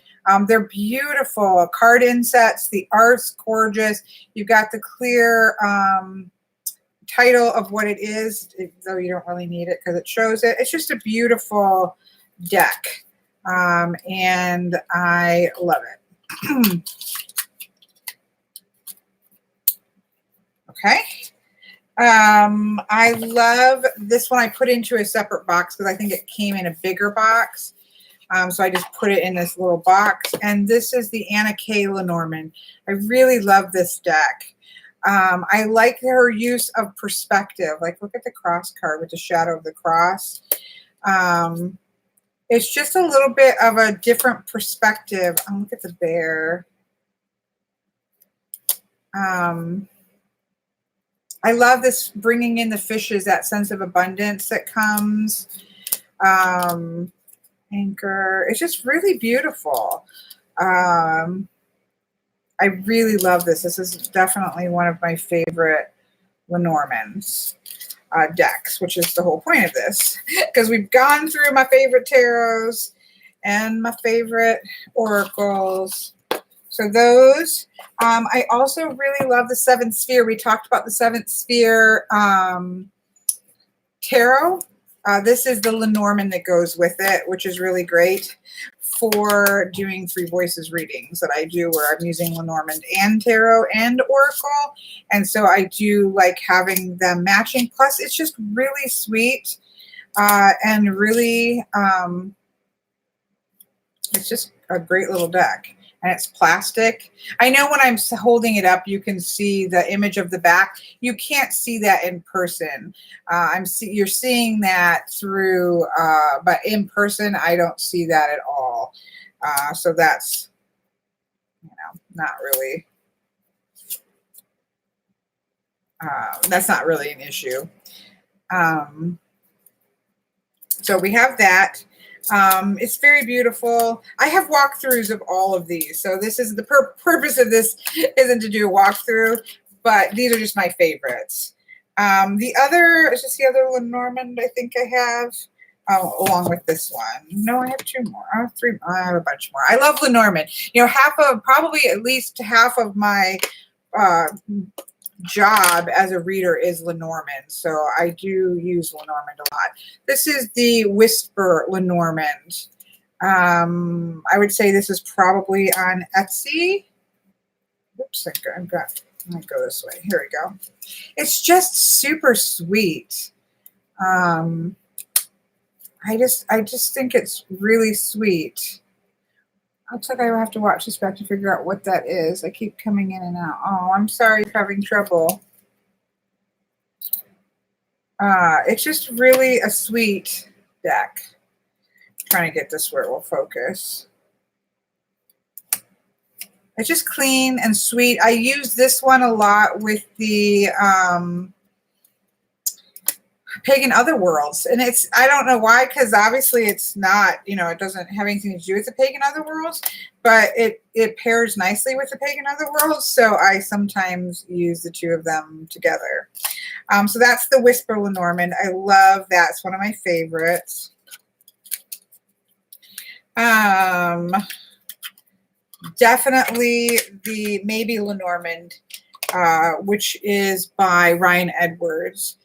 They're beautiful. Card insets, the art's gorgeous. You've got the clear title of what it is, though you don't really need it because it shows it. It's just a beautiful deck, and I love it. Okay. I love this one. I put into a separate box because I think it came in a bigger box. So I just put it in this little box. And this is the Anna K. Lenormand. I really love this deck. I like her use of perspective. Like, look at the cross card with the shadow of the cross. It's just a little bit of a different perspective. Look at the bear. I love this bringing in the fishes, that sense of abundance that comes. Anchor. It's just really beautiful. I really love this. This is definitely one of my favorite Lenormand's decks, which is the whole point of this, because we've gone through my favorite tarots and my favorite oracles. So those, I also really love the Seventh Sphere. We talked about the Seventh Sphere tarot. This is the Lenormand that goes with it, which is really great for doing 3 voices readings that I do, where I'm using Lenormand and Tarot and Oracle. And so I do like having them matching. Plus, it's just really sweet and really, it's just a great little deck. And it's plastic. I know when I'm holding it up, you can see the image of the back. You can't see that in person. You're seeing that through, but in person, I don't see that at all. So that's, not really, that's not really an issue. So we have that. It's very beautiful. I have walkthroughs of all of these. So this is the purpose of this isn't to do a walkthrough, but these are just my favorites. The other is just the other Lenormand I think I have, along with this one. No, I have 2 more. I have 3. I have a bunch more. I love Lenormand. Probably at least half of my job as a reader is Lenormand, so I do use Lenormand a lot. This is the Whisper Lenormand. I would say this is probably on Etsy. Oops, I'm going to go this way. Here we go. It's just super sweet. I just think it's really sweet. Looks like I have to watch this back to figure out what that is. I keep coming in and out. Oh, I'm sorry you're having trouble. It's just really a sweet deck. I'm trying to get this where it will focus. It's just clean and sweet. I use this one a lot with the Pagan Otherworlds, and I don't know why, because obviously it's not, it doesn't have anything to do with the Pagan Otherworlds, but it pairs nicely with the Pagan Otherworlds, so I sometimes use the 2 of them together. So that's the Whisper Lenormand. I love that. It's one of my favorites. Definitely the Maybe Lenormand, which is by Ryan Edwards.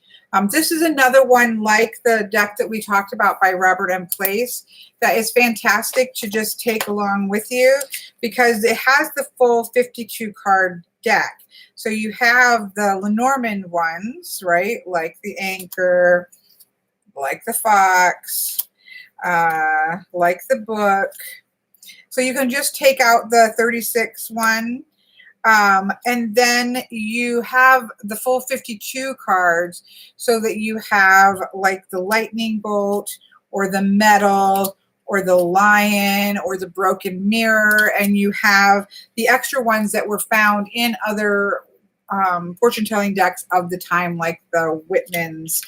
This is another one like the deck that we talked about by Robert M. Place that is fantastic to just take along with you because it has the full 52 card deck. So you have the Lenormand ones, right? Like the Anchor, like the Fox, like the Book. So you can just take out the 36 one. And then you have the full 52 cards so that you have like the Lightning Bolt or the Metal or the Lion or the Broken Mirror, and you have the extra ones that were found in other fortune-telling decks of the time, like the Whitmans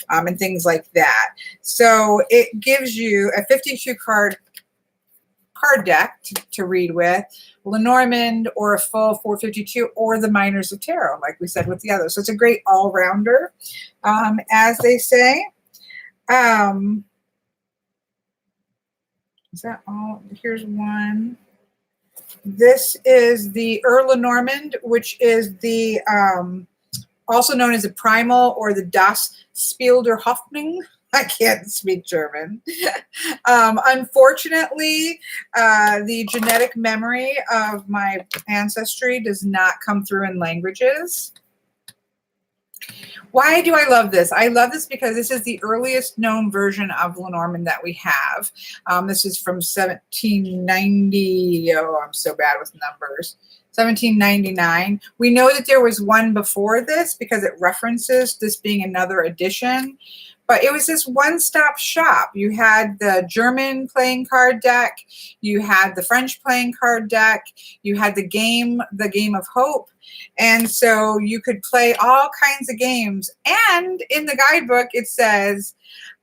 and things like that. So it gives you a 52 card deck to read with, Lenormand or a full 452 or the Miners of Tarot, like we said with the others. So it's a great all-rounder, as they say. Is that all? Here's one. This is the Lenormand, which is the also known as the Primal or the Das Spielder Hoffnung. I can't speak German. Unfortunately, the genetic memory of my ancestry does not come through in languages. Why do I love this? I love this because this is the earliest known version of Lenormand that we have. This is from 1790. Oh, I'm so bad with numbers. 1799. We know that there was one before this because it references this being another edition. But it was this one-stop shop. You had the German playing card deck, you had the French playing card deck, you had the game of hope, and so you could play all kinds of games. And in the guidebook, it says,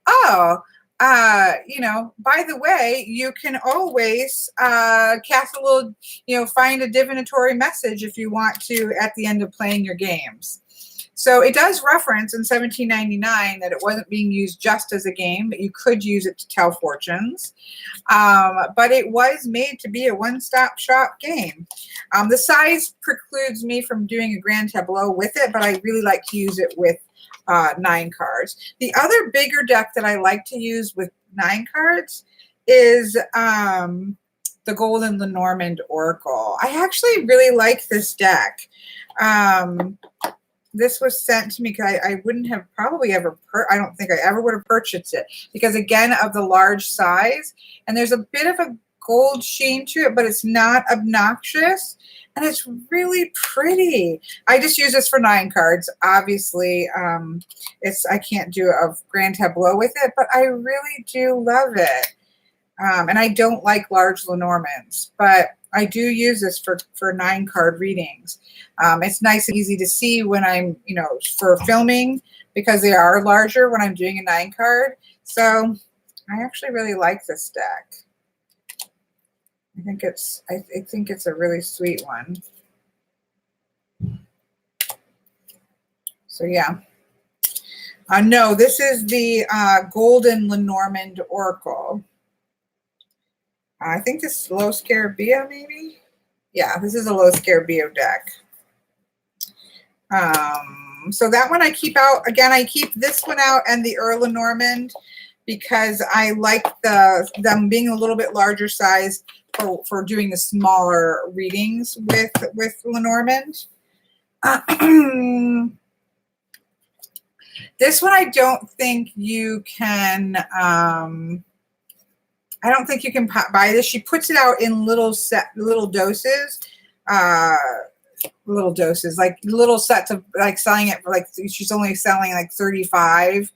"Oh, by the way, you can always cast a little, find a divinatory message if you want to at the end of playing your games." So it does reference in 1799 that it wasn't being used just as a game, but you could use it to tell fortunes. But it was made to be a one-stop shop game. The size precludes me from doing a grand tableau with it, but I really like to use it with 9 cards. The other bigger deck that I like to use with 9 cards is the Golden Lenormand Oracle. I actually really like this deck. This was sent to me because I wouldn't have probably ever, I don't think I ever would have purchased it because, again, of the large size. And there's a bit of a gold sheen to it, but it's not obnoxious. And it's really pretty. I just use this for 9 cards. Obviously, I can't do a grand tableau with it, but I really do love it. And I don't like large Lenormands, but I do use this for 9 card readings. It's nice and easy to see when I'm, for filming, because they are larger when I'm doing a 9 card. So I actually really like this deck. I think it's a really sweet one. So yeah. No, this is the Golden Lenormand Oracle. I think this is Los Scarabeo, maybe? Yeah, this is a Los Scarabeo deck. So that one I keep out. Again, I keep this one out and the Earl Lenormand because I like them being a little bit larger size for doing the smaller readings with Lenormand. This one I don't think you can... I don't think you can buy this. She puts it out in little doses, like little sets of, like, selling it for, like, she's only selling like 35.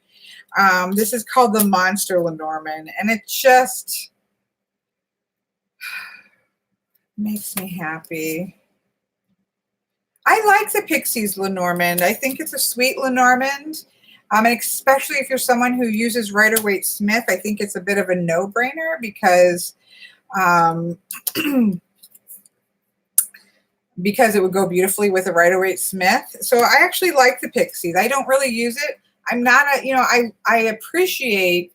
This is called the Monster Lenormand, and it just makes me happy. I like the Pixies Lenormand. I think it's a sweet Lenormand. And especially if you're someone who uses Rider-Waite Smith, I think it's a bit of a no-brainer because it would go beautifully with a Rider-Waite Smith. So I actually like the Pixies. I don't really use it. I'm not I appreciate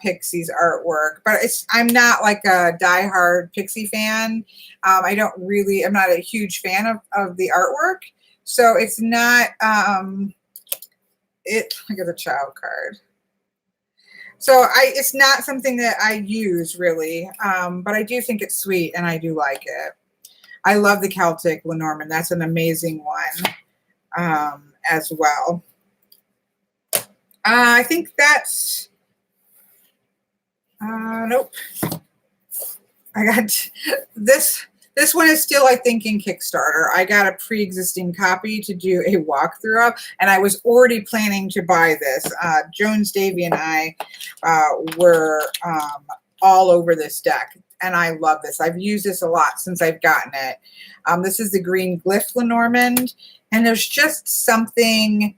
Pixies artwork, but I'm not like a diehard Pixie fan. I'm not a huge fan of the artwork. So it's not... look at the child card. So it's not something that I use really, but I do think it's sweet and I do like it. I love the Celtic Lenormand. That's an amazing one as well. I think that's, nope. I got this. This one is still, I think, in Kickstarter. I got a pre-existing copy to do a walkthrough of, and I was already planning to buy this. Jones Davy and I were all over this deck, and I love this. I've used this a lot since I've gotten it. This is the Green Glyph Lenormand, and there's just something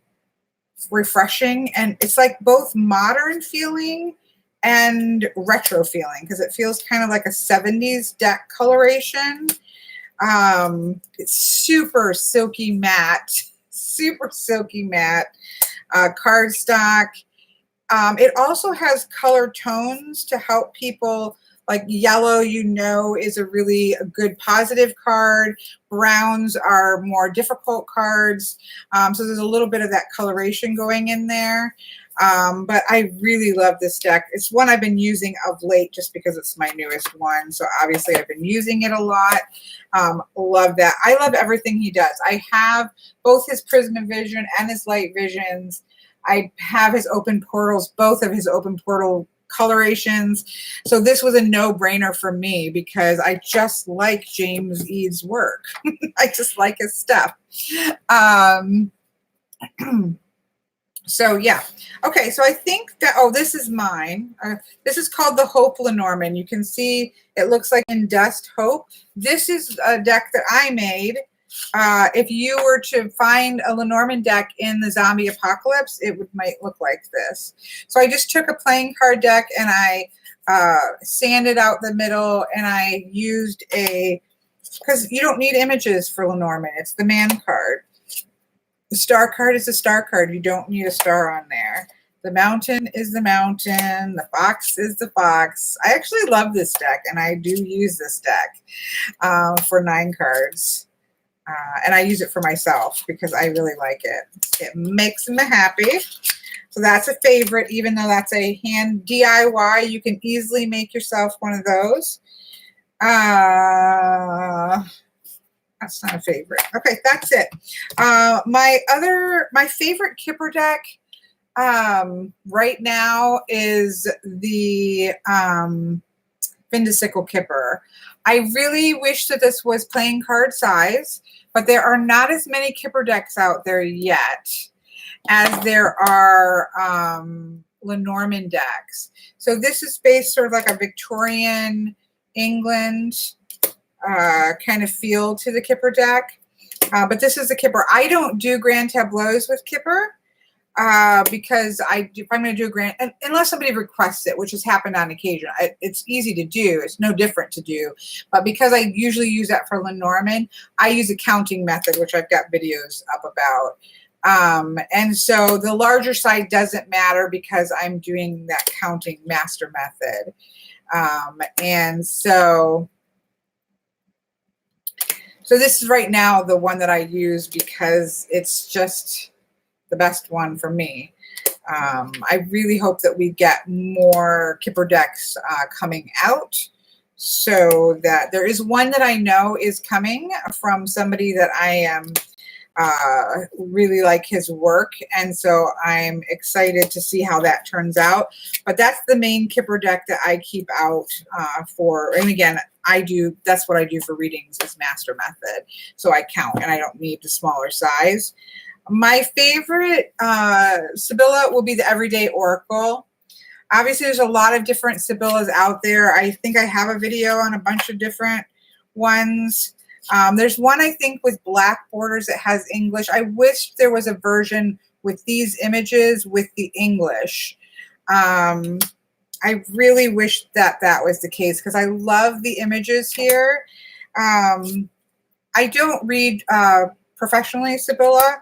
refreshing, and it's like both modern feeling and retro feeling because it feels kind of like a 70s deck coloration. It's super silky matte cardstock. It also has color tones to help people, like yellow, is a really good positive card. Browns are more difficult cards. So there's a little bit of that coloration going in there. But I really love this deck. It's one I've been using of late just because it's my newest one. So obviously I've been using it a lot. Love that. I love everything he does. I have both his Prism Vision and his Light Visions. I have his Open Portals, both of his Open Portal colorations. So this was a no-brainer for me because I just like James Eads' work. I just like his stuff. So yeah. Okay, so I think that, this is mine. This is called the Hope Lenormand. You can see it looks like in Dust Hope. This is a deck that I made. If you were to find a Lenormand deck in the zombie apocalypse, it might look like this. So I just took a playing card deck and I sanded out the middle, and I used because you don't need images for Lenormand. It's the man card. The star card is a star card. You don't need a star on there. The mountain is the mountain. The fox is the fox. I actually love this deck, and I do use this deck for 9 cards. And I use it for myself because I really like it. It makes me happy. So that's a favorite, even though that's a hand DIY. You can easily make yourself one of those. That's not a favorite. Okay, that's it. My favorite Kipper deck right now is the Vindicicle Kipper. I really wish that this was playing card size, but there are not as many Kipper decks out there yet as there are Lenormand decks. So this is based sort of like a Victorian England kind of feel to the Kipper deck. But this is the Kipper. I don't do grand tableaus with Kipper because if I'm going to do a grand, unless somebody requests it, which has happened on occasion, it's easy to do. It's no different to do. But because I usually use that for Lenormand, I use a counting method, which I've got videos up about. And so the larger side doesn't matter because I'm doing that counting master method. And so this is right now the one that I use because it's just the best one for me. I really hope that we get more Kipper decks coming out, so that there is one that I know is coming from somebody that I am really like his work, and so I'm excited to see how that turns out. But that's the main Kipper deck that I keep out for, and again, that's what I do for readings is master method, so I count and I don't need the smaller size. My favorite Sibylla will be the Everyday Oracle. Obviously there's a lot of different Sibyllas out there. I think I have a video on a bunch of different ones. There's one, I think, with black borders that has English. I wish there was a version with these images with the English. I really wish that was the case because I love the images here. I don't read professionally Sibylla.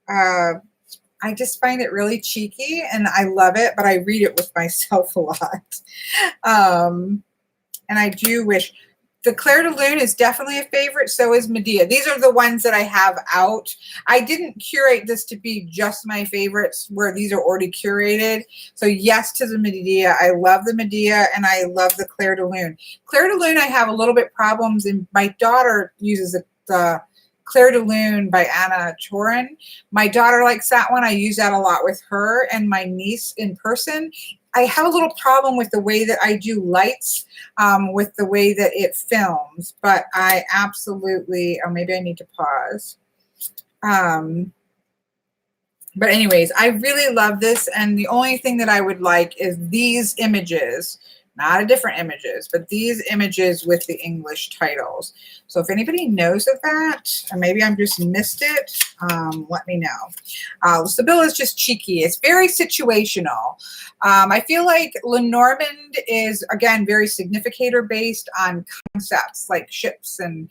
I just find it really cheeky and I love it, but I read it with myself a lot. And I do wish... The Clair de Lune is definitely a favorite. So is Medea. These are the ones that I have out. I didn't curate this to be just my favorites where these are already curated. So yes to the Medea. I love the Medea and I love the Clair de Lune. Clair de Lune I have a little bit problems, and my daughter uses the Clair de Lune by Anna Torin. My daughter likes that one. I use that a lot with her and my niece in person. I have a little problem with the way that I do lights, with the way that it films, but I absolutely, or maybe I need to pause. But anyways, I really love this, and the only thing that I would like is these images, not a different images, but these images with the English titles. So if anybody knows of that, or maybe I've just missed it, let me know. Sibylla is just cheeky. It's very situational. I feel like Lenormand is, again, very significator based on concepts like ships and,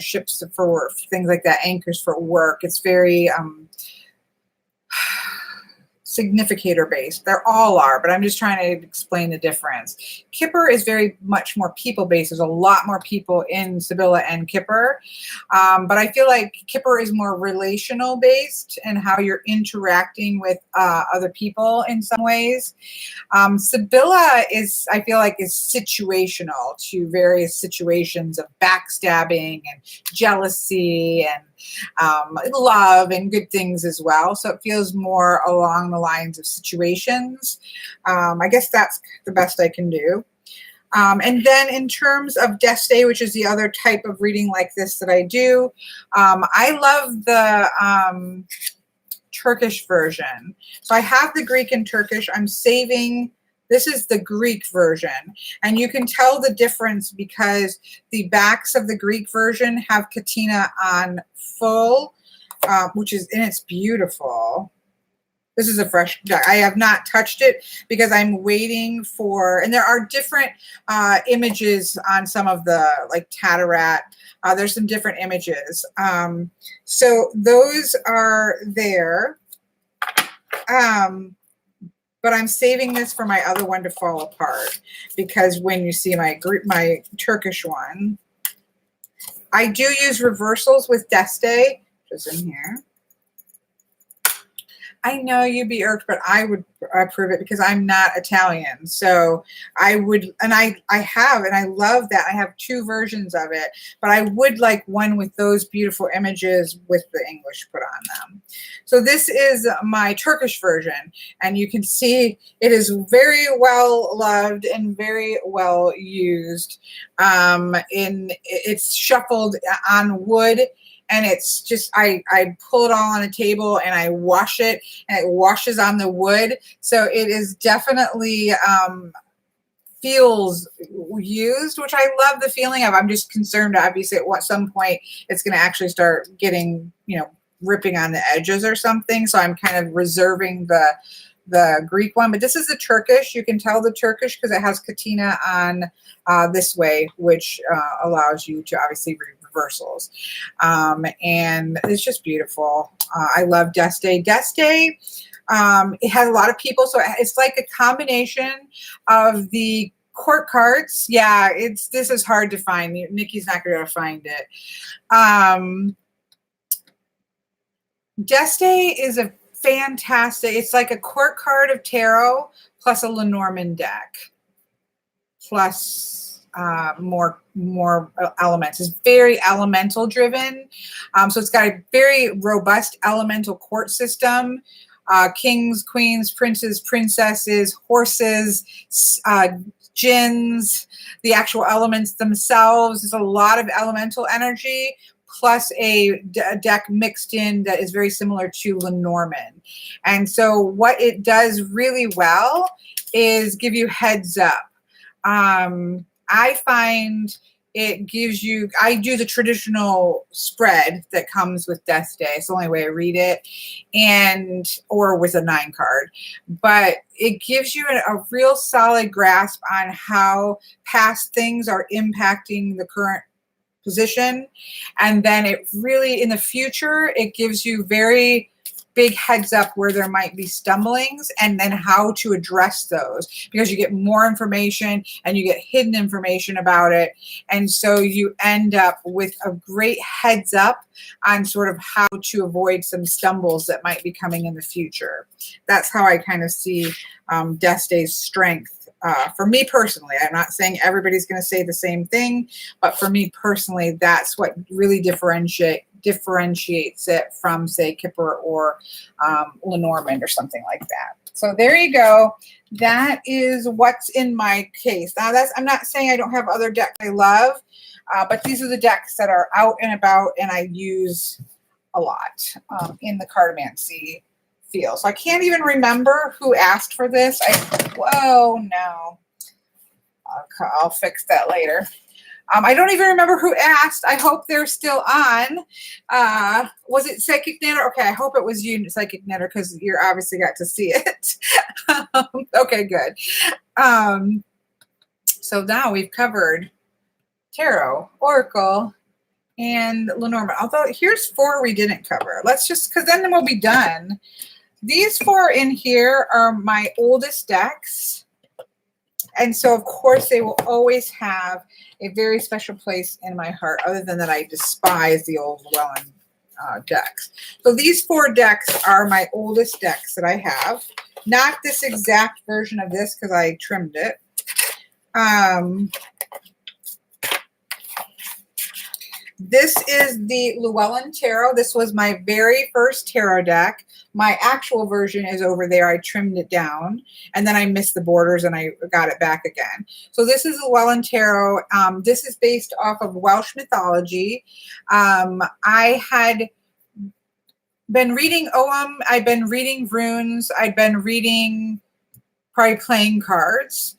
ships for things like that, anchors for work. It's very... significator based. They're all are, but I'm just trying to explain the difference. Kipper is very much more people based. There's a lot more people in Sibylla and Kipper, but I feel like Kipper is more relational based and how you're interacting with other people in some ways. Sibylla is, I feel like, is situational to various situations of backstabbing and jealousy and love and good things as well. So it feels more along the lines of situations. I guess that's the best I can do. And then in terms of Deste, which is the other type of reading like this that I do, I love the Turkish version. So I have the Greek and Turkish. I'm saving... This is the Greek version, and you can tell the difference because the backs of the Greek version have Katina on full, which is, and it's beautiful. This is a fresh deck. I have not touched it because I'm waiting for, and there are different images on some of the, like Tatarat. There's some different images. So those are there. But I'm saving this for my other one to fall apart because when you see my Turkish one, I do use reversals with Deste, which is in here. I know you'd be irked, but I would approve it because I'm not Italian. So I would, and I have, and I love that. I have 2 versions of it, but I would like one with those beautiful images with the English put on them. So this is my Turkish version, and you can see it is very well loved and very well used. It's shuffled on wood. And it's just, I pull it all on a table and I wash it, and it washes on the wood. So it is definitely feels used, which I love the feeling of. I'm just concerned, obviously, at some point it's going to actually start getting, ripping on the edges or something. So I'm kind of reserving the Greek one. But this is the Turkish. You can tell the Turkish because it has katina on this way, which allows you to obviously read reversals. And it's just beautiful. I love Deste. Deste, it has a lot of people, so it's like a combination of the court cards. Yeah, this is hard to find. Nikki's not going to find it. Deste is a fantastic, it's like a court card of tarot plus a Lenormand deck plus more elements. It's very elemental driven. So it's got a very robust elemental court system. Kings, queens, princes, princesses, horses, jinns, the actual elements themselves. There's a lot of elemental energy, plus a deck mixed in that is very similar to Lenormand. And so what it does really well is give you heads up. I find it gives you, I do the traditional spread that comes with Deste. It's the only way I read it, or with a 9 card. But it gives you a real solid grasp on how past things are impacting the current position. And then it really, in the future, it gives you very big heads up where there might be stumblings and then how to address those, because you get more information and you get hidden information about it. And so you end up with a great heads up on sort of how to avoid some stumbles that might be coming in the future. That's how I kind of see Deste's strength. For me personally, I'm not saying everybody's going to say the same thing, but for me personally, that's what really differentiates it from, say, Kipper or Lenormand or something like that. So there you go. That is what's in my case. Now, I'm not saying I don't have other decks I love, but these are the decks that are out and about and I use a lot in the cartomancy field. So I can't even remember who asked for this. Whoa, no. I'll fix that later. I don't even remember who asked. I hope they're still on. Was it Psychic Knitter? Okay, I hope it was you, Psychic Knitter, because you obviously got to see it. Okay, good. So now we've covered Tarot, Oracle, and Lenormand. Although here's 4 we didn't cover. Let's just, because then we'll be done. These 4 in here are my oldest decks. And so, of course, they will always have a very special place in my heart, other than that I despise the old Llewellyn decks. So these 4 decks are my oldest decks that I have. Not this exact version of this, because I trimmed it. This is the Llewellyn Tarot. This was my very first tarot deck. My actual version is over there. I trimmed it down, and then I missed the borders, and I got it back again. So this is Llewellyn Tarot. This is based off of Welsh mythology. I had been reading Ogham. I'd been reading runes. I'd been reading probably playing cards.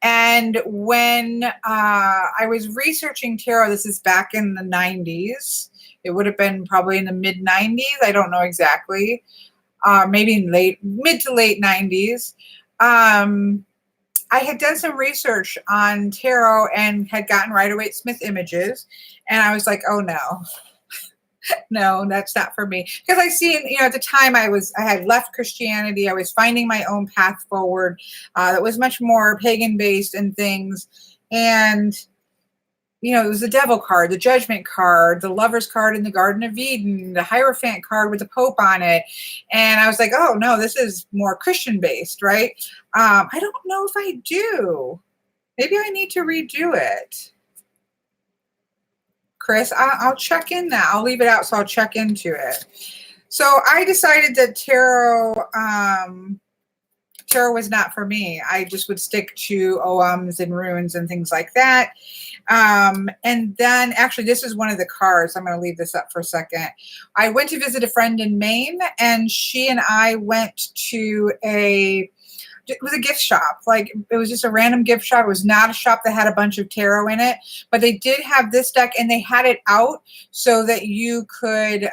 And when I was researching tarot, this is back in the 90s. It would have been probably in the mid-90s. I don't know exactly. Maybe in mid to late 90s. I had done some research on tarot and had gotten Rider-Waite-Smith images. And I was like, oh, no. No, that's not for me. Because I see, at the time I had left Christianity. I was finding my own path forward that was much more pagan based and things. And you know, it was the Devil card, the Judgment card, the Lover's card in the Garden of Eden, the Hierophant card with the Pope on it. And I was like, oh, no, this is more Christian based, right? I don't know if I do. Maybe I need to redo it. Chris, I'll check in now. I'll leave it out, so I'll check into it. So I decided that tarot was not for me. I just would stick to OMs and runes and things like that. And then actually this is one of the cards. I'm going to leave this up for a second. I went to visit a friend in Maine, and she and I went to it was a gift shop. Like, it was just a random gift shop. It was not a shop that had a bunch of tarot in it, but they did have this deck, and they had it out so that you could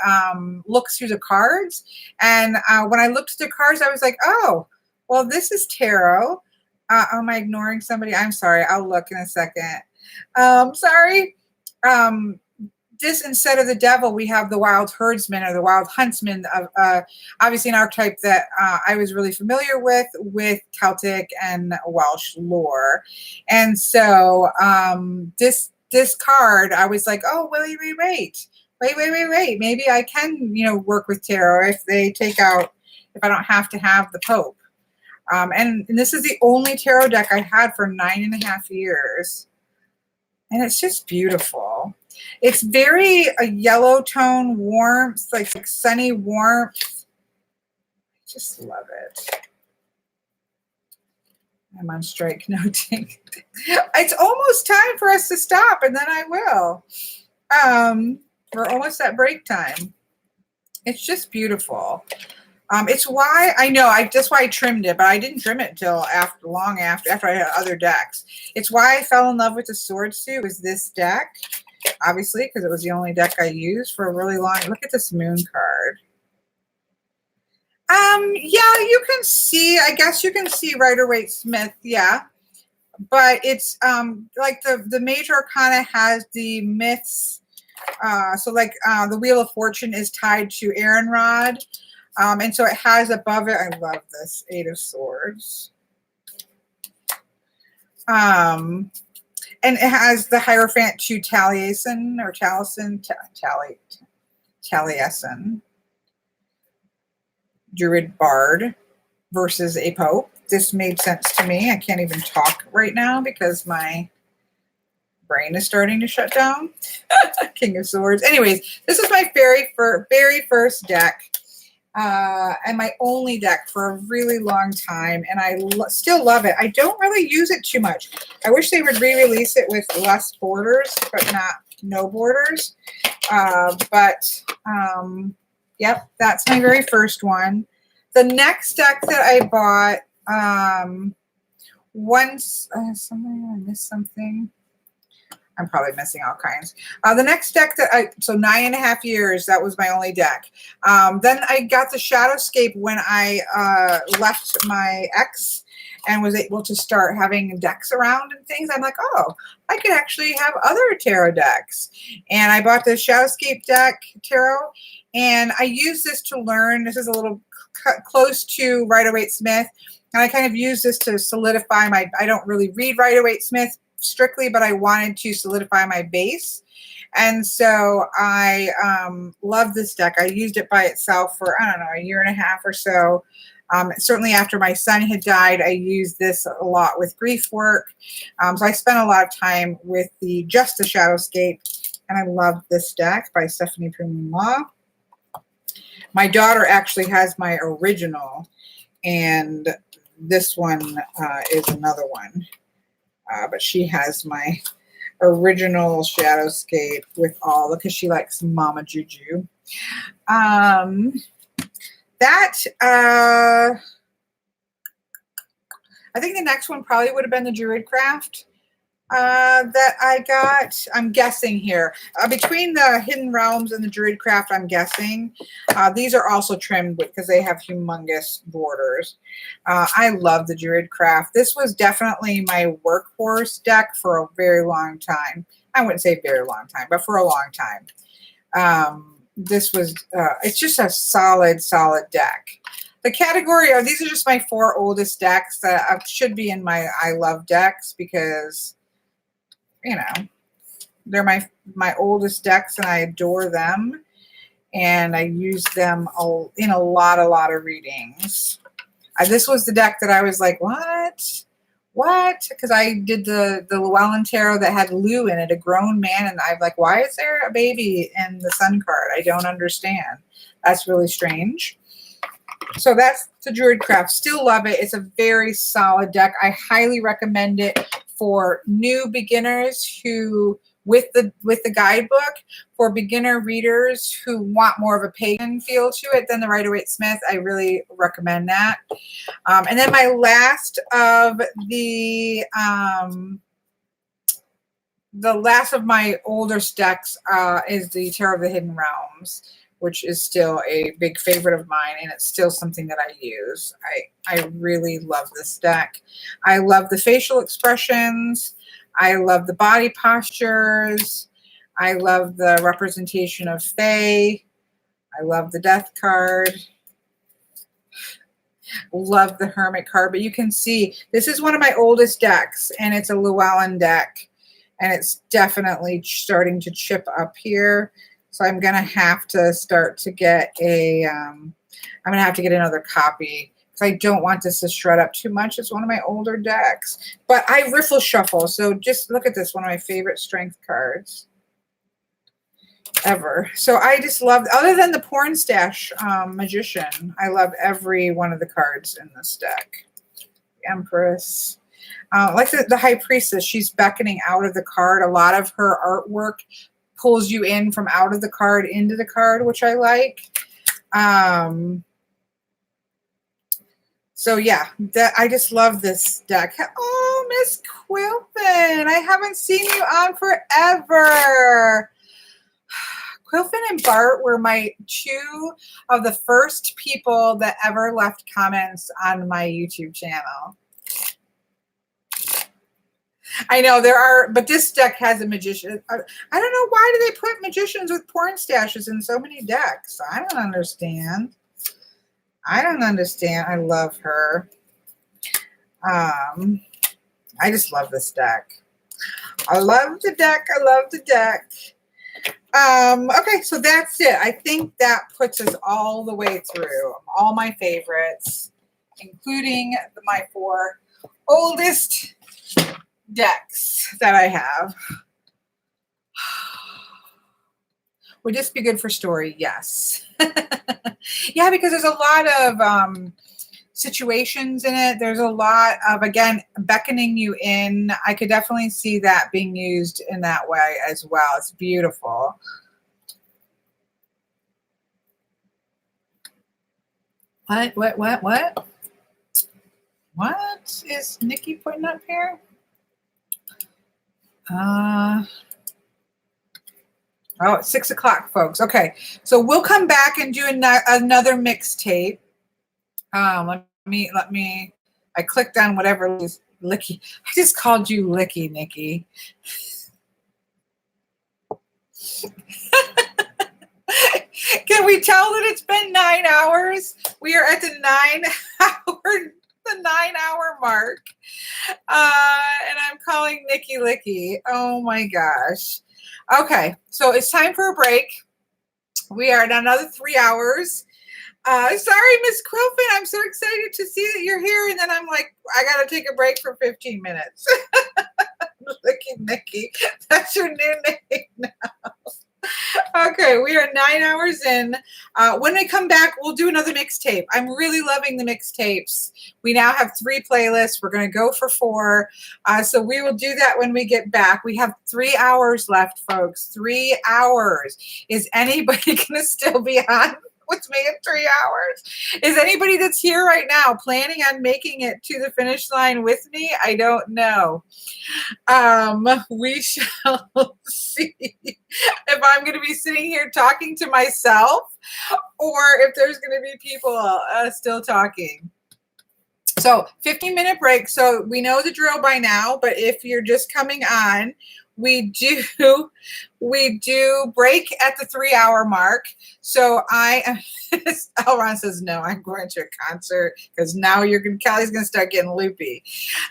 look through the cards. And when I looked at the cards, I was like, oh, well, this is tarot. Am I ignoring somebody? I'm sorry. I'll look in a second. Sorry. This, instead of the Devil, we have the Wild Herdsman or the Wild Huntsman, obviously an archetype that I was really familiar with Celtic and Welsh lore. And so this card, I was like, oh, wait. Maybe I can, work with tarot if I don't have to have the Pope. And this is the only tarot deck I had for 9.5 years. And it's just beautiful. It's very a yellow tone warmth, like sunny warmth. I just love it. I'm on strike noting. It's almost time for us to stop, and then I will. We're almost at break time. It's just beautiful. It's why I know that's why I trimmed it, but I didn't trim it until long after I had other decks. It's why I fell in love with the Sword Suit, was this deck, obviously, because it was the only deck I used for a really long. Look at this moon card. Yeah, you can see. I guess you can see Rider-Waite-Smith. Yeah, but it's like the major arcana has the myths. So like the Wheel of Fortune is tied to Aaronrod. And so it has above it, I love this, 8 of Swords. And it has the Hierophant to Taliesin, or Taliesin, Druid Bard versus a Pope. This made sense to me. I can't even talk right now because my brain is starting to shut down. King of Swords. Anyways, this is my very first deck. And my only deck for a really long time, and I still love it. I don't really use it too much. I wish they would re-release it with less borders, but no borders. Yep, that's my very first one. The next deck that I bought, something, I missed something. I'm probably missing all kinds. The next deck so 9.5 years, that was my only deck. Then I got the Shadowscape when I left my ex and was able to start having decks around and things. I'm like, oh, I could actually have other tarot decks. And I bought the Shadowscape deck tarot, and I use this to learn. This is a little close to Rider-Waite-Smith. And I kind of use this to solidify I don't really read Rider-Waite-Smith strictly, but I wanted to solidify my base. And so I love this deck. I used it by itself for, I don't know, 1.5 years or so. Certainly after my son had died, I used this a lot with grief work. So I spent a lot of time with just the Shadowscape, and I love this deck by Stephanie Prunlaw. My daughter actually has my original, and this one is another one. But she has my original Shadowscape with because she likes Mama Juju. I think the next one probably would have been the Druidcraft that I got. I'm guessing here. Between the Hidden Realms and the Druidcraft, I'm guessing. These are also trimmed because they have humongous borders. I love the Druidcraft. This was definitely my workhorse deck for a very long time. I wouldn't say very long time, but for a long time. This was, it's just a solid deck. The category these are just my 4 oldest decks that should be in my I love decks because, They're my oldest decks, and I adore them. And I use them in a lot of readings. This was the deck that I was like, what? What? Because I did the Llewellyn Tarot that had Lou in it, a grown man, and I'm like, why is there a baby in the Sun card? I don't understand. That's really strange. So that's the Druidcraft. Still love it. It's a very solid deck. I highly recommend it for new beginners who, with the guidebook, for beginner readers who want more of a pagan feel to it than the Rider-Waite-Smith. I really recommend that. And then my last of the last of my older decks is the Tarot of the Hidden Realms, which is still a big favorite of mine, and it's still something that I use. I really love this deck. I love the facial expressions. I love the body postures. I love the representation of Fae. I love the Death card. Love the Hermit card. But you can see this is one of my oldest decks, and it's a Llewellyn deck, and it's definitely starting to chip up here. So I'm going to have to start to get I'm going to have to get another copy because I don't want this to shred up too much. It's one of my older decks. But I riffle shuffle. So just look at this, one of my favorite strength cards ever. So I just love, other than the Porn Stash Magician, I love every one of the cards in this deck. The Empress. Like the High Priestess, she's beckoning out of the card. A lot of her artwork pulls you in from out of the card into the card, which I like. So yeah, I just love this deck. Oh, Miss Quilpin, I haven't seen you on forever. Quilpin and Bart were my two of the first people that ever left comments on my YouTube channel. I know there are, but this deck has a magician. I don't know, why do they put magicians with porn stashes in so many decks? I don't understand. I don't understand. I love her. I just love this deck. I love the deck. I love the deck. Okay, so that's it. I think that puts us all the way through. All my favorites, including my 4 oldest decks that I have. Would this be good for story? Yes. Yeah, because there's a lot of situations in it. There's a lot of, again, beckoning you in. I could definitely see that being used in that way as well. It's beautiful. What? What is Nikki putting up here? Oh, it's 6 o'clock, folks. Okay, so we'll come back and do another mixtape. Let me. I clicked on whatever is Licky. I just called you Licky, Nikki. Can we tell that it's been 9 hours? We are at the 9-hour mark. And I'm calling Nikki Licky. Oh my gosh. Okay, so it's time for a break. We are at another 3 hours. Sorry, Miss Quilpin. I'm so excited to see that you're here. And then I'm like, I got to take a break for 15 minutes. Licky Nikki. That's your new name now. Okay, we are 9 hours in. When we come back, we'll do another mixtape. I'm really loving the mixtapes. We now have 3 playlists. We're going to go for 4. So we will do that when we get back. We have 3 hours left, folks. 3 hours. Is anybody going to still be on with me in 3 hours? Is anybody that's here right now planning on making it to the finish line with me? I don't know. We shall see if I'm going to be sitting here talking to myself or if there's going to be people still talking. So 15-minute break. So we know the drill by now, but if you're just coming on, we do We do break at the 3-hour mark. So Elron says, no, I'm going to a concert because now Callie's going to start getting loopy.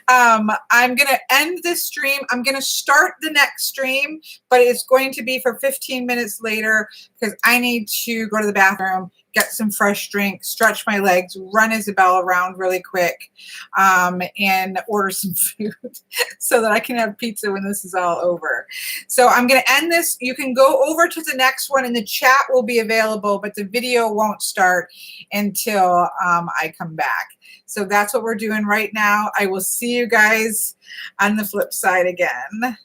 I'm going to end this stream. I'm going to start the next stream, but it's going to be for 15 minutes later because I need to go to the bathroom, get some fresh drink, stretch my legs, run Isabel around really quick, and order some food so that I can have pizza when this is all over. So I'm going to end this. You can go over to the next one and the chat will be available, but the video won't start until I come back. So that's what we're doing right now. I will see you guys on the flip side again.